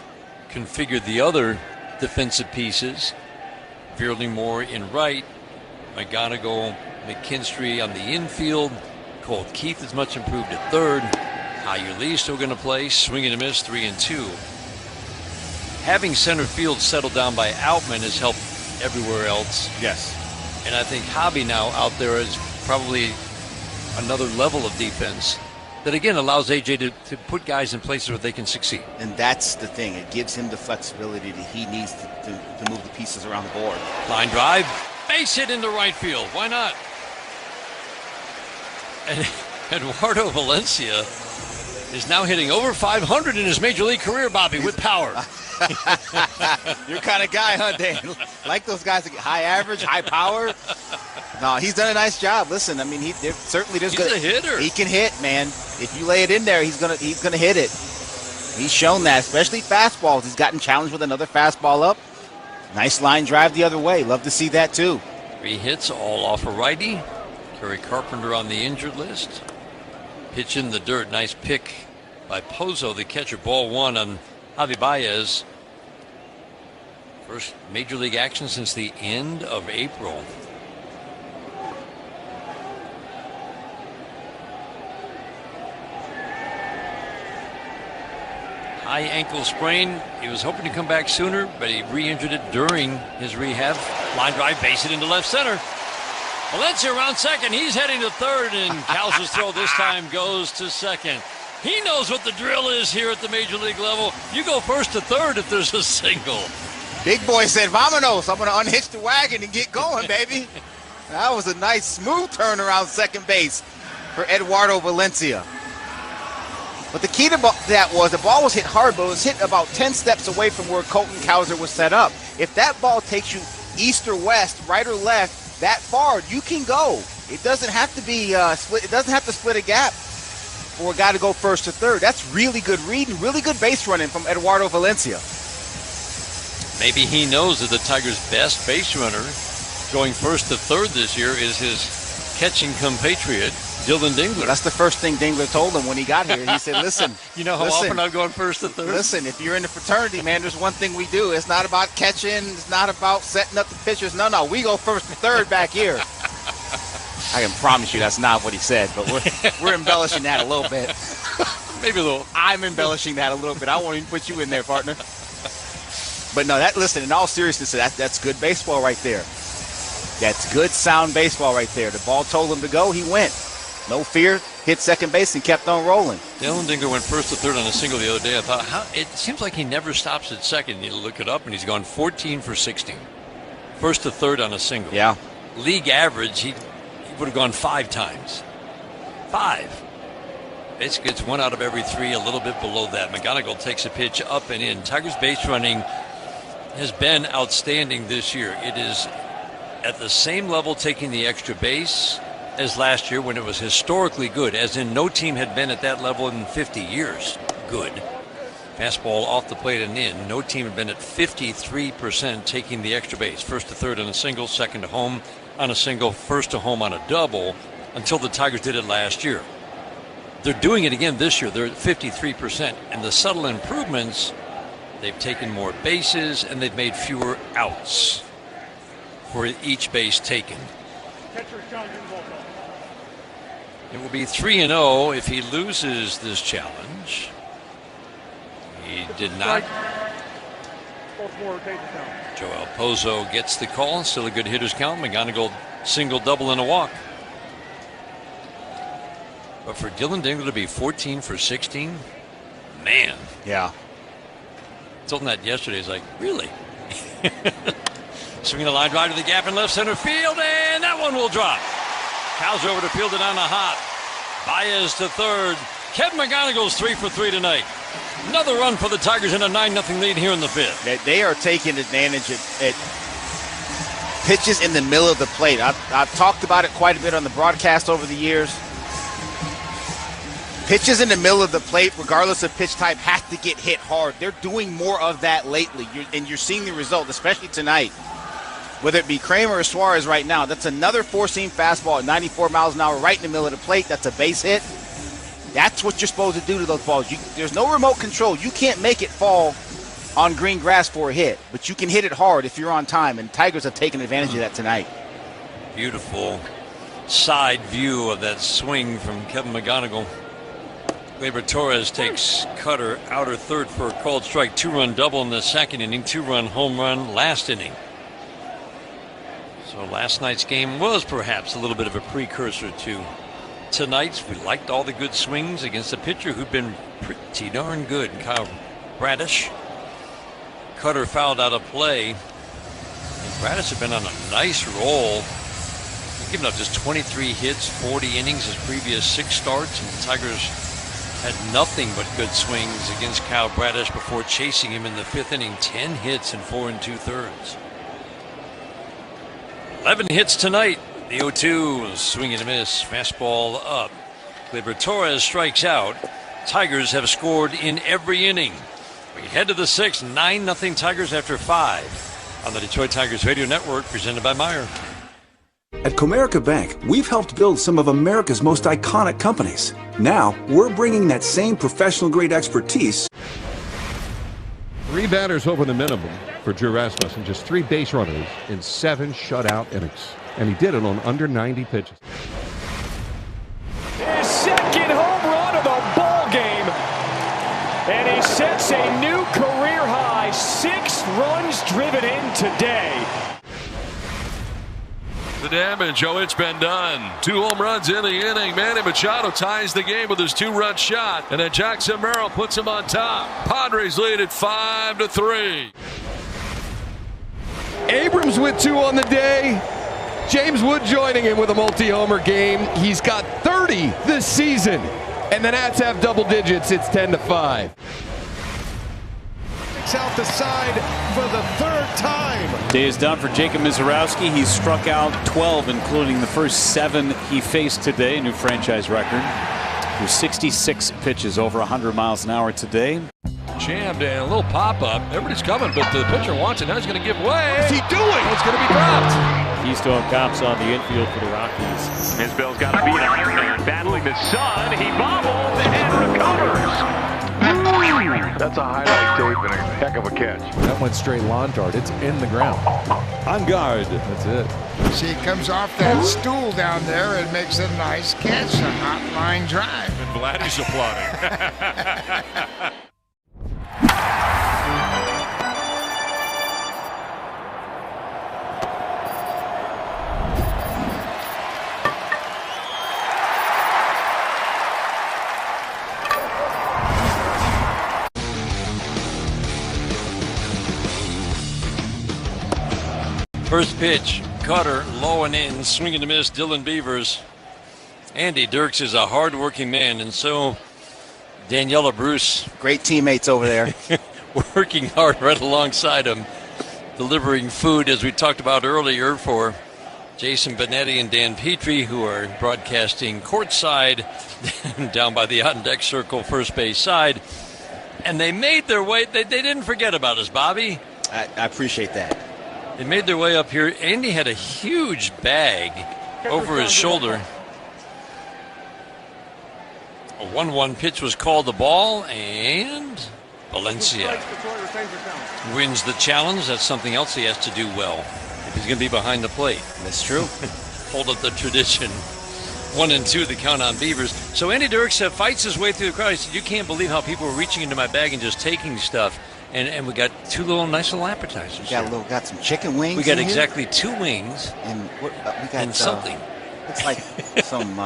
configure the other defensive pieces. Fielding more in right. McGonigal, McKinstry on the infield. Cole Keith is much improved at third. Hyu Lee still going to play. Swing and a miss, 3-2. Having center field settled down by Outman has helped everywhere else. Yes. And I think Hobby now out there is probably another level of defense that, again, allows AJ to put guys in places where they can succeed. And that's the thing. It gives him the flexibility that he needs to move the pieces around the board. Line drive. Base hit into right field. Why not? And Eduardo Valencia is now hitting over 500 in his major league career, Bobby, with power. Your kind of guy, huh, Dan? Like those guys that get high average, high power. No, he's done a nice job. Listen, I mean, he's a hitter. He can hit, man. If you lay it in there, he's gonna hit it. He's shown that, especially fastballs. He's gotten challenged with another fastball up. Nice line drive the other way. Love to see that too. 3 hits, all off a righty. Kerry Carpenter on the injured list. Pitch in the dirt. Nice pick by Pozo, the catcher. Ball 1 on Javi Baez. First major league action since the end of April. High ankle sprain. He was hoping to come back sooner, but he re-injured it during his rehab. Line drive, base it into left center. Valencia around second. He's heading to third, and Kals' throw this time goes to second. He knows what the drill is here at the major league level. You go first to third if there's a single. Big boy said, "Vamonos, I'm going to unhitch the wagon and get going, baby." That was a nice, smooth turn around second base for Eduardo Valencia. But the key to that was the ball was hit hard, but it was hit about 10 steps away from where Colton Cowser was set up. If that ball takes you east or west, right or left, that far, you can go. It doesn't have to be split. It doesn't have to split a gap for a guy to go first to third. That's really good reading, really good base running from Eduardo Valencia. Maybe he knows that the Tigers' best base runner going first to third this year is his catching compatriot, Dylan Dingler. That's the first thing Dingler told him when he got here. He said, "Listen, you know how often I'm going first to third? Listen, if you're in the fraternity, man, there's one thing we do. It's not about catching. It's not about setting up the pitchers. No, we go first to third back here." I can promise you that's not what he said, but we're embellishing that a little bit. Maybe a little. I'm embellishing that a little bit. I won't even put you in there, partner. But no, listen, in all seriousness, that's good baseball right there. That's good, sound baseball right there. The ball told him to go. He went. No fear. Hit second base and kept on rolling. Dylan Dingler went first to third on a single the other day. I thought, it seems like he never stops at second. You look it up, and he's gone 14 for 16. First to third on a single. Yeah. League average, he would have gone 5 times. 5. Basically, it's 1 out of every 3, a little bit below that. McGonigal takes a pitch up and in. Tigers base running has been outstanding this year. It is at the same level, taking the extra base, as last year when it was historically good, as in no team had been at that level in 50 years. Good. Fastball off the plate and in. No team had been at 53% taking the extra base. First to third on a single, second to home on a single, first to home on a double, until the Tigers did it last year. They're doing it again this year. They're at 53%. And the subtle improvements, they've taken more bases and they've made fewer outs for each base taken. It will be 3-0 if he loses this challenge. He did not. Joel Pozo gets the call. Still a good hitter's count. McGonigal single, double, and a walk. But for Dylan Dingler to be 14 for 16, man. Yeah. I told him that yesterday. He's like, really? Swinging a line drive to the gap in left center field, and that one will drop. Cowser over to field it on the hop. Baez to third. Kevin McGonigal's 3 for 3 tonight. Another run for the Tigers in a 9-0 lead here in the 5th. They are taking advantage at pitches in the middle of the plate. I've talked about it quite a bit on the broadcast over the years. Pitches in the middle of the plate, regardless of pitch type, have to get hit hard. They're doing more of that lately, and you're seeing the result, especially tonight. Whether it be Kramer or Suarez right now, that's another four-seam fastball at 94 miles an hour right in the middle of the plate. That's a base hit. That's what you're supposed to do to those balls. There's no remote control. You can't make it fall on green grass for a hit, but you can hit it hard if you're on time, and Tigers have taken advantage of that tonight. Beautiful side view of that swing from Kevin McGonigal. Gleyber Torres takes Cutter outer third for a called strike. 2-run double in the second inning, 2-run home run last inning. So last night's game was perhaps a little bit of a precursor to tonight's. We liked all the good swings against a pitcher who'd been pretty darn good, Kyle Bradish. Cutter fouled out of play. And Bradish had been on a nice roll. He's given up just 23 hits, 40 innings his previous 6 starts, and the Tigers had nothing but good swings against Kyle Bradish before chasing him in the 5th inning. 10 hits in 4 2/3. 11 hits tonight. The 0-2, swing and a miss, fastball up. Gleyber Torres strikes out. Tigers have scored in every inning. We head to the 6th, 9-0 Tigers after 5 on the Detroit Tigers Radio Network, presented by Meyer. At Comerica Bank, we've helped build some of America's most iconic companies. Now, we're bringing that same professional-grade expertise. 3 batters over the minimum for Drew Rasmussen, just 3 base runners in 7 shutout innings. And he did it on under 90 pitches. His second home run of the ball game. And he sets a new career high. 6 runs driven in today. The damage, it's been done. 2 home runs in the inning. Manny Machado ties the game with his 2-run shot. And then Jackson Merrill puts him on top. Padres lead at 5-3. Abrams with 2 on the day. James Wood joining him with a multi-homer game. He's got 30 this season. And the Nats have double digits. It's 10-5. Out the side for the 3rd time. Day is done for Jacob Mizorowski. He's struck out 12, including the first 7 he faced today, a new franchise record. Through 66 pitches, over 100 miles an hour today. Jammed and a little pop-up. Everybody's coming, but the pitcher wants it. Now he's going to give way. What's he doing? It's going to be dropped. Keystone Cops on the infield for the Rockies. Isbell's got a beat on Iron, battling the sun. He bobbles and recovers. That's a highlight tape and a heck of a catch. That went straight lawn dart. It's in the ground. On guard. That's it. See, he comes off that stool down there and makes a nice catch, a hot line drive. And Vladdy's applauding. First pitch, Cutter low and in, swinging to miss. Dylan Beavers. Andy Dirks is a hard-working man, and so Daniela Bruce. Great teammates over there. Working hard right alongside him, delivering food, as we talked about earlier, for Jason Benetti and Dan Petrie, who are broadcasting courtside down by the on-deck circle, first base side. And they made their way. They didn't forget about us, Bobby. I appreciate that. They made their way up here. Andy had a huge bag over his shoulder. A 1-1 pitch was called the ball, and Valencia wins the challenge. That's something else he has to do well if he's going to be behind the plate. That's true. Hold up the tradition. 1-2, the count on Beavers. So Andy Dirks fights his way through the crowd. He said, "You can't believe how people were reaching into my bag and just taking stuff." And we got 2 nice little appetizers. Got some chicken wings. We got exactly 2 wings and we got and something. It's like some.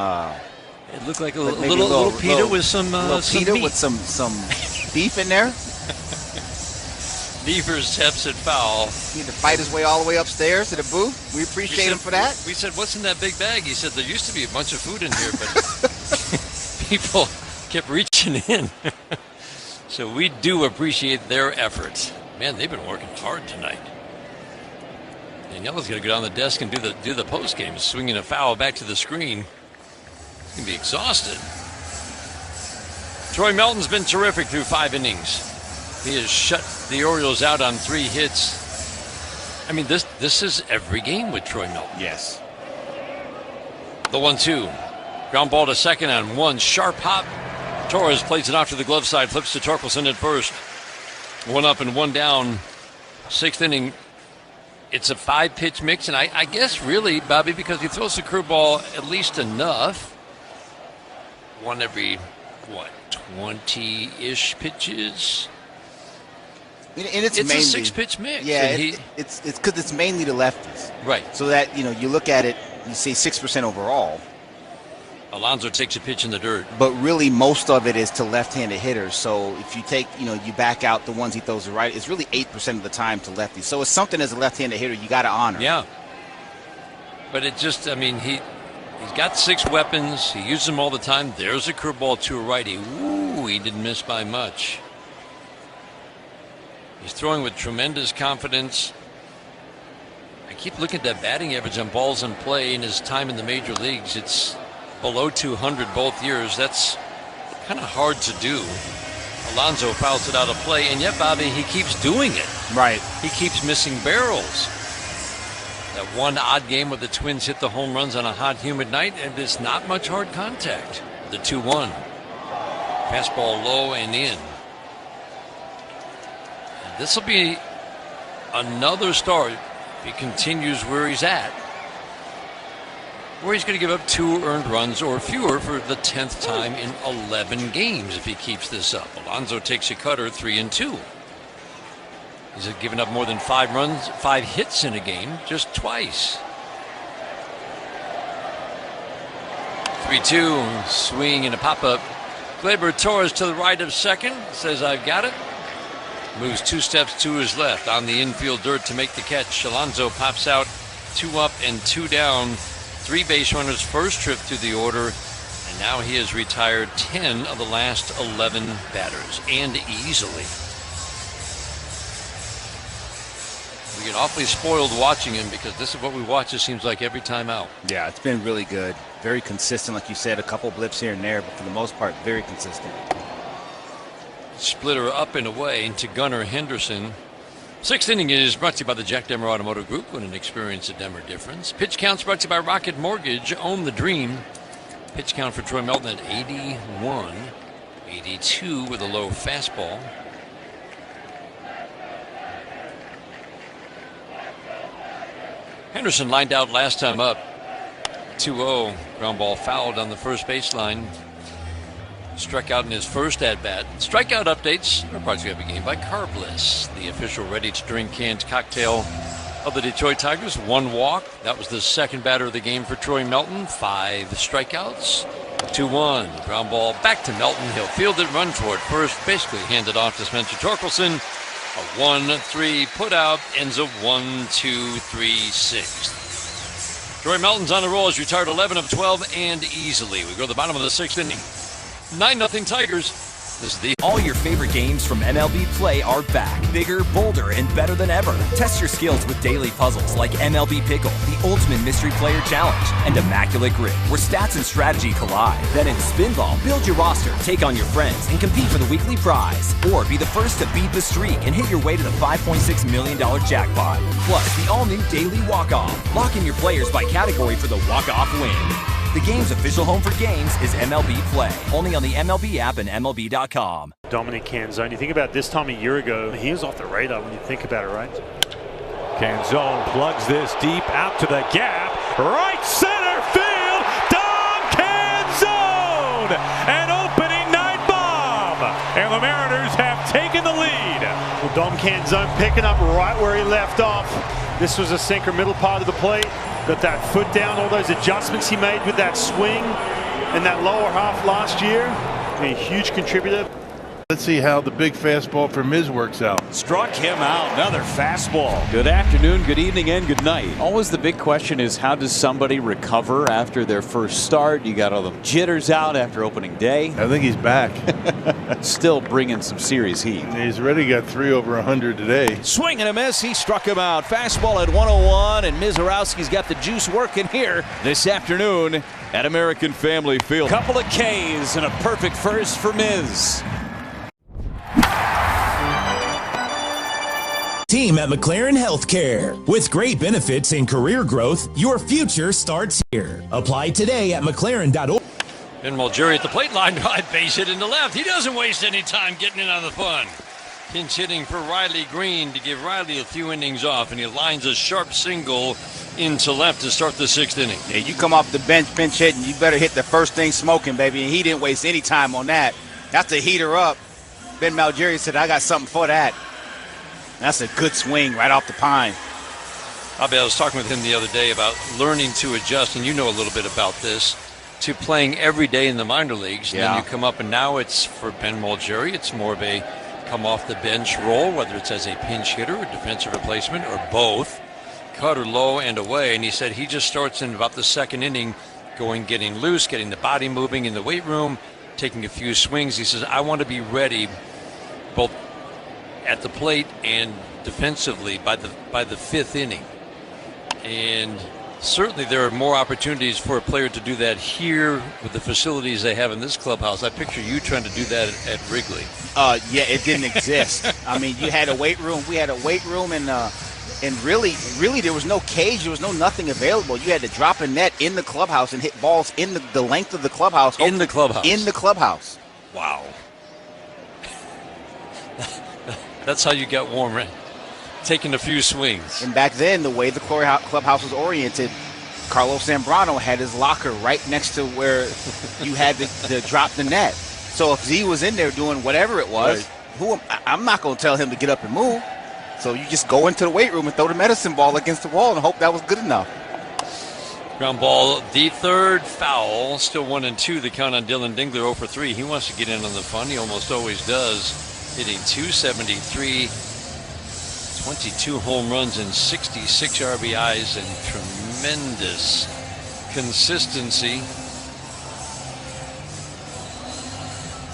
It looked like a little pita with some meat. With some beef in there. Beavers taps it foul. He had to fight his way all the way upstairs to the booth. We appreciate him for that. We said, "What's in that big bag?" He said, "There used to be a bunch of food in here, but people kept reaching in." So we do appreciate their efforts. Man, they've been working hard tonight. Daniela's going to go down the desk and do the post game, swinging a foul back to the screen. He's going to be exhausted. Troy Melton's been terrific through 5 innings. He has shut the Orioles out on 3 hits. I mean, this is every game with Troy Melton. Yes. The 1-2. Ground ball to second on 1. Sharp hop. Torres plays it off to the glove side. Flips to Torkelson at first. 1 up and 1 down. 6th inning. It's a 5-pitch mix. And I guess really, Bobby, because he throws the curveball at least enough. 1 every, 20-ish pitches? And it's mainly a 6-pitch mix. Yeah, it's because it's mainly the lefties. Right. So that, you look at it, you say 6% overall. Alonso takes a pitch in the dirt. But really, most of it is to left-handed hitters. So if you take, you back out the ones he throws to right, it's really 8% of the time to lefties. So it's something as a left-handed hitter you got to honor. Yeah. But it just, I mean, he's got 6 weapons. He uses them all the time. There's a curveball to a righty. Ooh, he didn't miss by much. He's throwing with tremendous confidence. I keep looking at that batting average on balls in play in his time in the major leagues. It's below 200 both years. That's kind of hard to do. Alonso fouls it out of play, and yet, Bobby, he keeps doing it. Right. He keeps missing barrels. That one odd game where the Twins hit the home runs on a hot, humid night, and it's not much hard contact. The 2-1. Fastball low and in. This will be another start if he continues where he's at, where he's going to give up 2 earned runs or fewer for the 10th time in 11 games if he keeps this up. Alonso takes a cutter, 3-2. He's given up more than 5 hits in a game, just twice. 3-2, swing and a pop-up. Gleyber Torres to the right of second, says, "I've got it." Moves 2 steps to his left on the infield dirt to make the catch. Alonso pops out, 2 up and 2 down. 3 base runners, first trip through the order. And now he has retired 10 of the last 11 batters, and easily. We get awfully spoiled watching him because this is what we watch, it seems like, every time out. Yeah, it's been really good. Very consistent, like you said, a couple blips here and there, but for the most part, very consistent. Splitter up and away into Gunnar Henderson. 6th inning is brought to you by the Jack Demmer Automotive Group. When an experience a Demmer difference. Pitch count's brought to you by Rocket Mortgage. Own the dream. Pitch count for Troy Melton at 81. 82 with a low fastball. Henderson lined out last time up. 2-0. Ground ball fouled on the first baseline. Struck out in his first at-bat. Strikeout updates are brought to you every game by Carbliss, the official ready-to-drink canned cocktail of the Detroit Tigers. 1 walk. That was the second batter of the game for Troy Melton. 5 strikeouts. 2-1. Ground ball back to Melton. He'll field it, run toward first. Basically handed off to Spencer Torkelson. A 1-3 put out. Ends up 1-2-3-6. Troy Melton's on the roll. He's retired 11 of 12 and easily. We go to the bottom of the 6th inning. 9-0 Tigers. This is the all your favorite games from MLB Play are back, bigger, bolder, and better than ever. Test your skills with daily puzzles like MLB Pickle, the Ultimate Mystery Player Challenge, and Immaculate Grid, where stats and strategy collide. Then in Spinball, build your roster, take on your friends, and compete for the weekly prize. Or be the first to beat the streak and hit your way to the $5.6 million jackpot. Plus, the all-new Daily Walk-Off. Lock in your players by category for the walk-off win. The game's official home for games is MLB Play, only on the MLB app and MLB.com. Dominic Canzone, you think about this time a year ago, he was off the radar when you think about it, right? Canzone plugs this deep out to the gap. Right center field. Dom Canzone! An opening night bomb! And the Mariners have taken the lead. Well, Dom Canzone picking up right where he left off. This was a sinker middle part of the plate. Got that foot down, all those adjustments he made with that swing in that lower half last year. A huge contributor. Let's see how the big fastball for Miz works out. Struck him out. Another fastball. Good afternoon, good evening, and good night. Always the big question is, how does somebody recover after their first start? You got all the jitters out after opening day. I think he's back. Still bringing some serious heat. He's already got 3 over 100 today. Swing and a miss. He struck him out. Fastball at 101, and Mizorowski's got the juice working here this afternoon at American Family Field. Couple of Ks and a perfect first for Miz. Team at McLaren Healthcare. With great benefits and career growth, your future starts here. Apply today at McLaren.org. Ben Mulgeri at the plate, line drive, base hit into left. He doesn't waste any time getting in on the fun. Pinch hitting for Riley Green to give Riley a few innings off, and he lines a sharp single into left to start the 6th inning. Yeah, you come off the bench pinch hitting, you better hit the first thing smoking, baby, and he didn't waste any time on that. That's a heater up. Ben Mulgeri said, I got something for that. That's a good swing right off the pine. I was talking with him the other day about learning to adjust, and you know a little bit about this, to playing every day in the minor leagues. Yeah. And then you come up, and now it's for Ben Mulgeri, it's more of a come off the bench role, whether it's as a pinch hitter or defensive replacement or both, cut or low and away. And he said he just starts in about the 2nd inning, getting loose, getting the body moving in the weight room, taking a few swings. He says, I want to be ready both at the plate and defensively by the 5th inning. And certainly there are more opportunities for a player to do that here with the facilities they have in this clubhouse. I picture you trying to do that at Wrigley. Yeah, it didn't exist. I mean, you had a weight room. We had a weight room, and really there was no cage. There was nothing available. You had to drop a net in the clubhouse and hit balls in the length of the clubhouse. In the clubhouse. In the clubhouse. Wow. That's how you got warm, right? Taking a few swings. And back then, the way the clubhouse was oriented, Carlos Zambrano had his locker right next to where you had to drop the net. So if Z was in there doing whatever it was, I'm not going to tell him to get up and move. So you just go into the weight room and throw the medicine ball against the wall and hope that was good enough. Ground ball, the 3rd, foul. Still 1-2. The count on Dylan Dingler, 0 for 3. He wants to get in on the fun. He almost always does. Hitting .273, 22 home runs and 66 RBIs, and tremendous consistency.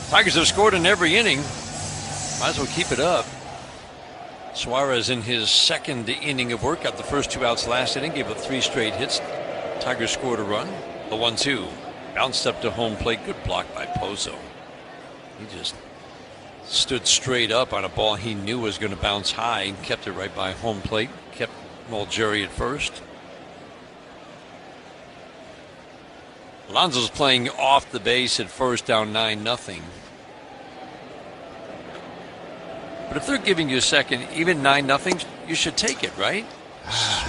Tigers have scored in every inning. Might as well keep it up. Suarez in his 2nd inning of work got the first 2 outs last inning, gave up 3 straight hits. Tigers scored a run. The 1-2 bounced up to home plate. Good block by Pozo. He just stood straight up on a ball he knew was going to bounce high and kept it right by home plate. Kept Mulgeri at first. Alonso's playing off the base at first, down 9-0. But if they're giving you a second, even 9-0, you should take it, right?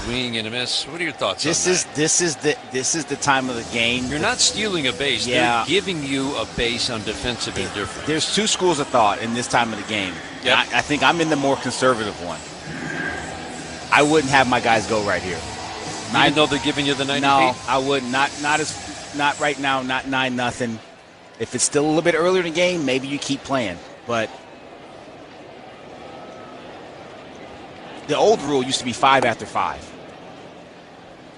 Swing and a miss. What are your thoughts on that? This is the time of the game. You're not stealing a base. Yeah. They're giving you a base on defensive indifference. There's 2 schools of thought in this time of the game. Yep. I think I'm in the more conservative one. I wouldn't have my guys go right here. Even though they're giving you the 90 No, feet? I wouldn't. Not right now. Not 9-0. If it's still a little bit earlier in the game, maybe you keep playing. But the old rule used to be 5 after 5.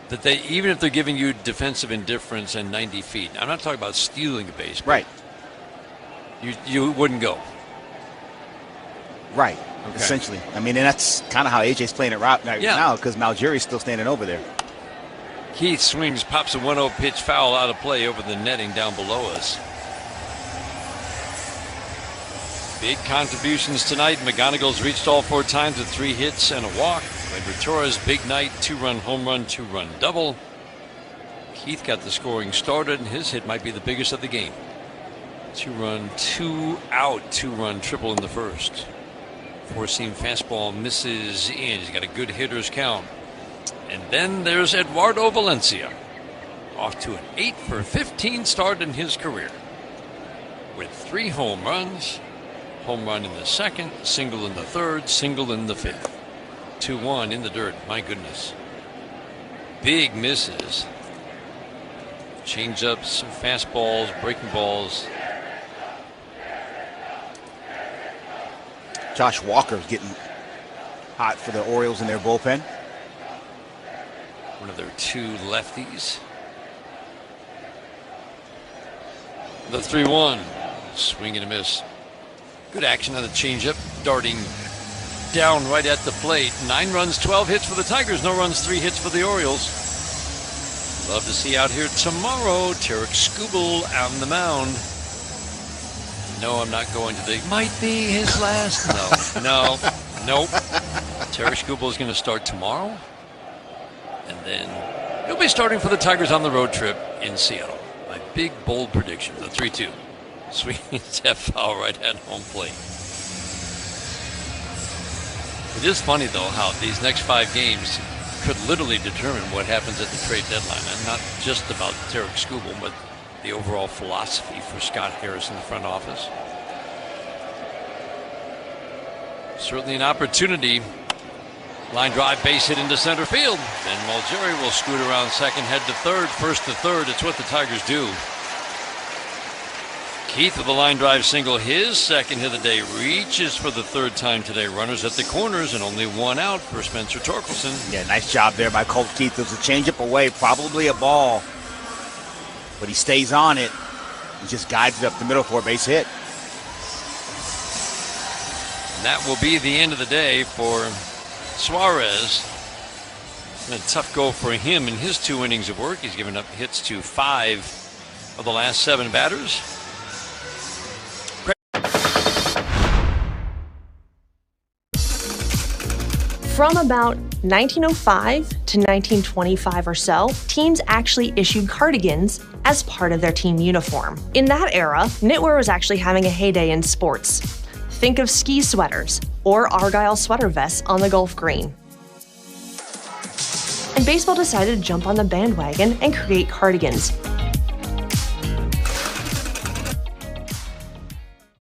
That they, even if they're giving you defensive indifference and 90 feet, I'm not talking about stealing a base. Right. You wouldn't go. Right. Okay. Essentially. I mean, and that's kind of how AJ's playing it right now, because Malgeri's still standing over there. Keith swings, pops a 1-0 pitch foul out of play over the netting down below us. Big contributions tonight. McGonigal's reached all 4 times with 3 hits and a walk. Edward Torres, big night, 2-run home run, 2-run double. Keith got the scoring started, and his hit might be the biggest of the game. 2-run, 2-out, 2-run triple in the first. 4-seam fastball misses in. He's got a good hitter's count. And then there's Eduardo Valencia, off to an 8 for 15 start in his career, with 3 home runs. Home run in the 2nd, single in the 3rd, single in the 5th. 2-1 in the dirt. My goodness. Big misses. Change-ups, fastballs, breaking balls. Josh Walker's getting hot for the Orioles in their bullpen. One of their 2 lefties. The 3-1. Swing and a miss. Good action on the changeup. Darting down right at the plate. 9 runs, 12 hits for the Tigers. No runs, 3 hits for the Orioles. Love to see out here tomorrow. Tarek Skubal on the mound. No, I'm not going to the... Might be his last. No. Nope. Tarek Skubal is going to start tomorrow. And then he'll be starting for the Tigers on the road trip in Seattle. My big, bold prediction, the 3-2. Swings that foul right at home plate. It is funny, though, how these next 5 games could literally determine what happens at the trade deadline. And not just about Tarek Skubal, but the overall philosophy for Scott Harris in the front office. Certainly an opportunity. Line drive, base hit into center field. Then Mulgeri will scoot around second, head to third, first to third. It's what the Tigers do. Keith with a line drive single, his second hit of the day, reaches for the 3rd time today. Runners at the corners and only 1 out for Spencer Torkelson. Yeah, nice job there by Colt Keith. It was a changeup away, probably a ball, but he stays on it. He just guides it up the middle for a base hit. And that will be the end of the day for Suarez. It's been a tough go for him in his 2 innings of work. He's given up hits to 5 of the last 7 batters. From about 1905 to 1925 or so, teams actually issued cardigans as part of their team uniform. In that era, knitwear was actually having a heyday in sports. Think of ski sweaters or Argyle sweater vests on the Gulf Green. And baseball decided to jump on the bandwagon and create cardigans.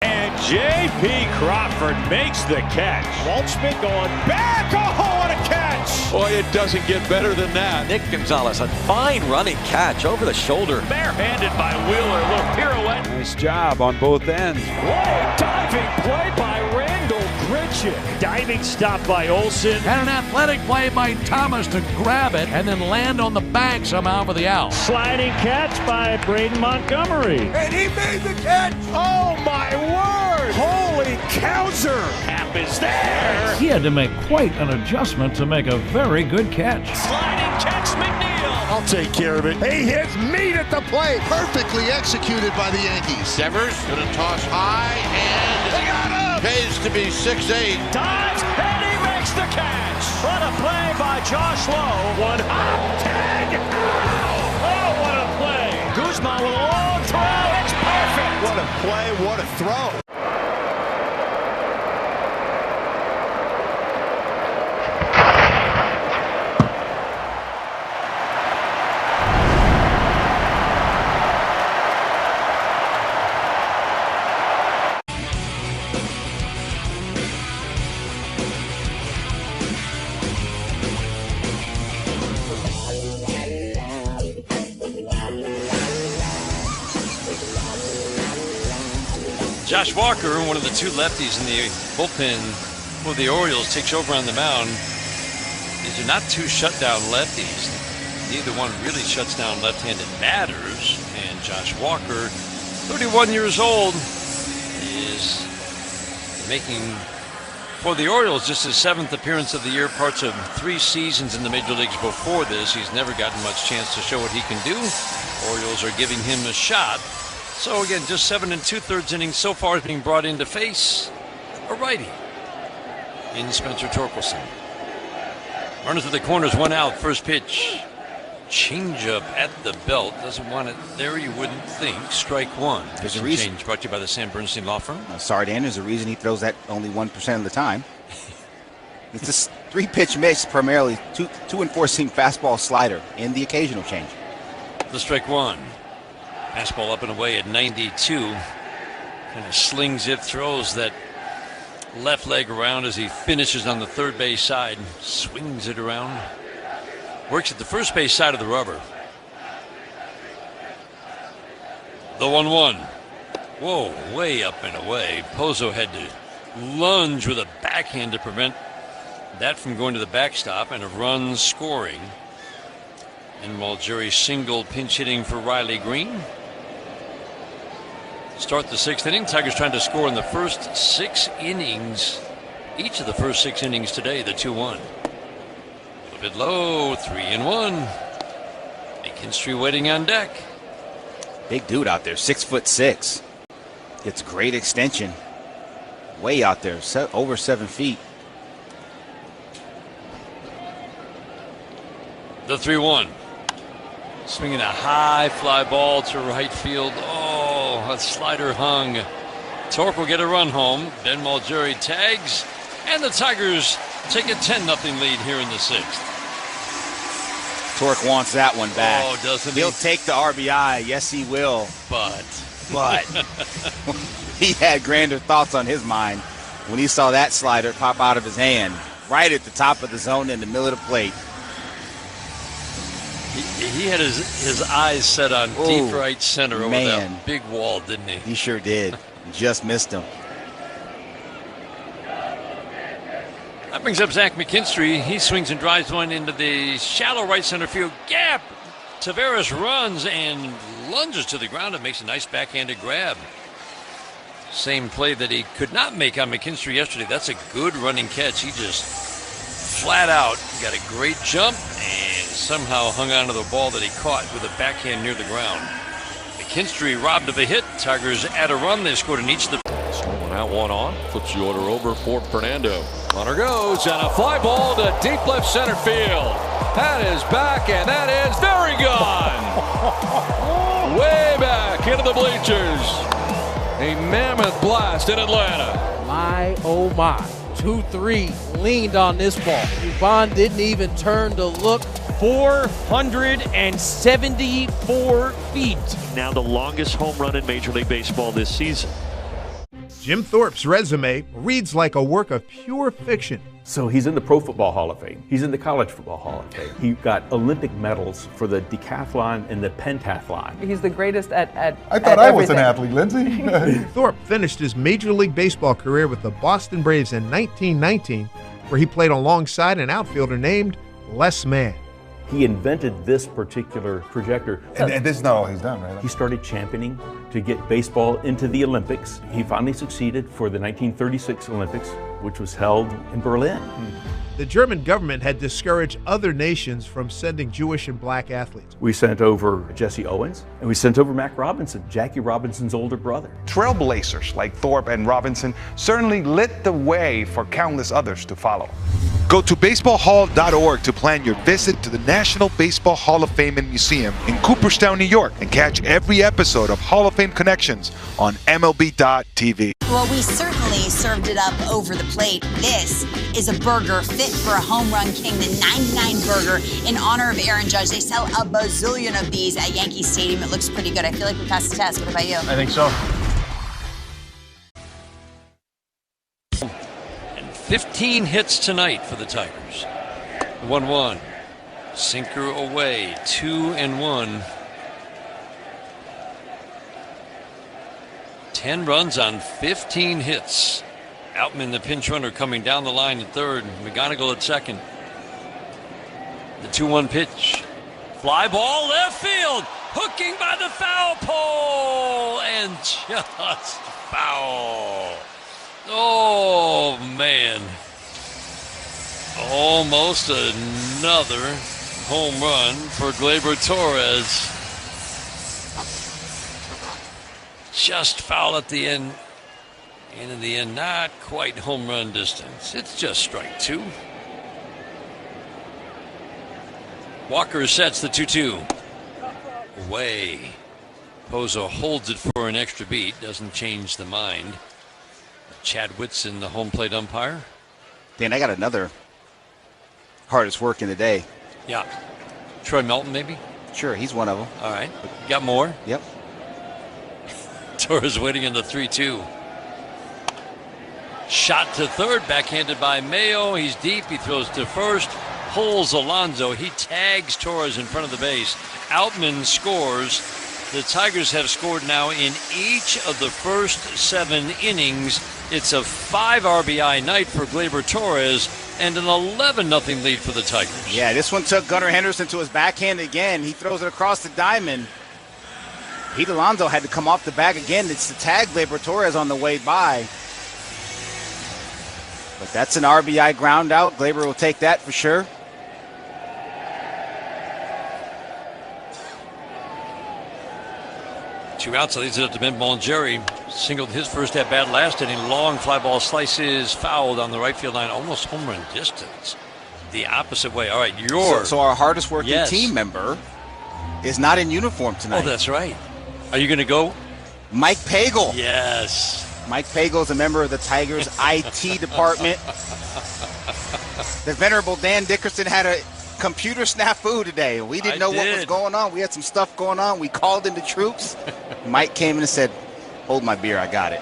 And J.P. Crawford makes the catch. Waldschmidt going back. Oh, what a catch! Boy, it doesn't get better than that. Nick Gonzalez, a fine running catch over the shoulder. Barehanded by Wheeler, little pirouette. Nice job on both ends. What a diving play by Randall Gritchick. Diving stop by Olsen. And an athletic play by Thomas to grab it and then land on the bag somehow for the out. Sliding catch by Braden Montgomery. And he made the catch! Oh my word! Holy cowser! Hap is there! He had to make quite an adjustment to make a very good catch. Sliding catch, McNeil! I'll take care of it. He hits meat at the plate. Perfectly executed by the Yankees. Devers gonna toss high and They got him! pays to be 6'8". Dives and he makes the catch! What a play by Josh Lowe. One hop tag! Oh, what a play! Guzman with a long throw. It's perfect! What a play, what a throw. Josh Walker, one of the 2 lefties in the bullpen for the Orioles, takes over on the mound. These are not 2 shutdown lefties. Neither one really shuts down left-handed batters. And Josh Walker, 31 years old, is making, for the Orioles, just his 7th appearance of the year, parts of 3 seasons in the major leagues before this. He's never gotten much chance to show what he can do. Orioles are giving him a shot. So again, just 7 2/3 innings so far is being brought in to face a righty in Spencer Torkelson. Runners at the corners, 1 out, first pitch. Changeup at the belt. Doesn't want it there, you wouldn't think. Strike 1. There's a reason. Change brought to you by the Sam Bernstein Law Firm. Sorry, Dan, there's a reason he throws that only 1% of the time. It's a 3-pitch mix, primarily 2 and 4 seam fastball slider and the occasional change. The strike 1. Fastball up and away at 92. Kind of slings it, throws that left leg around as he finishes on the third base side. Swings it around. Works at the first base side of the rubber. The 1-1. Whoa, way up and away. Pozo had to lunge with a backhand to prevent that from going to the backstop and a run scoring. And Malgeri single pinch hitting for Riley Green. Start the 6th inning. Tigers trying to score in the first 6 innings. Each of the first 6 innings today, the 2-1. A little bit low, 3-1. McKinstry waiting on deck. Big dude out there, 6'6". Gets great extension. Way out there, over 7 feet. The 3-1. Swinging a high fly ball to right field. Oh, a slider hung. Torp will get a run home. Ben Malgeri tags, and the Tigers take a 10-0 lead here in the 6th. Torque wants that one back. Oh, doesn't he? He'll take the RBI. Yes, he will. But he had grander thoughts on his mind when he saw that slider pop out of his hand right at the top of the zone in the middle of the plate. He had his eyes set on deep right center over that big wall, didn't he? He sure did. Just missed him. That brings up Zach McKinstry. He swings and drives one into the shallow right center field gap. Taveras runs and lunges to the ground and makes a nice backhanded grab. Same play that he could not make on McKinstry yesterday. That's a good running catch. He just flat out got a great jump and somehow hung onto the ball that he caught with a backhand near the ground. McKinstry robbed of a hit. Tigers add a run. They scored in each of the... One out, one on. Flips the order over for Fernando. Runner goes, and a fly ball to deep left center field. That is back, and that is very gone. Way back into the bleachers. A mammoth blast in Atlanta. My, oh my. 2-3 leaned on this ball. Yvonne didn't even turn to look. 474 feet. Now the longest home run in Major League Baseball this season. Jim Thorpe's resume reads like a work of pure fiction. So he's in the Pro Football Hall of Fame. He's in the College Football Hall of Fame. He got Olympic medals for the decathlon and the pentathlon. He's the greatest at I thought I was an athlete, Lindsey. Thorpe finished his Major League Baseball career with the Boston Braves in 1919, where he played alongside an outfielder named Les Mann. He invented this particular projector. And this is not all he's done, right? He started championing to get baseball into the Olympics. He finally succeeded for the 1936 Olympics, which was held in Berlin. The German government had discouraged other nations from sending Jewish and black athletes. We sent over Jesse Owens, and we sent over Mac Robinson, Jackie Robinson's older brother. Trailblazers like Thorpe and Robinson certainly lit the way for countless others to follow. Go to baseballhall.org to plan your visit to the National Baseball Hall of Fame and Museum in Cooperstown, New York, and catch every episode of Hall of Fame Connections on MLB.tv. Well, we certainly served it up over the plate. This is a burger fit for a home run king, the 99 burger in honor of Aaron Judge. They sell a bazillion of these at Yankee Stadium. It looks pretty good. I feel like we passed the test. What about you? I think so. 15 hits tonight for the Tigers. 1-1. Sinker away. 2-1. 10 runs on 15 hits. Outman, the pinch runner, coming down the line at third. McGonigal at second. The 2-1 pitch. Fly ball left field. Hooking by the foul pole. And just foul. Oh, man. Almost another home run for Gleyber Torres. Just foul at the end. And in the end, not quite home run distance. It's just strike two. Walker sets the 2-2. Away. Pozo holds it for an extra beat. Doesn't change the mind. Chad Whitson, the home plate umpire. Dan, I got another hardest work in the day. Yeah. Troy Melton, maybe? Sure, he's one of them. All right. Got more? Yep. Torres waiting in the 3-2. Shot to third, backhanded by Mayo. He's deep. He throws to first. Pulls Alonso. He tags Torres in front of the base. Outman scores. The Tigers have scored now in each of the first 7 innings. It's a 5 RBI night for Gleyber Torres and an 11-0 lead for the Tigers. Yeah, this one took Gunnar Henderson to his backhand again. He throws it across the diamond. Pete Alonso had to come off the bag again. It's to tag Gleyber Torres on the way by. But that's an RBI ground out. Gleyber will take that for sure. Two outs, so leads it up to Ben Malgeri. Singled his first at bat last inning. Long fly ball slices fouled on the right field line, almost home run distance. The opposite way. All right, so our hardest working team member is not in uniform tonight. Oh, that's right. Are you going to go? Mike Pagel. Yes. Mike Pagel is a member of the Tigers IT department. The venerable Dan Dickerson had a computer snafu today. We didn't know what was going on. We had some stuff going on. We called in the troops. Mike came in and said, "Hold my beer, I got it."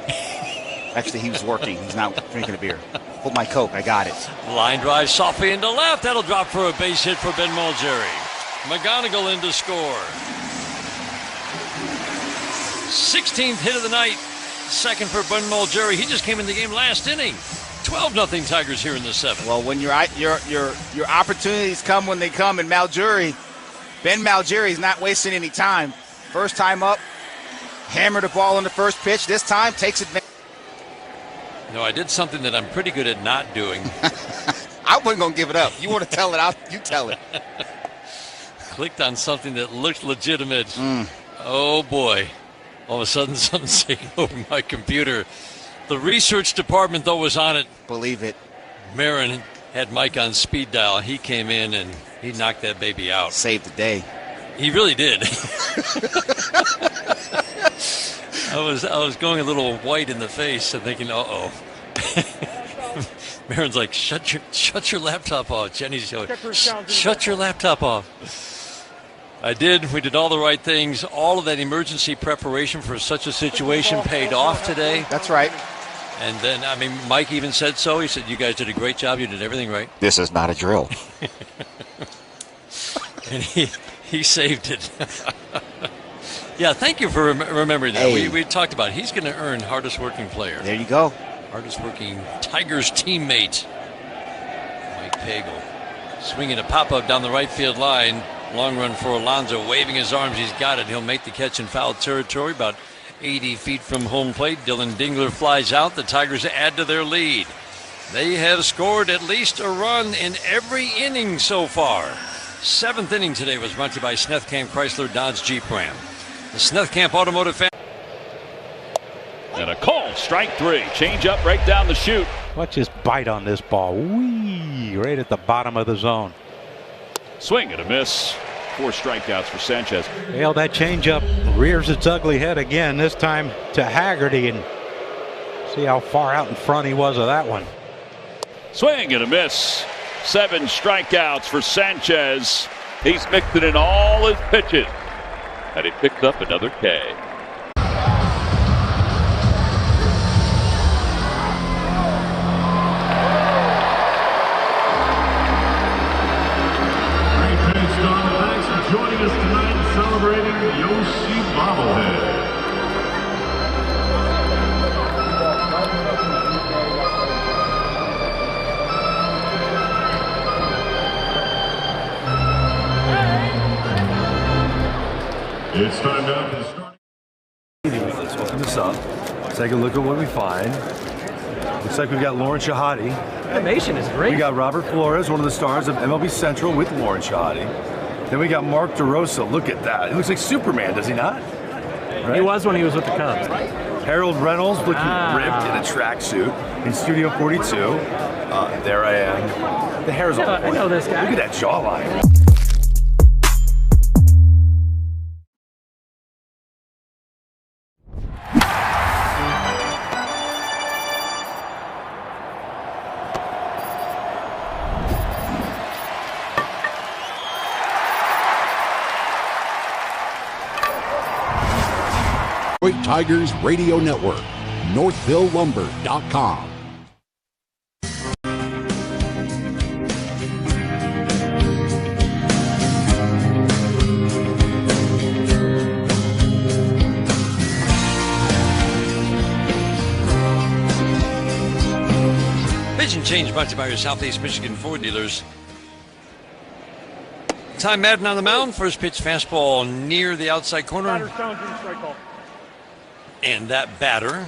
Actually, he was working. He's not drinking a beer. "Hold my Coke, I got it." Line drive softly into left. That'll drop for a base hit for Ben Malgeri. McGonigal in to score. 16th hit of the night. Second for Ben Malgeri. He just came in the game last inning. 12-0 Tigers here in the 7th. Well, when your opportunities come when they come, and Ben Malgeri is not wasting any time. First time up, hammered the ball on the first pitch. This time takes advantage. No, I did something that I'm pretty good at not doing. I wasn't going to give it up. You want to tell it, you tell it. Clicked on something that looked legitimate. Oh, boy. All of a sudden, something's taking over my computer. The research department, though, was on it. Believe it. Marin had Mike on speed dial. He came in and he knocked that baby out. Saved the day. He really did. I was going a little white in the face and thinking, uh-oh. Marin's like, shut your laptop off. Jenny's going, shut your laptop off. I did. We did all the right things. All of that emergency preparation for such a situation paid off today. That's right. And then, I mean, Mike even said so. He said, "You guys did a great job. You did everything right." This is not a drill. And he saved it. Yeah, thank you for remembering that. Hey. We talked about it. He's going to earn hardest working player. There you go. Hardest working Tigers teammate, Mike Pagel. Swinging a pop-up down the right field line. Long run for Alonso, waving his arms. He's got it. He'll make the catch in foul territory, about 80 feet from home plate. Dylan Dingler flies out. The Tigers add to their lead. They have scored at least a run in every inning so far. 7th inning today was brought to you by Snethkamp Chrysler Dodge Jeep Ram. The Snethkamp Automotive fan. And a call, strike 3. Change up right down the chute. Watch his bite on this ball. Whee! Right at the bottom of the zone. Swing and a miss. 4 strikeouts for Sanchez. Well, that changeup rears its ugly head again, this time to Haggerty, and see how far out in front he was of that one. Swing and a miss. 7 strikeouts for Sanchez. He's mixed it in all his pitches, and he picks up another K. Joining us tonight, celebrating Yoshi bobblehead. It's time now for the start. Let's open this up. Take a look at what we find. Looks like we've got Lauren Shahadi. Animation is great. We got Robert Flores, one of the stars of MLB Central, with Lauren Shahadi. Then we got Mark DeRosa. Look at that. He looks like Superman, does he not? Right? He was when he was with the Cubs. Harold Reynolds looking ripped in a tracksuit in Studio 42. There I am. The hair's all I know this guy. Look at that jawline. Tigers Radio Network, NorthvilleLumber.com. Lane change brought to you by your Southeast Michigan Ford dealers. Ty Madden on the mound. First pitch fastball near the outside corner. And that batter,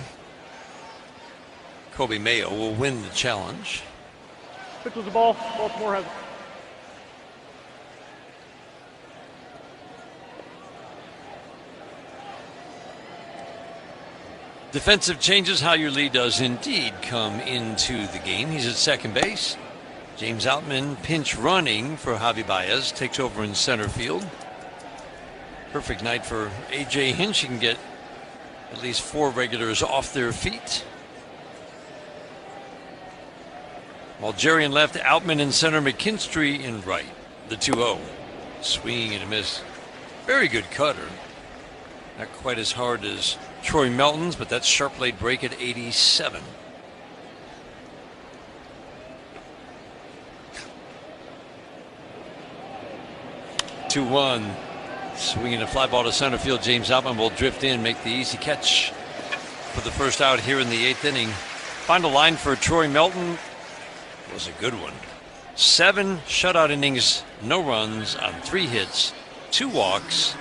Kobe Mayo, will win the challenge. Pitch was the ball. Baltimore has it. Defensive changes, how your lead does indeed come into the game. He's at second base. James Outman pinch running for Javi Baez, takes over in center field. Perfect night for A.J. Hinch. He can get at least 4 regulars off their feet. While Jerry in left, Outman in center, McKinstry in right. The 2-0. Swing and a miss. Very good cutter. Not quite as hard as Troy Melton's, but that's sharp blade break at 87. Two-one. Swinging a fly ball to center field. James Outman will drift in, make the easy catch for the first out here in the 8th inning. Final line for Troy Melton was a good one. 7 shutout innings, no runs on 3 hits, 2 walks,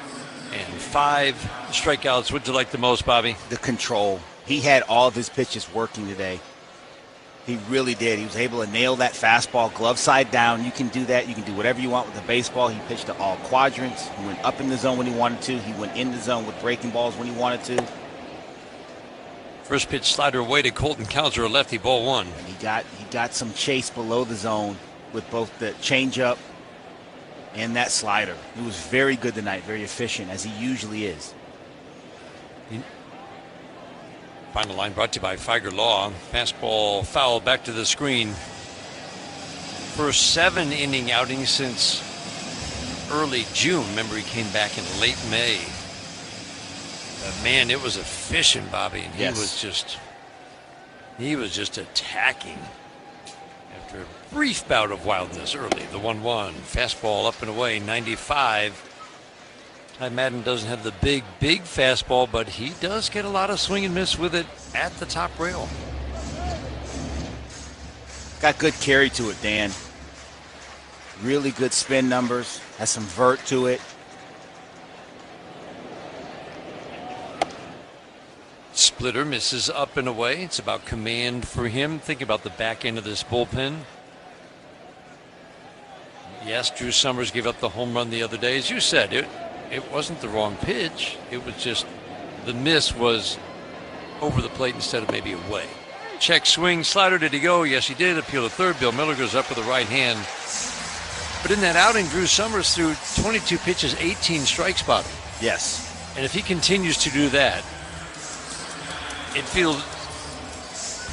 and 5 strikeouts. What'd you like the most, Bobby? The control. He had all of his pitches working today. He really did. He was able to nail that fastball glove side down. You can do that. You can do whatever you want with the baseball. He pitched to all quadrants. He went up in the zone when he wanted to. He went in the zone with breaking balls when he wanted to. First pitch slider away to Colton Cowser, a lefty, ball 1. He got some chase below the zone with both the changeup and that slider. He was very good tonight, very efficient, as he usually is. Final line brought to you by Figer Law. Fastball foul back to the screen. First 7-inning outing since early June. Remember, he came back in late May. But man, it was efficient, Bobby. And he was just attacking after a brief bout of wildness early. The 1-1. Fastball up and away, 95. Ty Madden doesn't have the big fastball, but he does get a lot of swing and miss with it at the top rail. Got good carry to it, Dan. Really good spin numbers. Has some vert to it. Splitter misses up and away. It's about command for him. Think about the back end of this bullpen. Yes, Drew Summers gave up the home run the other day. As you said, it wasn't the wrong pitch. It was just the miss was over the plate instead of maybe away. Check swing, slider, did he go? Yes, he did. Appeal to third. Bill Miller goes up with the right hand. But in that outing, Drew Summers threw 22 pitches, 18 strikes, Bobby. Yes. And if he continues to do that, it feels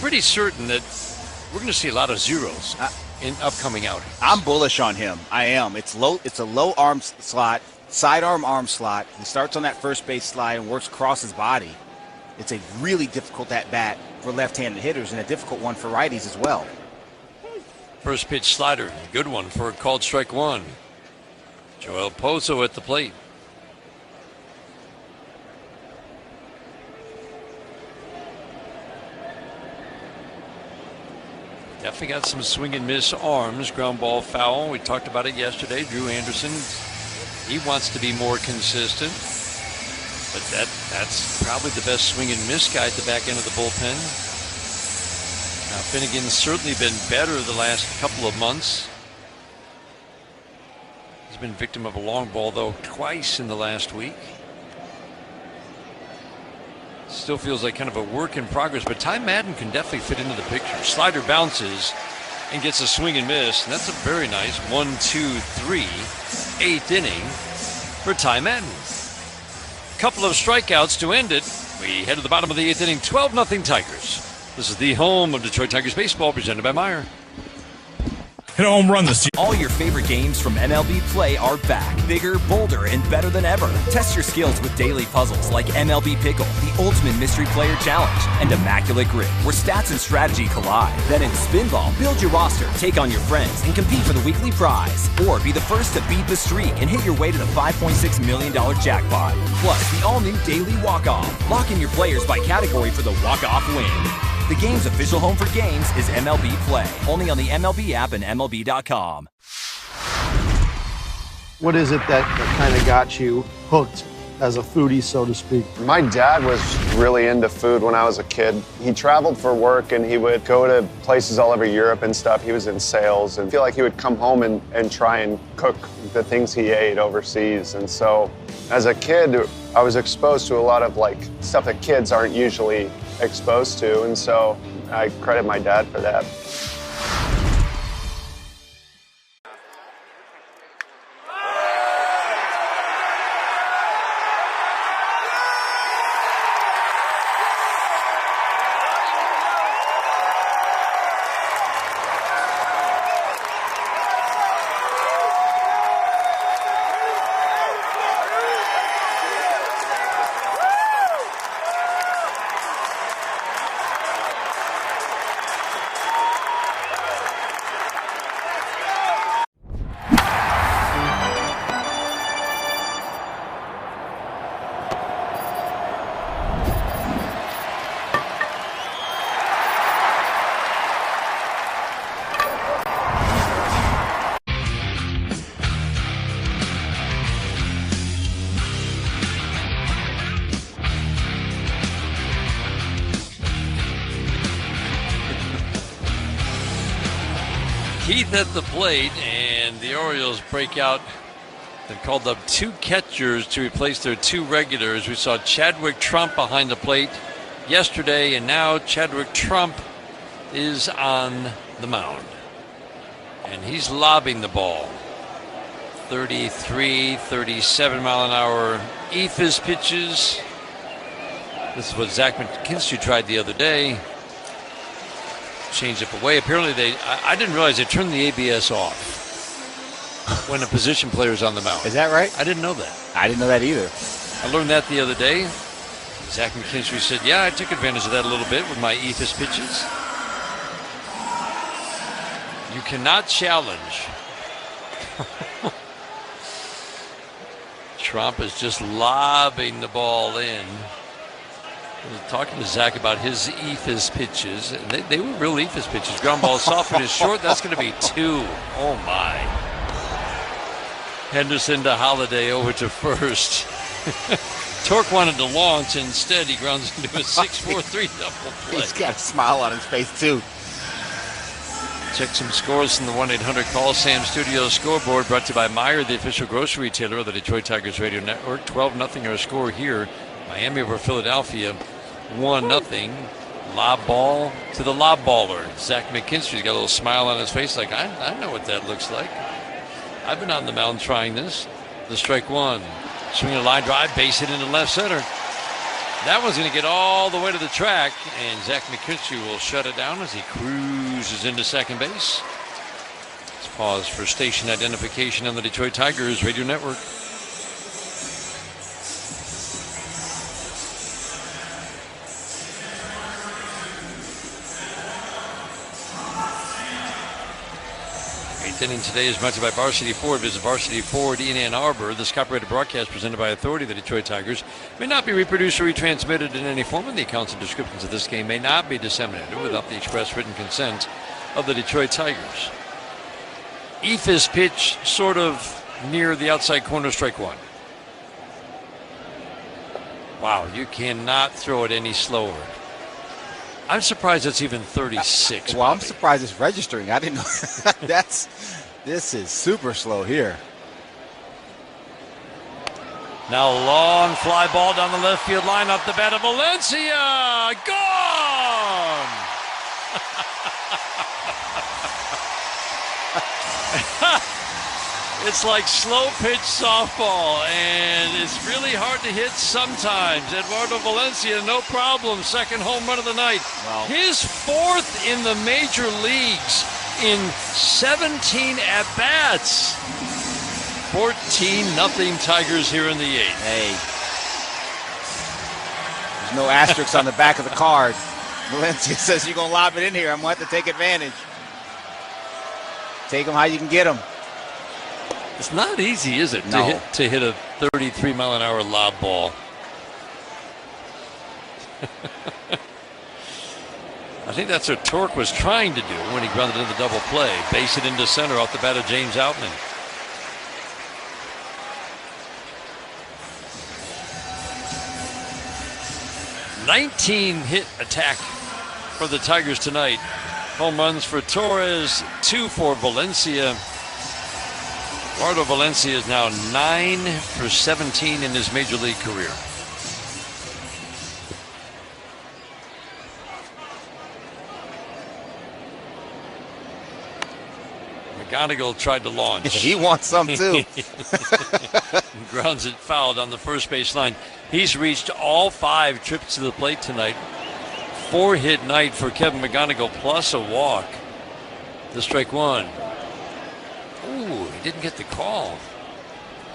pretty certain that we're going to see a lot of zeros in upcoming outings. I'm bullish on him. I am. It's a low arm slot. Sidearm arm slot. He starts on that first base slide and works across his body. It's a really difficult at-bat for left-handed hitters and a difficult one for righties as well. First pitch slider, good one for a called strike 1. Joel Pozo at the plate. Definitely got some swing and miss arms. Ground ball foul. We talked about it yesterday. Drew Anderson, he wants to be more consistent, but that's probably the best swing and miss guy at the back end of the bullpen. Now Finnegan's certainly been better the last couple of months. He's been victim of a long ball though twice in the last week. Still feels like kind of a work in progress, but Ty Madden can definitely fit into the picture. Slider bounces and gets a swing and miss, and that's a very nice 1-2-3 8th inning for Ty Madden. Couple of strikeouts to end it. We head to the bottom of the 8th inning, 12-0 Tigers. This is the home of Detroit Tigers baseball, presented by Meyer. Hit a home run this year. All your favorite games from MLB Play are back. Bigger, bolder, and better than ever. Test your skills with daily puzzles like MLB Pickle, the ultimate mystery player challenge, and Immaculate Grip, where stats and strategy collide. Then in Spinball, build your roster, take on your friends, and compete for the weekly prize. Or be the first to beat the streak and hit your way to the $5.6 million jackpot. Plus, the all-new Daily Walk-Off. Lock in your players by category for the walk-off win. The game's official home for games is MLB Play. Only on the MLB app and MLB.com. What is it that kind of got you hooked as a foodie, so to speak? My dad was really into food when I was a kid. He traveled for work and he would go to places all over Europe and stuff. He was in sales and I feel like he would come home and try and cook the things he ate overseas. And so as a kid, I was exposed to a lot of like stuff that kids aren't usually exposed to. And so I credit my dad for that. Keith at the plate, and the Orioles break out. They've called up 2 catchers to replace their 2 regulars. We saw Chadwick Trump behind the plate yesterday, and now Chadwick Trump is on the mound. And he's lobbing the ball. 33, 37 mile an hour ephus pitches. This is what Zach McKinstry tried the other day. Changed up away. Apparently I didn't realize they turned the ABS off when a position player is on the mound. Is that right? I didn't know that. I didn't know that either. I learned that the other day. Zach McKinstry said, yeah, I took advantage of that a little bit with my ephus pitches. You cannot challenge. Trump is just lobbing the ball in. I was talking to Zach about his ephus pitches, and they were real ephus pitches. Ground ball soft and is short. That's going to be 2. Oh, my. Henderson to Holiday over to first. Torque wanted to launch. Instead, he grounds into a 6-4-3 double play. He's got a smile on his face, too. Check some scores from the 1-800 Call Sam Studios scoreboard, brought to you by Meijer, the official grocery retailer of the Detroit Tigers radio network. 12-0 our score here. Miami over Philadelphia, 1-0. Lob ball to the lob baller. Zach McKinstry's got a little smile on his face like, I know what that looks like. I've been on the mound trying this. The strike 1. Swinging a line drive, base hit into left center. That one's going to get all the way to the track, and Zach McKinstry will shut it down as he cruises into second base. Let's pause for station identification on the Detroit Tigers radio network. Inning today is brought to you by Varsity Ford. Visit Varsity Ford in Ann Arbor. This copyrighted broadcast presented by authority of the Detroit Tigers may not be reproduced or retransmitted in any form, and the accounts and descriptions of this game may not be disseminated without the express written consent of the Detroit Tigers. Ephus pitch sort of near the outside corner, strike 1. Wow, you cannot throw it any slower. I'm surprised it's even 36. Well, I'm surprised it's registering. I didn't know. This is super slow here. Now long fly ball down the left field line off the bat of Valencia. Gone! It's like slow pitch softball, and it's really hard to hit sometimes. Eduardo Valencia, no problem. Second home run of the night. Wow. His 4th in the major leagues in 17 at-bats. 14-0 Tigers here in the 8th. Hey. There's no asterisks on the back of the card. Valencia says you're going to lob it in here. I'm going to have to take advantage. Take them how you can get them. It's not easy, is it, no. to hit a 33-mile-an-hour lob ball? I think that's what Torque was trying to do when he grounded into the double play. Base it into center off the bat of James Outman. "19-hit attack for the Tigers tonight. Home runs for Torres, 2 for Valencia. Eduardo Valencia is now 9 for 17 in his major league career. McGonigal tried to launch. He wants some too. Grounds it foul down the first base line. He's reached all 5 trips to the plate tonight. 4-hit night for Kevin McGonigal plus a walk. The strike one. Ooh, he didn't get the call.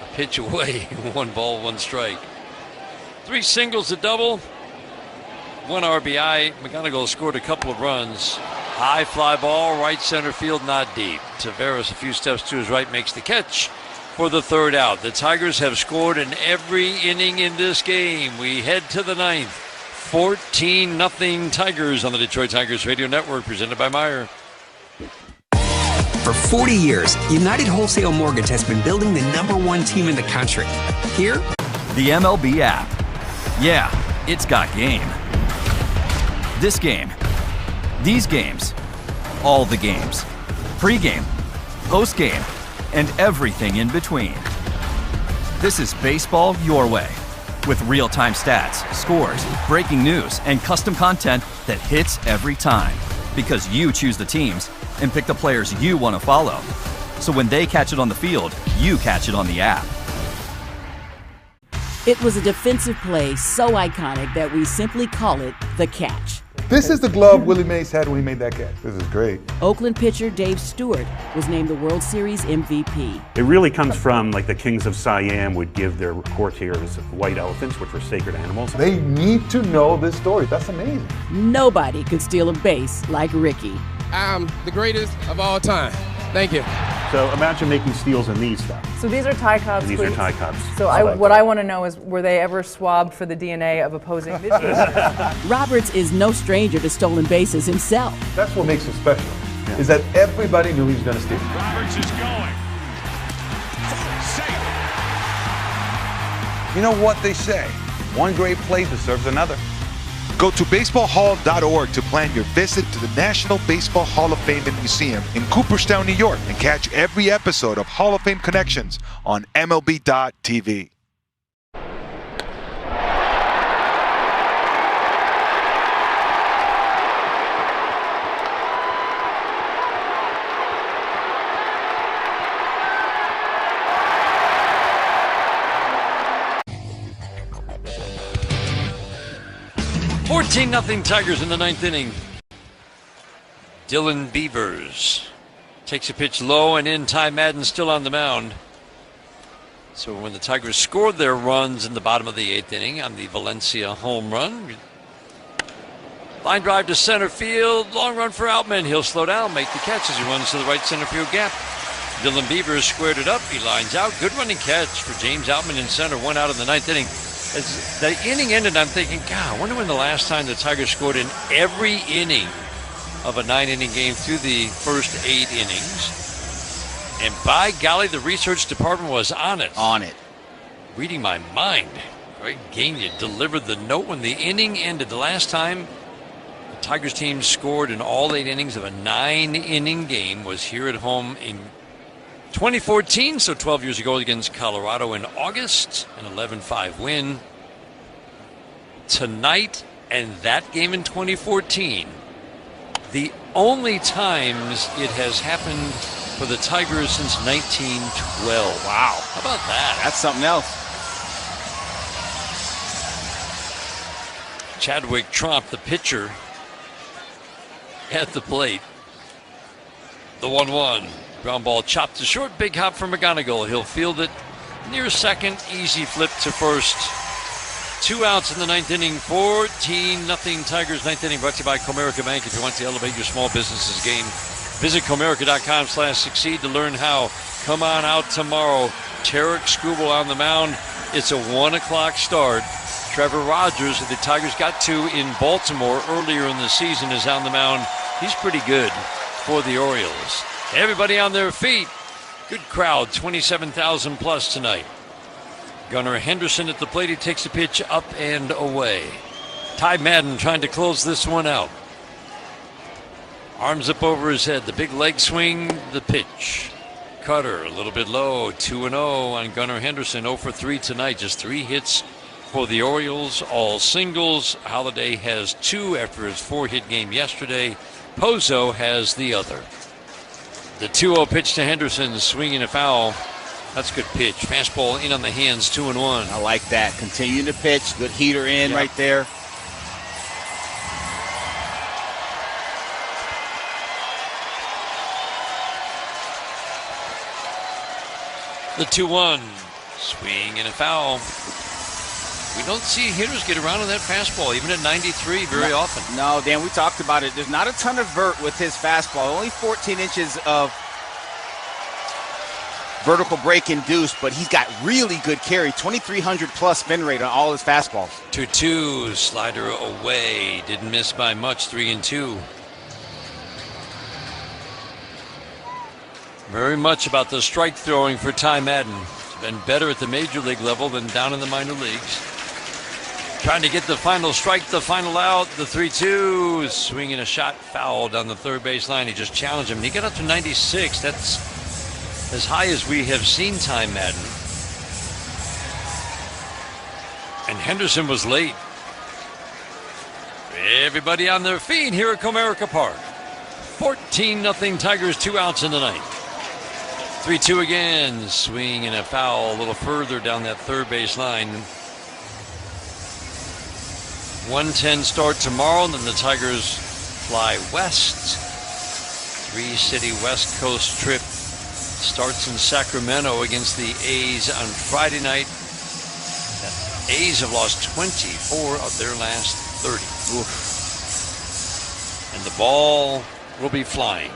A pitch away. 1 ball, 1 strike. 3 singles, a double. 1 RBI. McGonigal scored a couple of runs. High fly ball, right center field, not deep. Taveras a few steps to his right makes the catch for the 3rd out. The Tigers have scored in every inning in this game. We head to the 9th. 14-0 Tigers on the Detroit Tigers Radio Network, presented by Meyer. For 40 years, United Wholesale Mortgage has been building the #1 team in the country. Here, the MLB app. Yeah, it's got game. This game. These games, all the games, pre-game, post-game, and everything in between. This is baseball your way, with real-time stats, scores, breaking news, and custom content that hits every time. Because you choose the teams and pick the players you want to follow. So when they catch it on the field, you catch it on the app. It was a defensive play so iconic that we simply call it the catch. This is the glove Willie Mays had when he made that catch. This is great. Oakland pitcher Dave Stewart was named the World Series MVP. It really comes from like the kings of Siam would give their courtiers white elephants, which were sacred animals. They need to know this story. That's amazing. Nobody could steal a base like Ricky. I'm the greatest of all time. Thank you. So imagine making steals in these stuff. So these are Tie Cubs. These are Tie Cubs. So what I want to know is, were they ever swabbed for the DNA of opposing pitchers? Roberts is no stranger to stolen bases himself. That's what makes it special, is that everybody knew he was going to steal. Roberts is going. Safe. You know what they say? One great play deserves another. Go to baseballhall.org to plan your visit to the National Baseball Hall of Fame and Museum in Cooperstown, New York, and catch every episode of Hall of Fame Connections on MLB.tv. Nothing Tigers in the 9th inning. Dylan Beavers takes a pitch low and in. Ty Madden still on the mound. So when the Tigers scored their runs in the bottom of the 8th inning on the Valencia home run, line drive to center field, long run for Outman. He'll slow down, make the catch as he runs to the right center field gap. Dylan Beavers squared it up. He lines out. Good running catch for James Outman in center. 1 out in the 9th inning. As the inning ended, I'm thinking, God, I wonder when the last time the Tigers scored in every inning of a 9-inning game through the first 8 innings. And by golly, the research department was on it. Reading my mind. Greg Gagne delivered the note when the inning ended. The last time the Tigers team scored in all 8 innings of a 9-inning game was here at home in 2014, so 12 years ago against Colorado in August, an 11-5 win. Tonight and that game in 2014, the only times it has happened for the Tigers since 1912. Wow. How about that? That's something else. Chadwick Tromp, the pitcher, at the plate. The 1-1. Ground ball chopped to short. Big hop from McGonigal. He'll field it near second. Easy flip to first. 2 outs in the 9th inning. 14-0 Tigers. 9th inning brought to you by Comerica Bank. If you want to elevate your small business's game, visit Comerica.com/succeed to learn how. Come on out tomorrow. Tarek Skubal on the mound. It's a 1 o'clock start. Trevor Rogers, who the Tigers got to in Baltimore earlier in the season, is on the mound. He's pretty good for the Orioles. Everybody on their feet. Good crowd, 27,000 plus tonight. Gunnar Henderson at the plate. He takes the pitch up and away. Ty Madden trying to close this one out. Arms up over his head. The big leg swing, the pitch. Cutter a little bit low. 2-0 on Gunnar Henderson. 0 for 3 tonight. Just 3 hits for the Orioles. All singles. Holiday has 2 after his 4-hit game yesterday. Pozo has the other. The 2-0 pitch to Henderson. Swinging a foul. That's a good pitch. Fastball in on the hands. 2-1. I like that. Continuing to pitch. Good heater in right there. The 2-1. Swing and a foul. We don't see hitters get around on that fastball, even at 93, very often. No, Dan, we talked about it. There's not a ton of vert with his fastball. Only 14 inches of vertical break induced, but he's got really good carry. 2,300 plus spin rate on all his fastballs. 2-2. Slider away. Didn't miss by much. 3-2. Very much about the strike throwing for Ty Madden. It's been better at the major league level than down in the minor leagues. Trying to get the final strike, the final out, the 3-2. Swinging a shot, foul down the third base line. He just challenged him. He got up to 96. That's as high as we have seen Ty Madden. And Henderson was late. Everybody on their feet here at Comerica Park. 14-0 Tigers, 2 outs in the ninth. 3-2 again. Swing and a foul a little further down that third base line. 1:10 start tomorrow, and then the Tigers fly west. 3-city West Coast trip starts in Sacramento against the A's on Friday night. The A's have lost 24 of their last 30. Oof. And the ball will be flying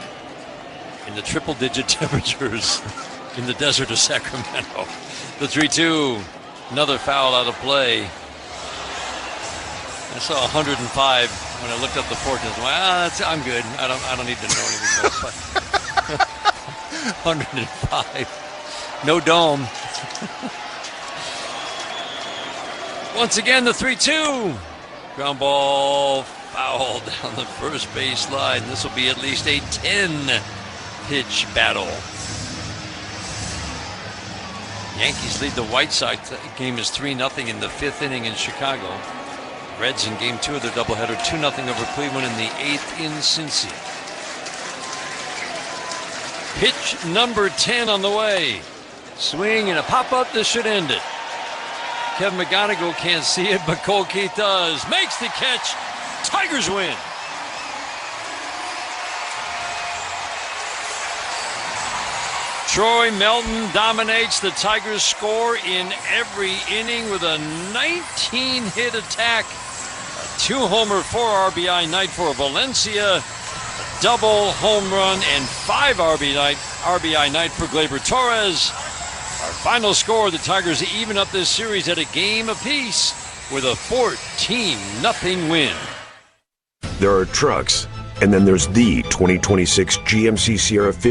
in the triple-digit temperatures in the desert of Sacramento. The 3-2, another foul out of play. I saw 105 when I looked up the forecast. Well, I'm good. I don't need to know anything else. 105. No dome. Once again, the 3-2. Ground ball foul down the first base line. This will be at least a 10-pitch battle. Yankees lead the White Sox. The game is 3-0 in the 5th inning in Chicago. Reds in game 2 of their doubleheader, 2-0 over Cleveland in the 8th in Cincy. Pitch number 10 on the way. Swing and a pop-up. This should end it. Kevin McGonigal can't see it, but Cole Keith does. Makes the catch. Tigers win. Troy Melton dominates. The Tigers score in every inning with a 19-hit attack. A 2-homer, 4 RBI night for Valencia. A double, home run, and 5 RBI night for Gleyber Torres. Our final score, the Tigers even up this series at a game apiece with a 14-0 win. There are trucks, and then there's the 2026 GMC Sierra 50.